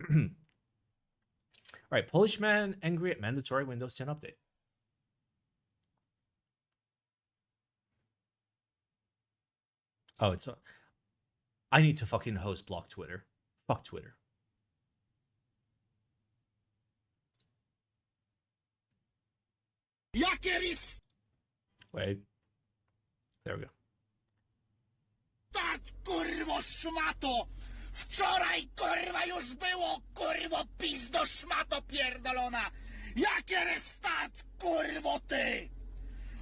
All right, Polish Man angry at mandatory Windows 10 update. Oh, it's I need to fucking host block Twitter. Fuck Twitter. Wait. There we go. Tak, kurwo szmato! Wczoraj, kurwa, już było, kurwo, pizdo szmato pierdolona! Jakie restart, kurwo, ty?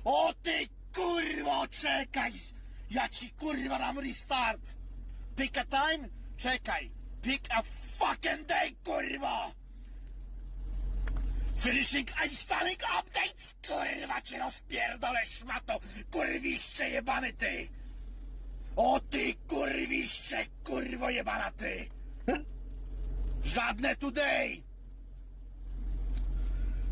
O ty, kurwo, czekaj! Ja ci, kurwa, dam restart! Pick a time? Czekaj! Pick a fucking day, kurwo! Finishing installing updates, kurwa, cię rozpierdolę, szmato, kurwiszcze jebany ty! O ty, kurwiszcze, kurwo jebana ty! Żadne today!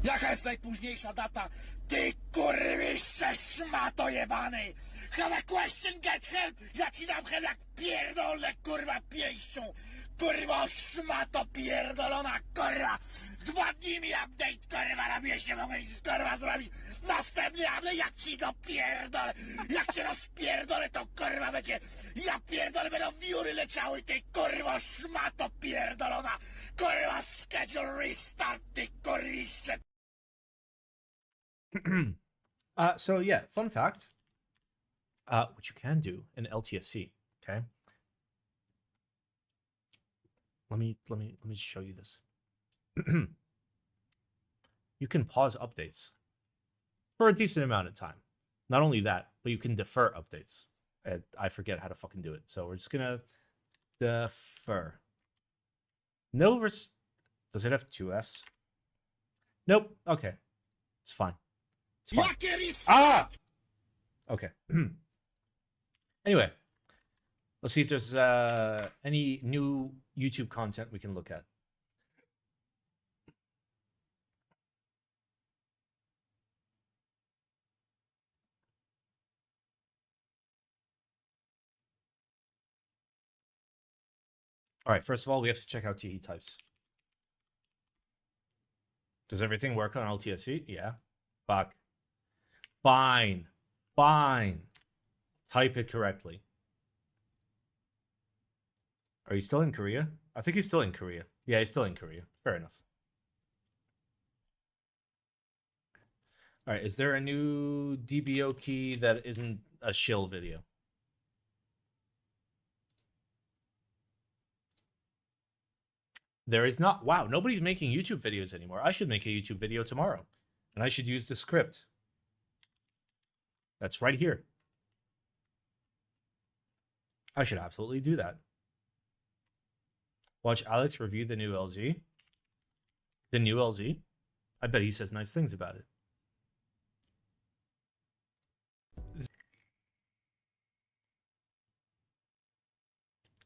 Jaka jest najpóźniejsza data? Ty, kurwiszcze, szmato jebany! Have a question, get help! Ja ci dam help jak pierdolę, kurwa, pięścią! Kurwa, szmato pierdolona, kurwa! 2 dni mi update, kurwa, robiłeś, nie mogę nic, kurwa, zrobić! Następny update, jak ci dopierdolę! Jak cię rozpierdolę, to kurwa będzie... Ja pierdolę, będą wióry leciały, ty kurwa, szmato pierdolona! Kurwa, schedule restart, ty kurwiszcze! So yeah, fun fact. What you can do in LTSC, okay? Let me show you this. you can pause updates for a decent amount of time. Not only that, but you can defer updates. And I forget how to fucking do it. So we're just gonna defer. No does it have 2 Fs? Nope. Okay. It's fine. It's fine. Ah! Okay. Anyway, let's see if there's any new YouTube content we can look at. All right, first of all, we have to check out TE types. Does everything work on LTSC? Yeah. Fuck. Fine. Fine. Type it correctly. Are you still in Korea? I think he's still in Korea. Yeah, he's still in Korea. Fair enough. All right, is there a new DBO key that isn't a shill video? There is not. Wow, nobody's making YouTube videos anymore. I should make a YouTube video tomorrow. And I should use the script. That's right here. I should absolutely do that. Watch Alex review the new LZ. The new LZ? I bet he says nice things about it.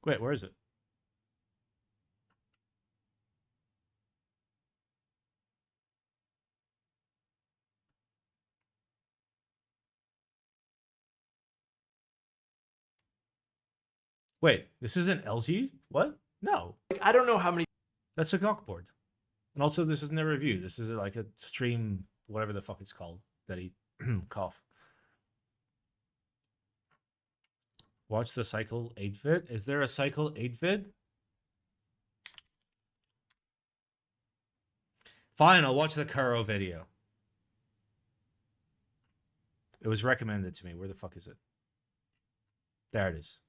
Wait, where is it? Wait, this isn't LZ? What? No. I don't know how many. That's a gawkboard. And also, this isn't a review. This is like a stream, whatever the fuck it's called, that he cough. Watch the Cycle 8 vid. Is there a Cycle 8 vid? Fine, I'll watch the Kuro video. It was recommended to me. Where the fuck is it? There it is.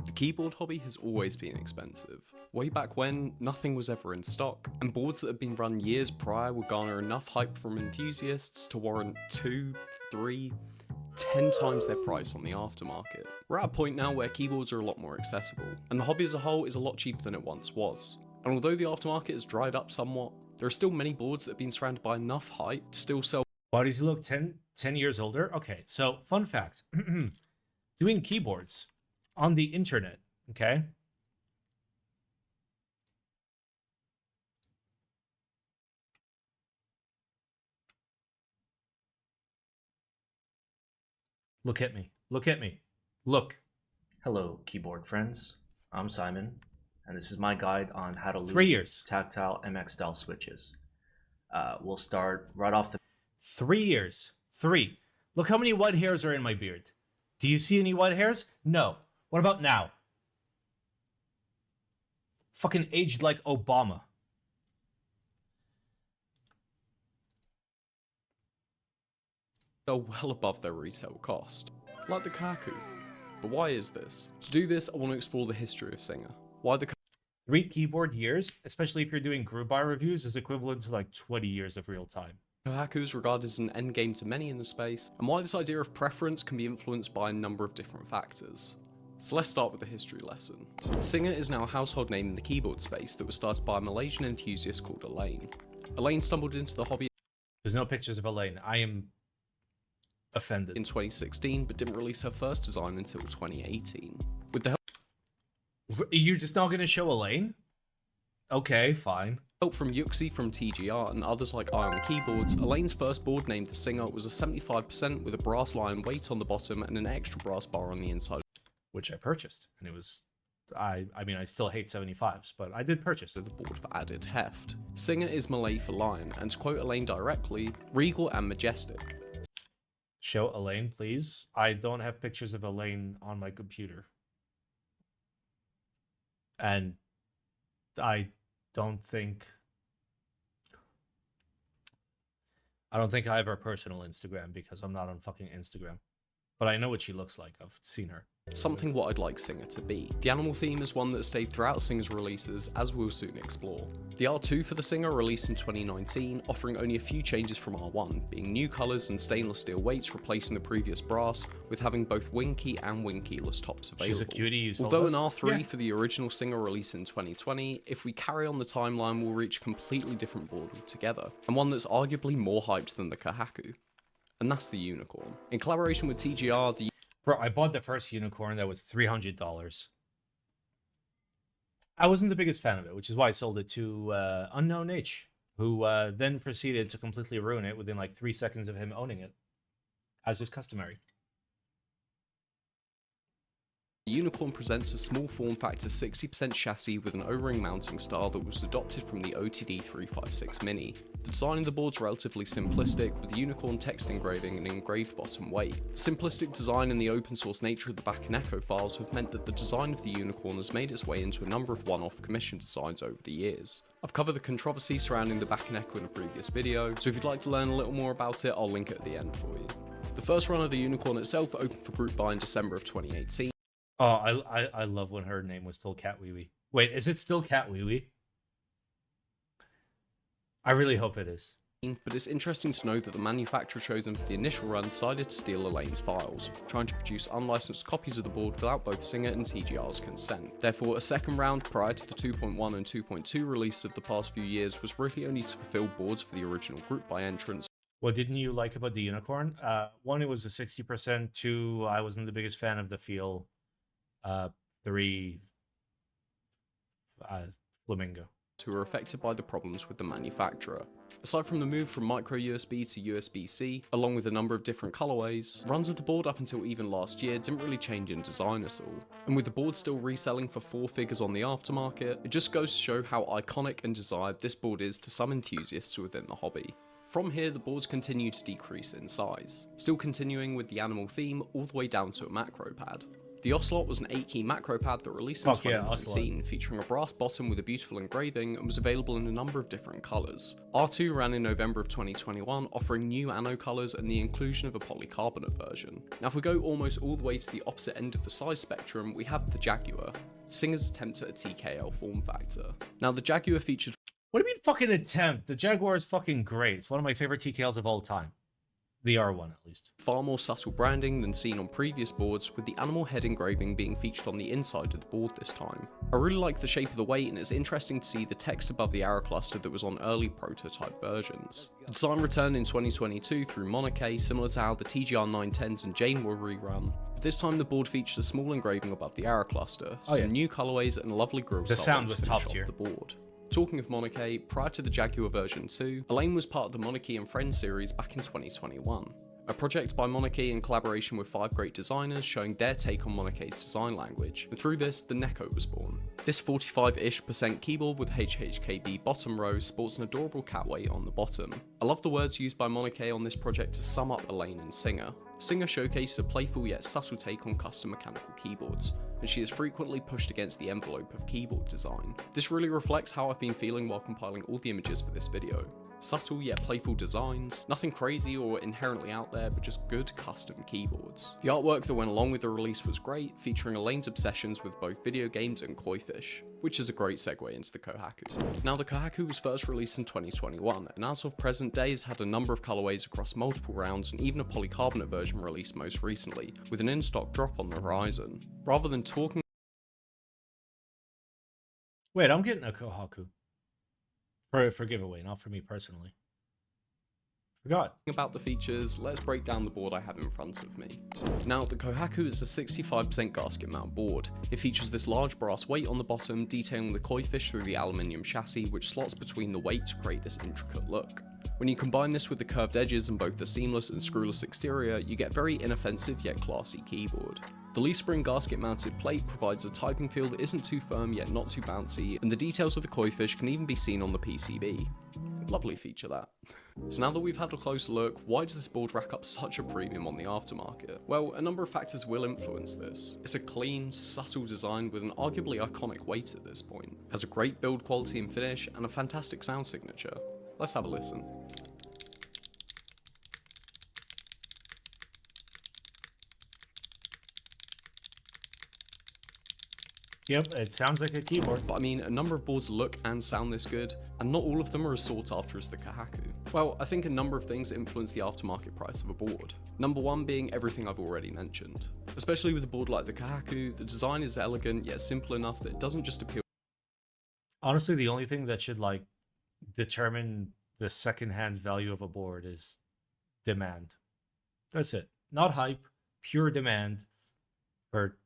The keyboard hobby has always been expensive. Way back when, nothing was ever in stock, and boards that had been run years prior would garner enough hype from enthusiasts to warrant 2, 3, 10 times their price on the aftermarket. We're at a point now where keyboards are a lot more accessible, and the hobby as a whole is a lot cheaper than it once was. And although the aftermarket has dried up somewhat, there are still many boards that have been surrounded by enough hype to still sell. Why does he look 10 years older? Okay, so fun fact. Doing keyboards on the internet, okay? Look at me. Look at me. Look. Hello, keyboard friends. I'm Simon, and this is my guide on how to loop 3 years. tactile MX Dell switches. We'll start right off the 3 years. 3. Look how many white hairs are in my beard. Do you see any white hairs? No. What about now? Fucking aged like Obama. Sell well above their retail cost, like the Kaku. But why is this? To do this, I want to explore the history of Singa. Why the 3 keyboard years, especially if you're doing group buy reviews, is equivalent to like 20 years of real time. Kohaku is regarded as an endgame to many in the space, and why this idea of preference can be influenced by a number of different factors. So let's start with the history lesson. Singa is now a household name in the keyboard space that was started by a Malaysian enthusiast called Elaine. Elaine stumbled into the hobby There's no pictures of Elaine. I am offended. in 2016, but didn't release her first design until 2018. With the You're just not going to show Elaine? Okay, fine. help from Yuxi from TGR and others like Ion Keyboards, Elaine's first board named the Singa was a 75% with a brass lion weight on the bottom and an extra brass bar on the inside. Which I purchased. And it was... I mean, I still hate 75s, but I did purchase it. The board for added heft. Singa is Malay for lion, and to quote Elaine directly, regal and majestic. Show Elaine, please. I don't have pictures of Elaine on my computer. And I don't think I have her personal Instagram because I'm not on fucking Instagram. But I know what she looks like. I've seen her. Something what I'd like Singa to be. The animal theme is one that stayed throughout Singa's releases, as we'll soon explore. The R2 for the Singa released in 2019, offering only a few changes from R1, being new colours and stainless steel weights replacing the previous brass, with having both wing key and wing keyless tops available. She's a cutie. Although an R3 for the original Singa release in 2020, if we carry on the timeline we'll reach a completely different board altogether, and one that's arguably more hyped than the Kohaku. And that's the Unicorn. In collaboration with TGR, the Bro, I bought the first Unicorn that was $300. I wasn't the biggest fan of it, which is why I sold it to Unknown H, who then proceeded to completely ruin it within like 3 seconds of him owning it, as is customary. The Unicorn presents a small form factor 60% chassis with an O-ring mounting style that was adopted from the OTD 356 Mini. The design of the board's relatively simplistic, with the Unicorn text engraving and engraved bottom weight. The simplistic design and the open source nature of the back and echo files have meant that the design of the Unicorn has made its way into a number of one-off commission designs over the years. I've covered the controversy surrounding the back and echo in a previous video, so if you'd like to learn a little more about it, I'll link it at the end for you. The first run of the Unicorn itself opened for group buy in December of 2018. Oh, I love when her name was still Cat Wee Wee. Wait, is it still Cat Wee Wee? I really hope it is. But it's interesting to know that the manufacturer chosen for the initial run decided to steal Elaine's files, trying to produce unlicensed copies of the board without both Singa and TGR's consent. Therefore, a second round prior to the 2.1 and 2.2 release of the past few years was really only to fulfill boards for the original group buy entrance. What didn't you like about the Unicorn? One, it was a 60%. Two, I wasn't the biggest fan of the feel. Three, Flamingo. Who were affected by the problems with the manufacturer. Aside from the move from micro USB to USB-C, along with a number of different colorways, runs of the board up until even last year didn't really change in design at all. And with the board still reselling for 4 figures on the aftermarket, it just goes to show how iconic and desired this board is to some enthusiasts within the hobby. From here, the boards continue to decrease in size, still continuing with the animal theme all the way down to a Macropad. The Ocelot was an 8-key Macropad that released in 2019, featuring a brass bottom with a beautiful engraving and was available in a number of different colours. R2 ran in November of 2021, offering new anno colours and the inclusion of a polycarbonate version. Now if we go almost all the way to the opposite end of the size spectrum, we have the Jaguar, Singa's attempt at a TKL form factor. Now the Jaguar featured... What do you mean fucking attempt? The Jaguar is fucking great. It's one of my favorite TKLs of all time. The R1 at least. Far more subtle branding than seen on previous boards, with the animal head engraving being featured on the inside of the board this time. I really like the shape of the weight, and it's interesting to see the text above the arrow cluster that was on early prototype versions. The design returned in 2022 through Maneki, similar to how the TGR 910s and Jane were rerun. But this time the board featured a small engraving above the arrow cluster, some new colorways and a lovely grill style to finish off the board. Talking of Maneki, prior to the Jaguar version 2, Elaine was part of the Maneki and Friends series back in 2021. A project by Maneki in collaboration with 5 great designers showing their take on Moneke's design language, and through this, the Neko was born. This 45-ish% keyboard with HHKB bottom row sports an adorable cat weight on the bottom. I love the words used by Maneki on this project to sum up Elaine and Singa. Singa showcased a playful yet subtle take on custom mechanical keyboards, and she is frequently pushed against the envelope of keyboard design. This really reflects how I've been feeling while compiling all the images for this video. Subtle yet playful designs, nothing crazy or inherently out there, but just good custom keyboards. The artwork that went along with the release was great, featuring Elaine's obsessions with both video games and koi fish, which is a great segue into the Kohaku. Now the Kohaku was first released in 2021, and as of present day has had a number of colorways across multiple rounds and even a polycarbonate version released most recently, with an in-stock drop on the horizon. Rather than talking... Wait, I'm getting a Kohaku. For giveaway, not for me personally. Forgot. About the features, let's break down the board I have in front of me. Now, the Kohaku is a 65% gasket mount board. It features this large brass weight on the bottom, detailing the koi fish through the aluminium chassis, which slots between the weight to create this intricate look. When you combine this with the curved edges and both the seamless and screwless exterior, you get a very inoffensive yet classy keyboard. The leaf spring gasket mounted plate provides a typing feel that isn't too firm yet not too bouncy, and the details of the koi fish can even be seen on the PCB. Lovely feature that. So now that we've had a closer look, why does this board rack up such a premium on the aftermarket? Well, a number of factors will influence this. It's a clean, subtle design with an arguably iconic weight at this point. It has a great build quality and finish, and a fantastic sound signature. Let's have a listen. Yep, it sounds like a keyboard. But I mean, a number of boards look and sound this good, and not all of them are as sought after as the Kohaku. Well, I think a number of things influence the aftermarket price of a board. Number one being everything I've already mentioned. Especially with a board like the Kohaku, the design is elegant yet simple enough that it doesn't just appeal. Honestly, the only thing that should like determine the second-hand value of a board is demand. That's it. Not hype, pure demand for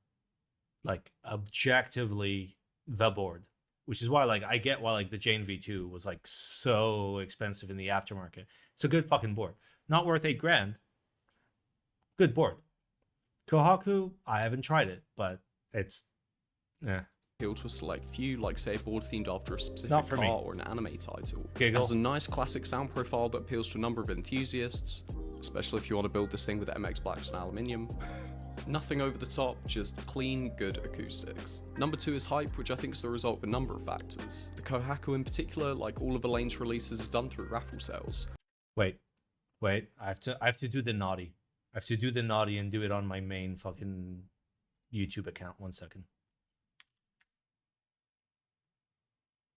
like objectively the board, which is why like I get why like the Jane V2 was like so expensive in the aftermarket. It's a good fucking board, not worth $8,000. Good board. Kohaku, I haven't tried it, but it's appeal to a select few, like say a board themed after a specific Not for car me. or an anime title. Giggle. It has a nice classic sound profile that appeals to a number of enthusiasts, especially if you want to build this thing with MX blacks and aluminium. Nothing over the top, just clean, good acoustics. Number two is hype, which I think is the result of a number of factors. The Kohaku in particular, like all of Elaine's releases, are done through raffle sales. Wait, I have to do the naughty. I have to do the naughty and do it on my main fucking YouTube account. 1 second.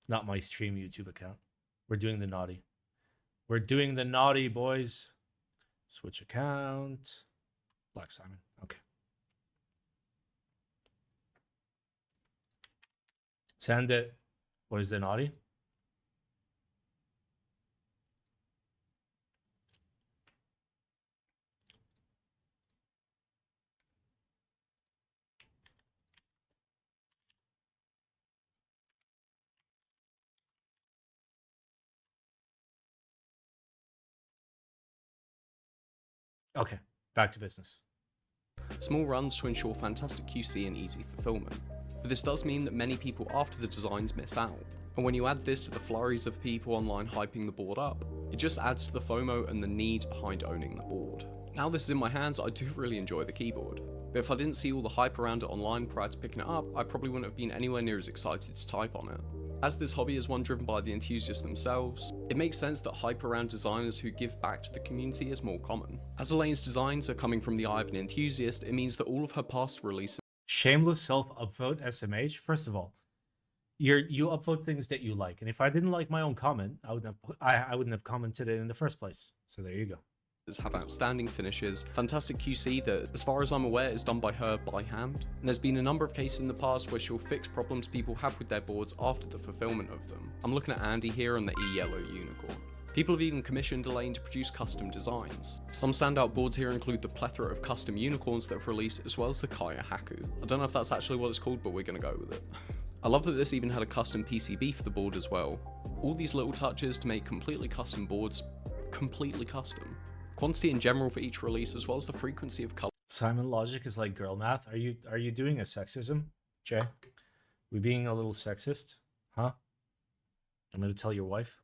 Not my stream YouTube account. We're doing the naughty. We're doing the naughty, boys. Switch account. Black Simon. Okay. Send it. What is the naughty? Okay, back to business. Small runs to ensure fantastic QC and easy fulfillment. But this does mean that many people after the designs miss out. And when you add this to the flurries of people online hyping the board up, it just adds to the FOMO and the need behind owning the board. Now this is in my hands, I do really enjoy the keyboard. But if I didn't see all the hype around it online prior to picking it up, I probably wouldn't have been anywhere near as excited to type on it. As this hobby is one driven by the enthusiasts themselves, it makes sense that hype around designers who give back to the community is more common. As Elaine's designs are coming from the eye of an enthusiast, it means that all of her past releases Shameless self-upvote SMH. First of all, you upvote things that you like, and if I didn't like my own comment, I wouldn't have commented it in the first place. So there you go. have outstanding finishes, fantastic QC that, as far as I'm aware, is done by her by hand. And there's been a number of cases in the past where she'll fix problems people have with their boards after the fulfillment of them. I'm looking at Andy here on the E-Yellow Unicorn. People have even commissioned Elaine to produce custom designs. Some standout boards here include the plethora of custom unicorns that have released, as well as the Kohaku. I don't know if that's actually what it's called, but we're going to go with it. I love that this even had a custom PCB for the board as well. All these little touches to make completely custom boards, completely custom. Quantity in general for each release, as well as the frequency of color. Simon logic is like girl math. Are you doing a sexism, Jay? We being a little sexist, huh? I'm gonna tell your wife.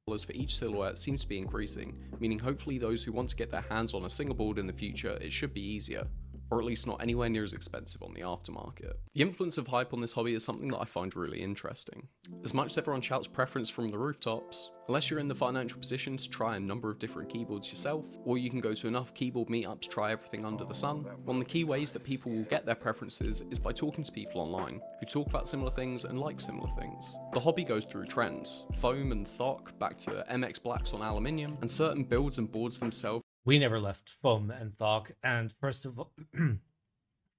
For each silhouette seems to be increasing, meaning hopefully those who want to get their hands on a single board in the future, it should be easier, or at least not anywhere near as expensive on the aftermarket. The influence of hype on this hobby is something that I find really interesting. As much as everyone shouts preference from the rooftops, unless you're in the financial position to try a number of different keyboards yourself, or you can go to enough keyboard meetups to try everything under the sun, one of the key ways that people will get their preferences is by talking to people online, who talk about similar things and like similar things. The hobby goes through trends, foam and thock, back to MX blacks on aluminium, and certain builds and boards themselves. We never left foam and thock, and first of all,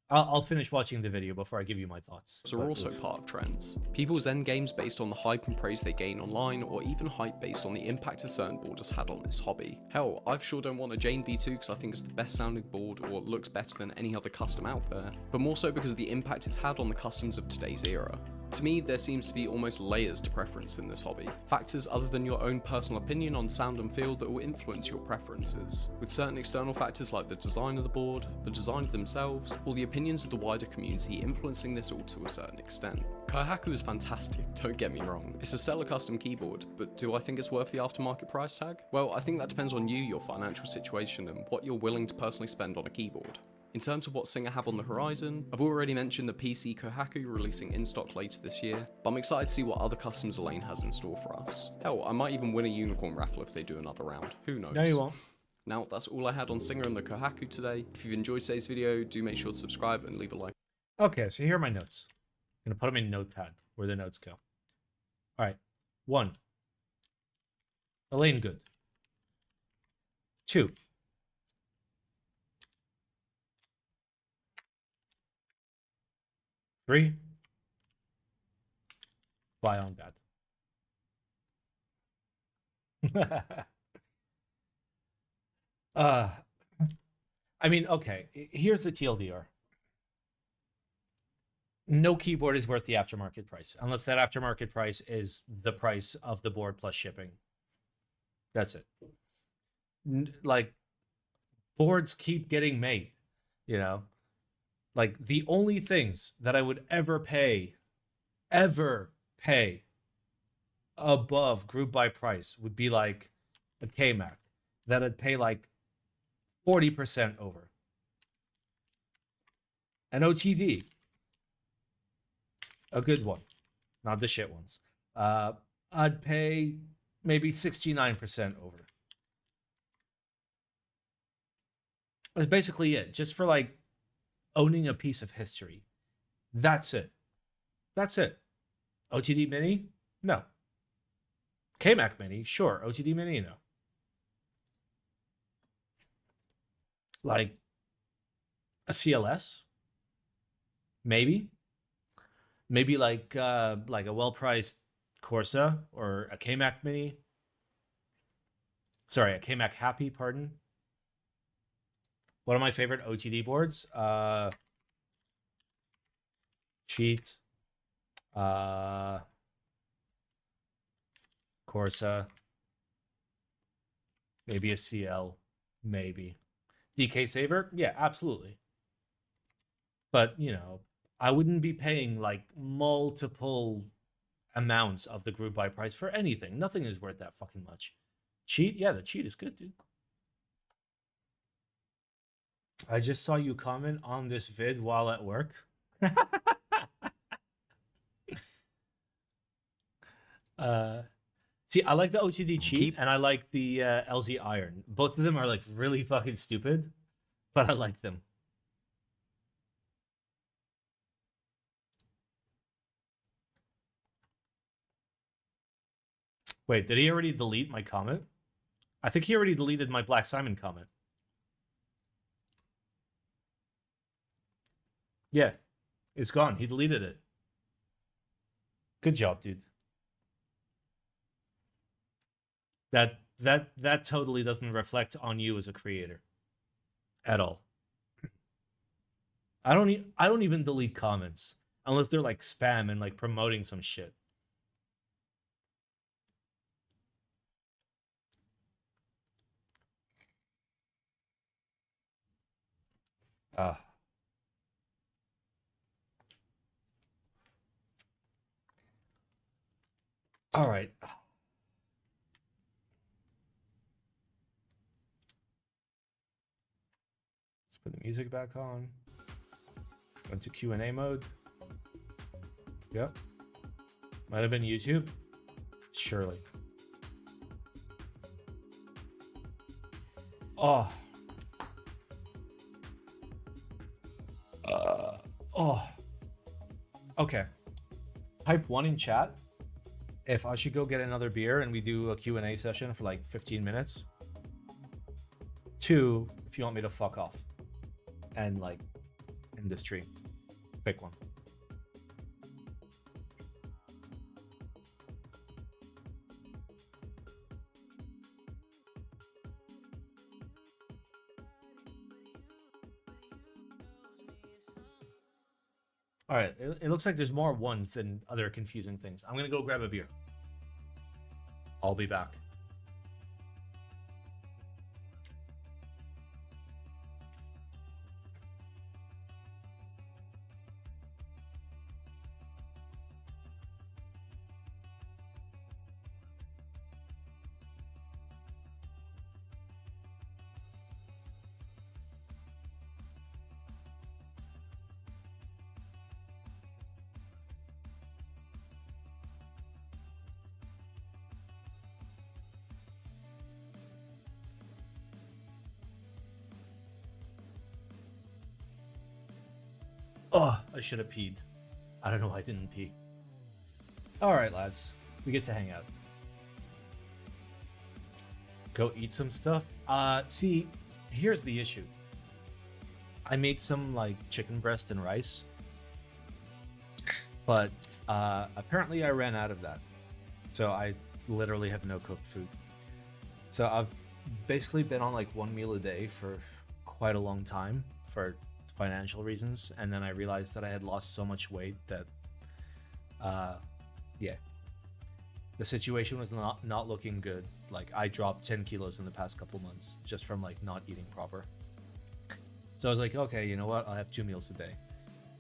I'll finish watching the video before I give you my thoughts. Are also part of trends. People's endgames based on the hype and praise they gain online, or even hype based on the impact a certain board has had on this hobby. Hell, I sure don't want a Jane V2 because I think it's the best sounding board or looks better than any other custom out there, but more so because of the impact it's had on the customs of today's era. To me, there seems to be almost layers to preference in this hobby, factors other than your own personal opinion on sound and feel that will influence your preferences, with certain external factors like the design of the board, the designer themselves, or the opinions of the wider community influencing this all to a certain extent. Kohaku is fantastic, don't get me wrong. It's a stellar custom keyboard, but do I think it's worth the aftermarket price tag? Well, I think that depends on you, your financial situation, and what you're willing to personally spend on a keyboard. In terms of what Singa have on the horizon, I've already mentioned the PC Kohaku releasing in stock later this year, but I'm excited to see what other customs Elaine has in store for us. Hell, I might even win a unicorn raffle if they do another round, who knows. No, you won't. Now, that's all I had on Singa and the Kohaku today. If you've enjoyed today's video, do make sure to subscribe and leave a like. Okay, so here are my notes. Gonna put them in Notepad where the notes go. All right. 1. Elaine Good. 2. Three. Fly on bad. I mean, okay. Here's the TLDR. No keyboard is worth the aftermarket price, unless that aftermarket price is the price of the board plus shipping. That's it. Like, boards keep getting made, you know? Like, the only things that I would ever pay above group buy price would be like a KMac that I'd pay like 40% over. An OTD, a good one, not the shit ones. I'd pay maybe 69% over. That's basically it. Just for like owning a piece of history. That's it. That's it. OTD Mini? No. KMac Mini? Sure. OTD Mini? No. Like a CLS? Maybe. Maybe like a well-priced Corsa or a KMac Mini. Sorry, a KMac Happy, pardon. One of my favorite OTD boards. Cheat. Corsa. Maybe a CL. Maybe. DK Saver? Yeah, absolutely. But, you know, I wouldn't be paying like multiple amounts of the group buy price for anything. Nothing is worth that fucking much. Cheat? Yeah, the cheat is good, dude. I just saw you comment on this vid while at work. See, I like the OTD cheat and I like the LZ Iron. Both of them are like really fucking stupid, but I like them. Wait, did he already delete my comment? I think he already deleted my Black Simon comment. Yeah, it's gone. He deleted it. Good job, dude. That totally doesn't reflect on you as a creator at all. I don't even delete comments unless they're like spam and like promoting some shit. All right. Let's put the music back on. Went to Q&A mode. Yep. Might have been YouTube. Surely. Oh. Oh. Okay. Type 1 in chat if I should go get another beer and we do a Q&A session for like 15 minutes. 2, if you want me to fuck off and like end the stream. Pick one. All right, it looks like there's more ones than other confusing things. I'm gonna go grab a beer. I'll be back. Oh, I should have peed. I don't know why I didn't pee. Alright, lads. We get to hang out. Go eat some stuff. See, here's the issue. I made some, like, chicken breast and rice. But, apparently I ran out of that. So I literally have no cooked food. So I've basically been on, like, 1 meal a day for quite a long time for financial reasons. And then I realized that I had lost so much weight that, yeah. The situation was not looking good. Like, I dropped 10 kilos in the past couple months just from, like, not eating proper. So I was like, okay, you know what? I'll have 2 meals a day.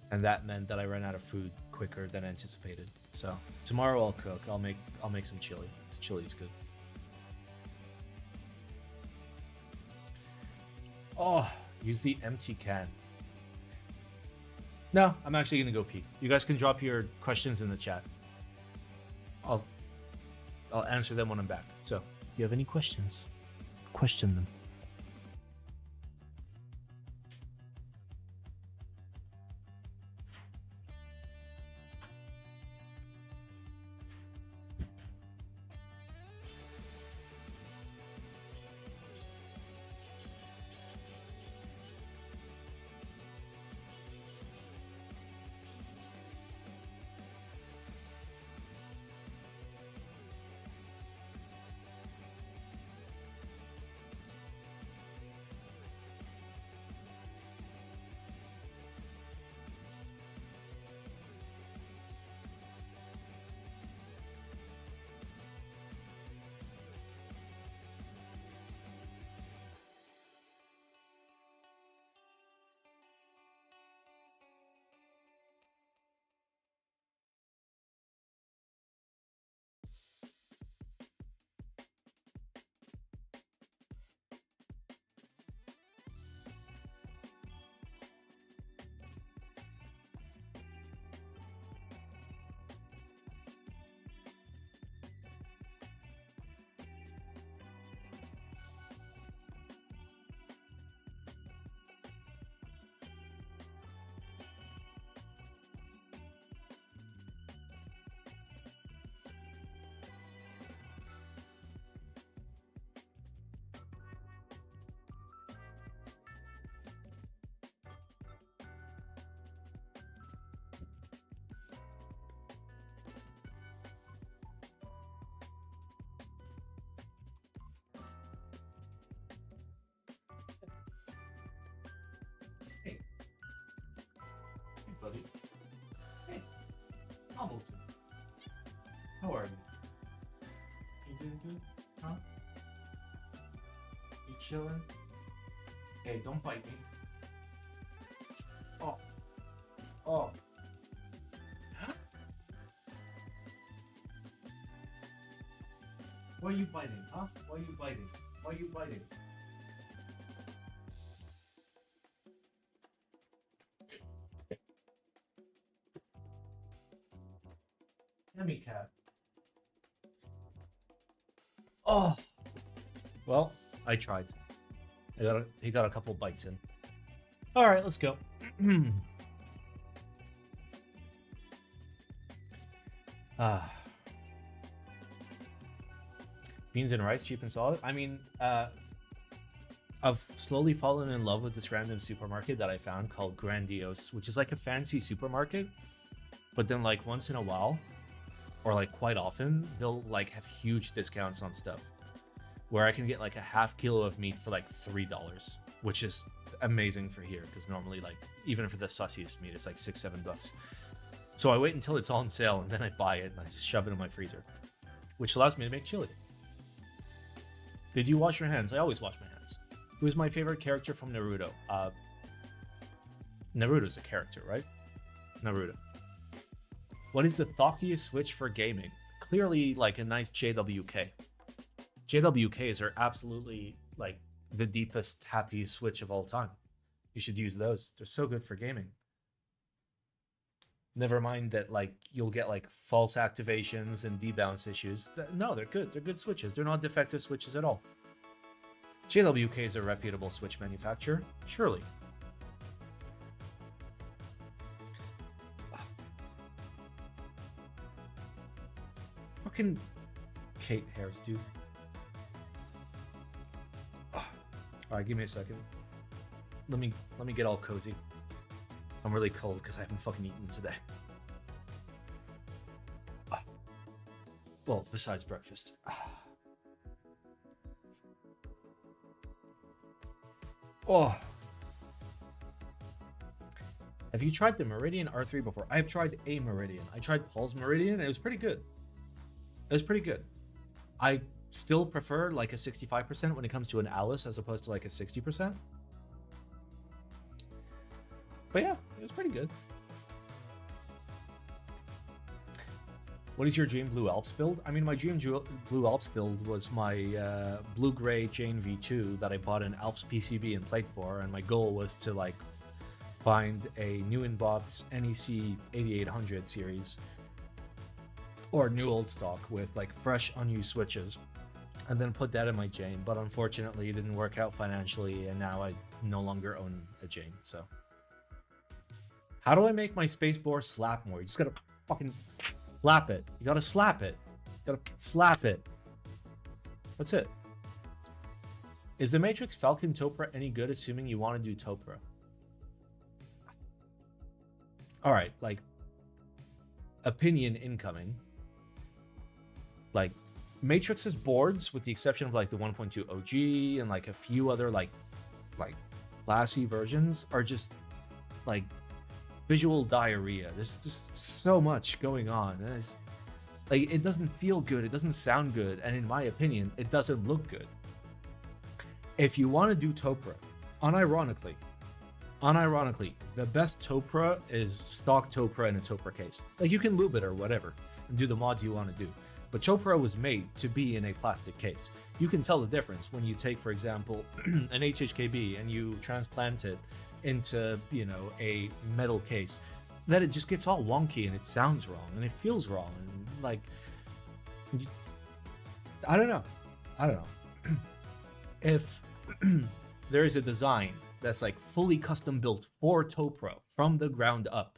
And that meant that I ran out of food quicker than anticipated. So tomorrow I'll cook. I'll make some chili. This chili is good. Oh, use the empty can. No, I'm actually gonna go pee. You guys can drop your questions in the chat. I'll answer them when I'm back. So, if you have any questions, question them. Hey. Hey, buddy. Hey. Hamilton. How are you? You doing good? Huh? You chilling? Hey, don't bite me. Oh. Oh. Why are you biting, huh? Why are you biting? Why are you biting? Yummy cat. Oh. Well, I tried. He got a couple bites in. All right, let's go. Beans and rice, cheap and solid. I mean, I've slowly fallen in love with this random supermarket that I found called Grandiose, which is like a fancy supermarket, but then like once in a while, or like quite often, they'll like have huge discounts on stuff, where I can get like a half kilo of meat for like $3, which is amazing for here, because normally like even for the sussiest meat, it's like $6-7. So I wait until it's on sale and then I buy it and I just shove it in my freezer, which allows me to make chili. Did you wash your hands? I always wash my hands. Who's my favorite character from Naruto? Naruto's a character, right? Naruto. What is the thockiest switch for gaming? Clearly, like a nice JWK. JWKs are absolutely like the deepest, happiest switch of all time. You should use those. They're so good for gaming. Never mind that like you'll get like false activations and debounce issues. No, they're good. They're good switches. They're not defective switches at all. JWK is a reputable switch manufacturer, surely. fucking Kate hairs, dude. All right, give me a second. Let me get all cozy. I'm really cold because I haven't fucking eaten today. Well, besides breakfast. Oh. Have you tried the Meridian R3 before? I've tried a Meridian. I tried Paul's Meridian, and it was pretty good. It was pretty good. I still prefer like a 65% when it comes to an Alice as opposed to like a 60%. But yeah, it was pretty good. What is your dream Blue Alps build? I mean, my dream Blue Alps build was my blue-gray Jane V2 that I bought an Alps PCB and plate for, and my goal was to like find a new in-box NEC 8800 series or new old stock with like fresh unused switches, and then put that in my Jane. But unfortunately, it didn't work out financially, and now I no longer own a Jane. So, how do I make my space bore slap more? You just gotta fucking slap it. You gotta slap it. You gotta slap it. That's it. Is the Matrix Falcon Topra any good, assuming you want to do Topra? Alright, like, opinion incoming. Like, Matrix's boards, with the exception of like the 1.2 OG and like a few other like classy versions, are just like visual diarrhea. There's just so much going on, and it's like, it doesn't feel good, it doesn't sound good, and in my opinion, it doesn't look good. If you want to do Topra, unironically, the best Topra is stock Topra in a Topra case. Like, you can lube it or whatever and do the mods you want to do, but Topra was made to be in a plastic case. You can tell the difference when you take, for example, an HHKB and you transplant it into, you know, a metal case, that it just gets all wonky and it sounds wrong and it feels wrong, and like, I don't know. If there is a design that's like fully custom built for Topra from the ground up,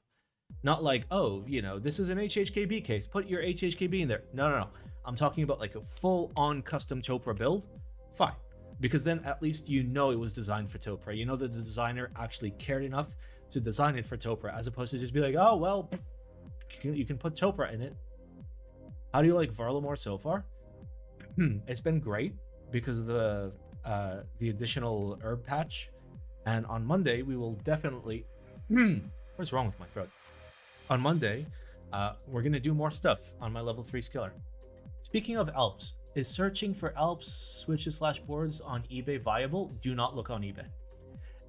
not like, oh, you know, this is an HHKB case, put your HHKB in there. No. I'm talking about like a full on custom Topra build. Fine. Because then at least you know it was designed for Topra. You know that the designer actually cared enough to design it for Topra, as opposed to just be like, oh, well, you can put Topra in it. How do you like Varlamore so far? It's been great because of the additional herb patch. And on Monday, we will definitely... What's wrong with my throat? On Monday, we're going to do more stuff on my level 3 skiller. Speaking of Alps, is searching for Alps switches / boards on eBay viable? Do not look on eBay.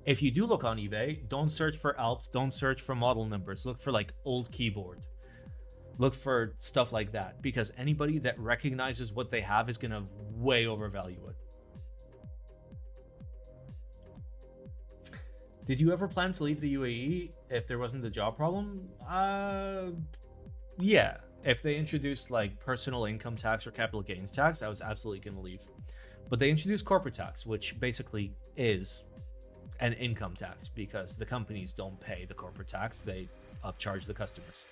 If you do look on eBay, don't search for Alps, don't search for model numbers. Look for like old keyboard. Look for stuff like that, because anybody that recognizes what they have is going to way overvalue it. Did you ever plan to leave the UAE if there wasn't a job problem? Yeah. If they introduced like personal income tax or capital gains tax, I was absolutely going to leave. But they introduced corporate tax, which basically is an income tax because the companies don't pay the corporate tax, they upcharge the customers.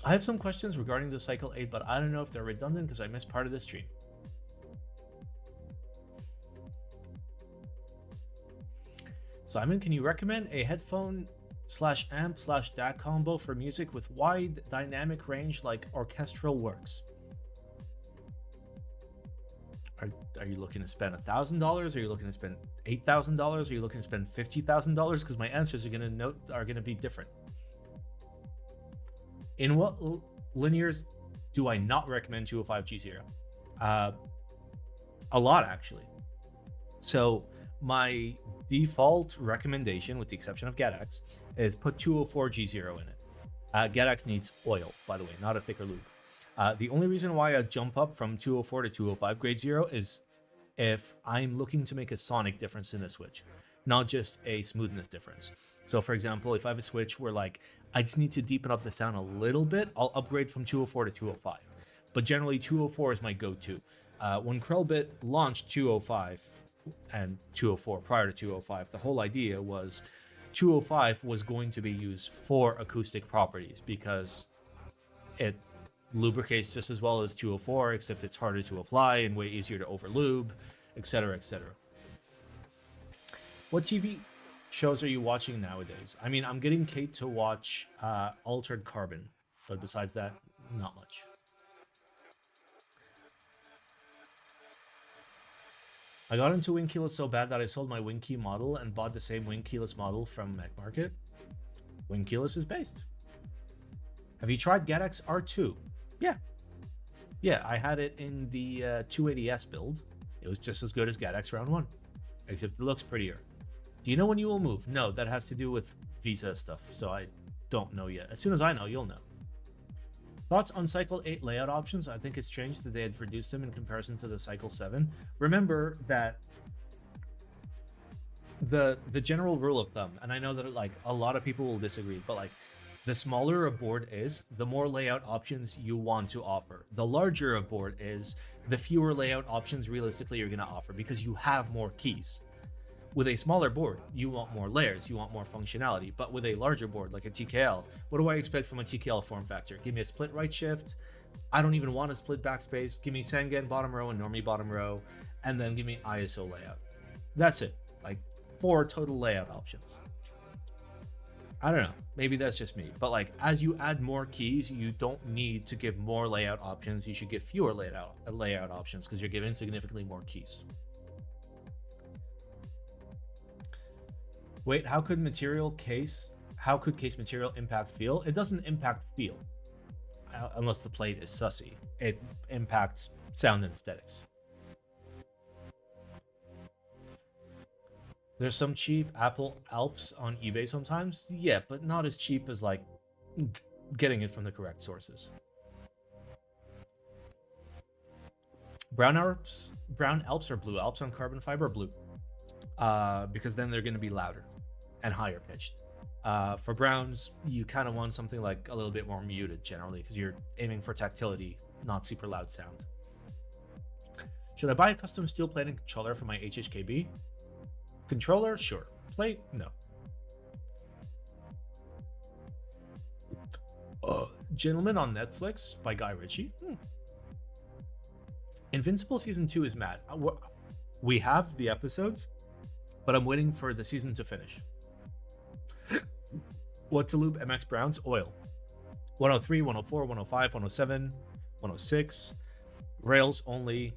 I have some questions regarding the Cycle8, but I don't know if they're redundant because I missed part of the stream. Simon, can you recommend a headphone /amp /DAC combo for music with wide dynamic range like orchestral works? Are you looking to spend $1,000? Are you looking to spend $8,000? Are you looking to spend $50,000? Because my answers are gonna be different. In what linears do I not recommend 205G0? A lot, actually. So my default recommendation, with the exception of GetX, is put 204G0 in it. GetX needs oil, by the way, not a thicker lube. The only reason why I jump up from 204 to 205 grade 0 is if I'm looking to make a sonic difference in the switch, not just a smoothness difference. So for example, if I have a switch where like I just need to deepen up the sound a little bit, I'll upgrade from 204 to 205. But generally 204 is my go-to. When Krellbit launched 205 and 204 prior to 205, the whole idea was 205 was going to be used for acoustic properties because it lubricates just as well as 204, except it's harder to apply and way easier to overlube, etc., etc. What TV shows are you watching nowadays? I mean, I'm getting Kate to watch Altered Carbon, but besides that, not much. I got into wing keyless so bad that I sold my wing key model and bought the same wing keyless model from Mech Market. Wing keyless is based. Have you tried GetX R2? Yeah, I had it in the 280S build. It was just as good as GetX Round 1, except it looks prettier. Do you know when you will move? No, that has to do with visa stuff, so I don't know yet. As soon as I know, you'll know. Thoughts on Cycle 8 layout options? I think it's strange that they had reduced them in comparison to the Cycle 7. Remember that the general rule of thumb, and I know that like a lot of people will disagree, but like the smaller a board is, the more layout options you want to offer. The larger a board is, the fewer layout options realistically you're going to offer because you have more keys. With a smaller board, you want more layers, you want more functionality. But with a larger board, like a TKL, what do I expect from a TKL form factor? Give me a split right shift. I don't even want a split backspace. Give me Sangen bottom row and Normie bottom row, and then give me ISO layout. That's it. Like 4 total layout options. I don't know. Maybe that's just me. But like, as you add more keys, you don't need to give more layout options. You should give fewer layout options because you're giving significantly more keys. Wait, how could case material impact feel? It doesn't impact feel, unless the plate is sussy. It impacts sound and aesthetics. There's some cheap Apple Alps on eBay sometimes. Yeah, but not as cheap as like getting it from the correct sources. Brown Alps or blue Alps on carbon fiber? Blue. Because then they're going to be louder and higher pitched. For browns, you kind of want something like a little bit more muted generally because you're aiming for tactility, not super loud sound. Should I buy a custom steel plating controller for my HHKB? Controller, sure. Plate, no. Gentleman on Netflix by Guy Ritchie. Invincible Season 2 is mad. We have the episodes, but I'm waiting for the season to finish. What to lube MX Browns? Oil. 103, 104, 105, 107, 106. Rails only.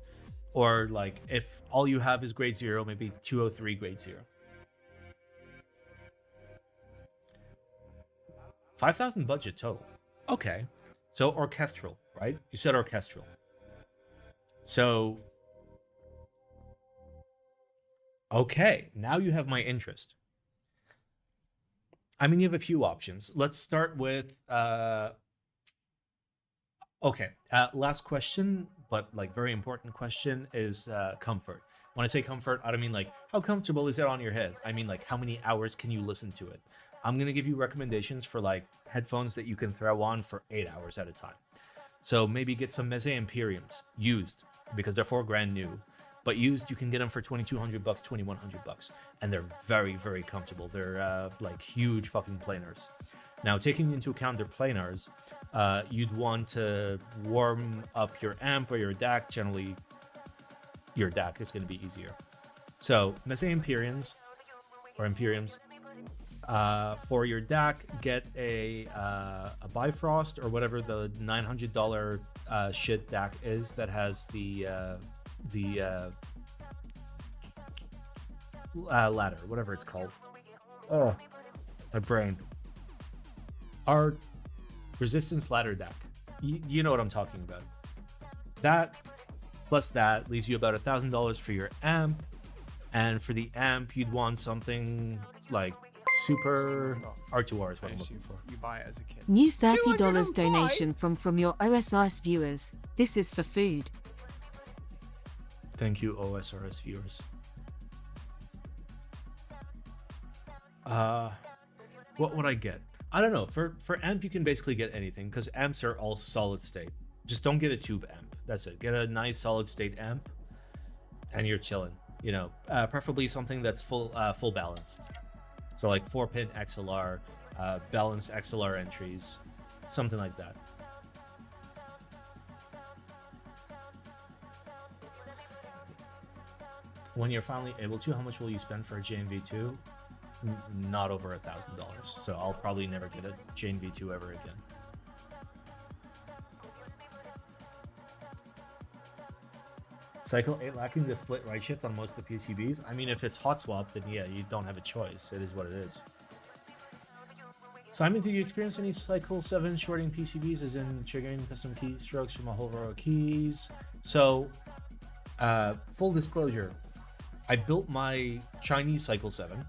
Or like if all you have is grade 0, maybe 203 grade 0. 5,000 budget total. Okay. So orchestral, right? You said orchestral. So okay, now you have my interest. I mean, you have a few options. Let's start with, okay, last question, but like very important question is comfort. When I say comfort, I don't mean like, how comfortable is it on your head? I mean like, how many hours can you listen to it? I'm going to give you recommendations for like headphones that you can throw on for 8 hours at a time. So maybe get some Meze Imperiums used because they're $4,000 new. But used, you can get them for $2,200, $2,100, and they're very, very comfortable. They're like huge fucking planars. Now, taking into account their planars, you'd want to warm up your amp or your DAC. Generally, your DAC is going to be easier. So, Meze Imperiums or Imperiums. For your DAC, get a Bifrost or whatever the $900 shit DAC is that has the ladder, whatever it's called. Oh, my brain. Our resistance ladder DAC. You know what I'm talking about. That plus that leaves you about $1,000 for your amp, and for the amp, you'd want something like super R2R is what I'm looking for. You buy it as a kid. New $30 donation from your OSRS viewers. This is for food. Thank you, OSRS viewers. What would I get? I don't know. For amp, you can basically get anything because amps are all solid state. Just don't get a tube amp. That's it. Get a nice solid state amp, and you're chilling. You know, preferably something that's full balanced. So like 4-pin XLR, balanced XLR entries, something like that. when you're finally able to, how much will you spend for a JNV2? Not over $1,000. So I'll probably never get a JNV2 ever again. Cycle 8 lacking the split right shift on most of the PCBs. I mean, if it's hot swap, then yeah, you don't have a choice. It is what it is. Simon, do you experience any Cycle 7 shorting PCBs, as in triggering custom keystrokes from a whole row of keys? So, full disclosure, I built my Chinese Cycle 7,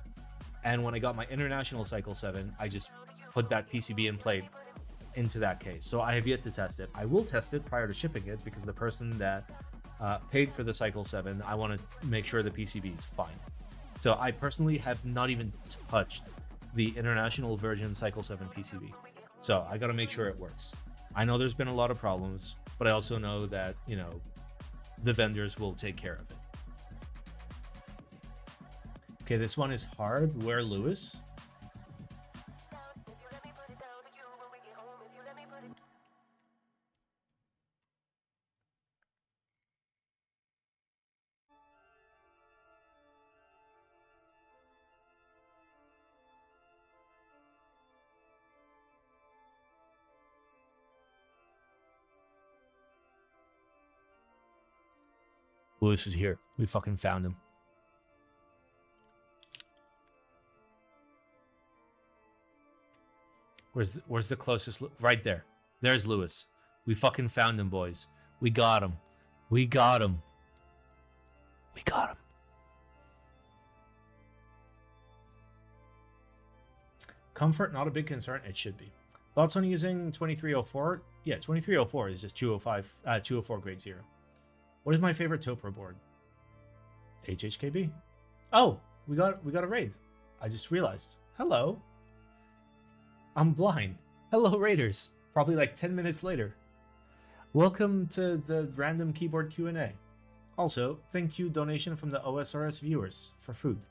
and when I got my international Cycle 7, I just put that PCB and played into that case. So I have yet to test it. I will test it prior to shipping it, because the person that paid for the Cycle 7, I want to make sure the PCB is fine. So I personally have not even touched the international version Cycle 7 PCB. So I got to make sure it works. I know there's been a lot of problems, but I also know that, you know, the vendors will take care of it. Okay, this one is hard. Where, Lewis? Lewis is here. We fucking found him. Where's the closest? Right there. There's Lewis. We fucking found him, boys. We got him. We got him. We got him. Comfort, not a big concern. It should be. Thoughts on using 2304? Yeah, 2304 is just 204 grade 0. What is my favorite Topro board? HHKB. Oh, we got a raid. I just realized. Hello. I'm blind. Hello, raiders. Probably like 10 minutes later. Welcome to the random keyboard Q&A. Also, thank you donation from the OSRS viewers for food.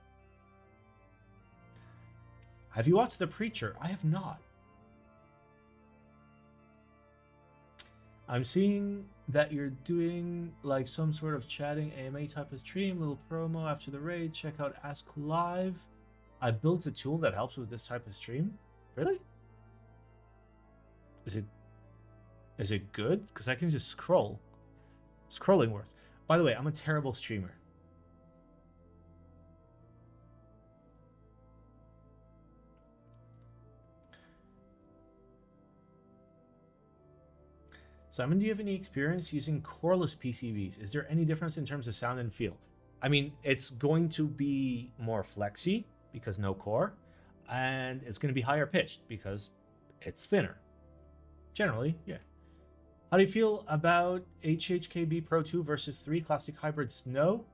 Have you watched The Preacher? I have not. I'm seeing that you're doing like some sort of chatting AMA type of stream, little promo after the raid. Check out Ask Live. I built a tool that helps with this type of stream. Really? Is it good? Because I can just scroll. Scrolling works. By the way, I'm a terrible streamer. Simon, do you have any experience using coreless PCBs? Is there any difference in terms of sound and feel? I mean, it's going to be more flexy because no core, and it's going to be higher pitched because it's thinner. Generally, yeah. How do you feel about HHKB Pro 2 versus 3 classic hybrids? No.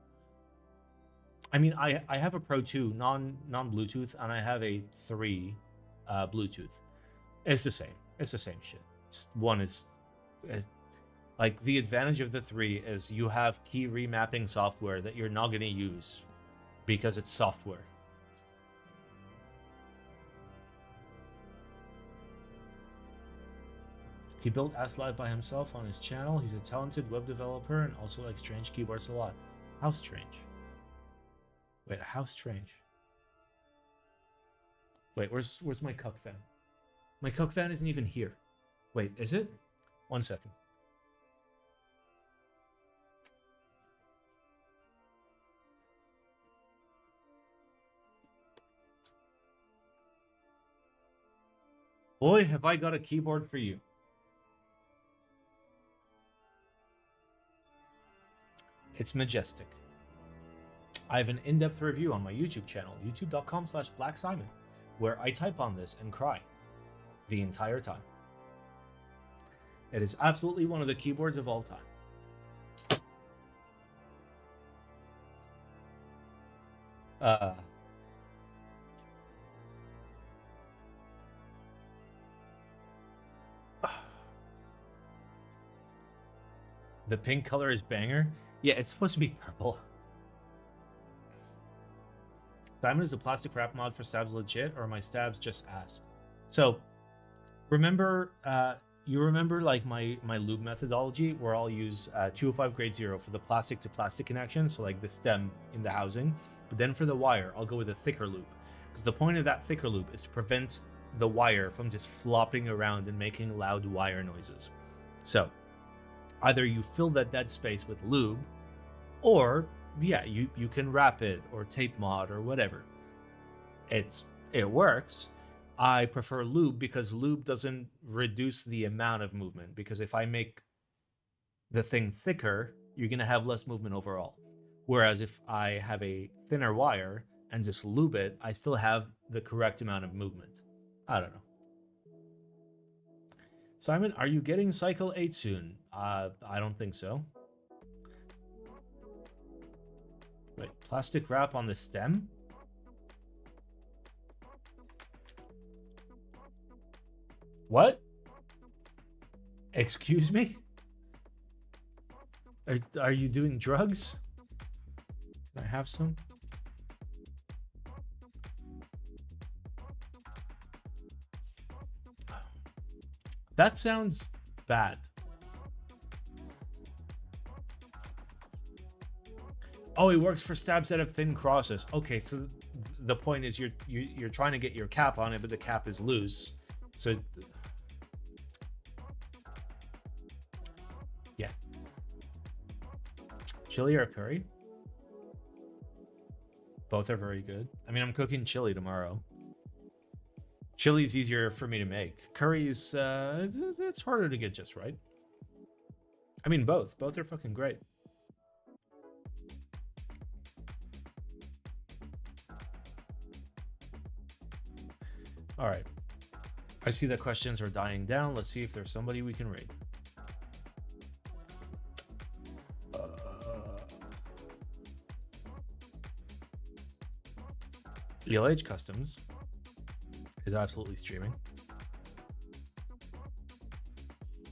I mean, I have a Pro 2 non-Bluetooth, and I have a 3 Bluetooth. It's the same. It's the same shit. One is... like, the advantage of the 3 is you have key remapping software that you're not going to use because it's software. He built ASTHA Live by himself on his channel. He's a talented web developer and also likes strange keyboards a lot. How strange? Wait, how strange? Wait, where's my cuck fan? My cuck fan isn't even here. Wait, is it? 1 second. Boy, have I got a keyboard for you. It's majestic. I have an in-depth review on my YouTube channel, youtube.com/BlackSimon, where I type on this and cry the entire time. It is absolutely one of the keyboards of all time. The pink color is banger. Yeah, it's supposed to be purple. Simon, is the plastic wrap mod for stabs legit, or are my stabs just ass? So, remember, you remember like my lube methodology where I'll use 205 grade 0 for the plastic to plastic connection, so like the stem in the housing, but then for the wire I'll go with a thicker loop, because the point of that thicker loop is to prevent the wire from just flopping around and making loud wire noises. So either you fill that dead space with lube, or yeah, you can wrap it or tape mod or whatever. It works. I prefer lube because lube doesn't reduce the amount of movement, because if I make the thing thicker, you're going to have less movement overall. Whereas if I have a thinner wire and just lube it, I still have the correct amount of movement. I don't know. Simon, are you getting Cycle8 soon? I don't think so. Wait, plastic wrap on the stem? What? Excuse me? Are you doing drugs? Can I have some? That sounds bad. Oh, it works for stabs out of thin crosses. Okay, so the point is you're trying to get your cap on it, but the cap is loose. So yeah. Chili or curry? Both are very good. I mean, I'm cooking chili tomorrow. Chili's easier for me to make. Curry's it's harder to get just right. I mean, both are fucking great. All right. I see that questions are dying down. Let's see if there's somebody we can raid. ELH Customs is absolutely streaming.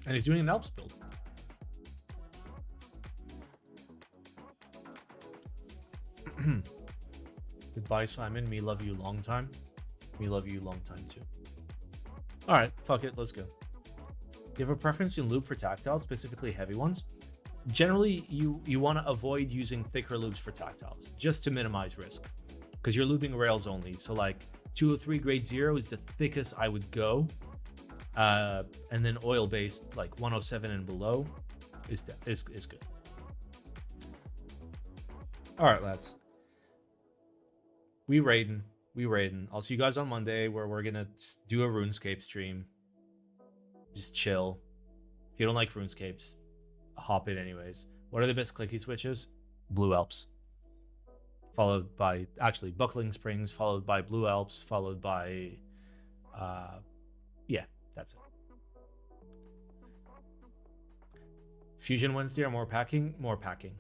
And he's doing an Alps build. Goodbye, Simon. Me love you long time. Me love you long time too. Alright, fuck it, let's go. You have a preference in lube for tactiles, specifically heavy ones? Generally, you want to avoid using thicker lubes for tactiles, just to minimize risk. Because you're lubing rails only, so like 203 grade 0 is the thickest I would go. And then oil-based, like 107 and below, is good. Alright, lads. We raiding. I'll see you guys on Monday, where we're gonna do a RuneScape stream. Just chill. If you don't like RuneScapes, hop in anyways. What are the best clicky switches? Blue Alps. Followed by, actually, Buckling Springs, followed by Blue Alps, followed by, yeah, that's it. Fusion Wednesday or more packing? More packing.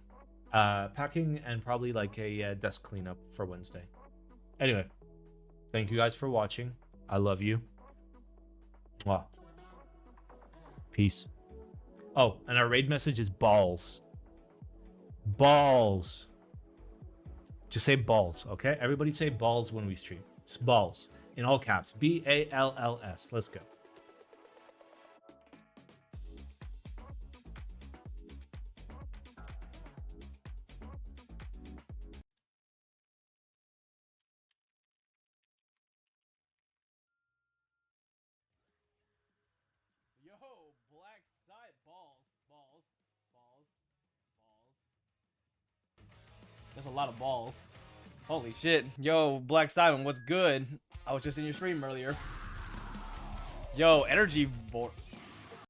Packing and probably like a desk cleanup for Wednesday. Anyway, thank you guys for watching. I love you. Wow. Peace. Oh, and our raid message is balls. Balls. Just say balls, okay? Everybody say balls when we stream. It's balls. In all caps. B-A-L-L-S. Let's go. Yo, black side balls. There's a lot of balls. Holy shit. Yo, Black Simon, what's good? I was just in your stream earlier. Yo, energy board.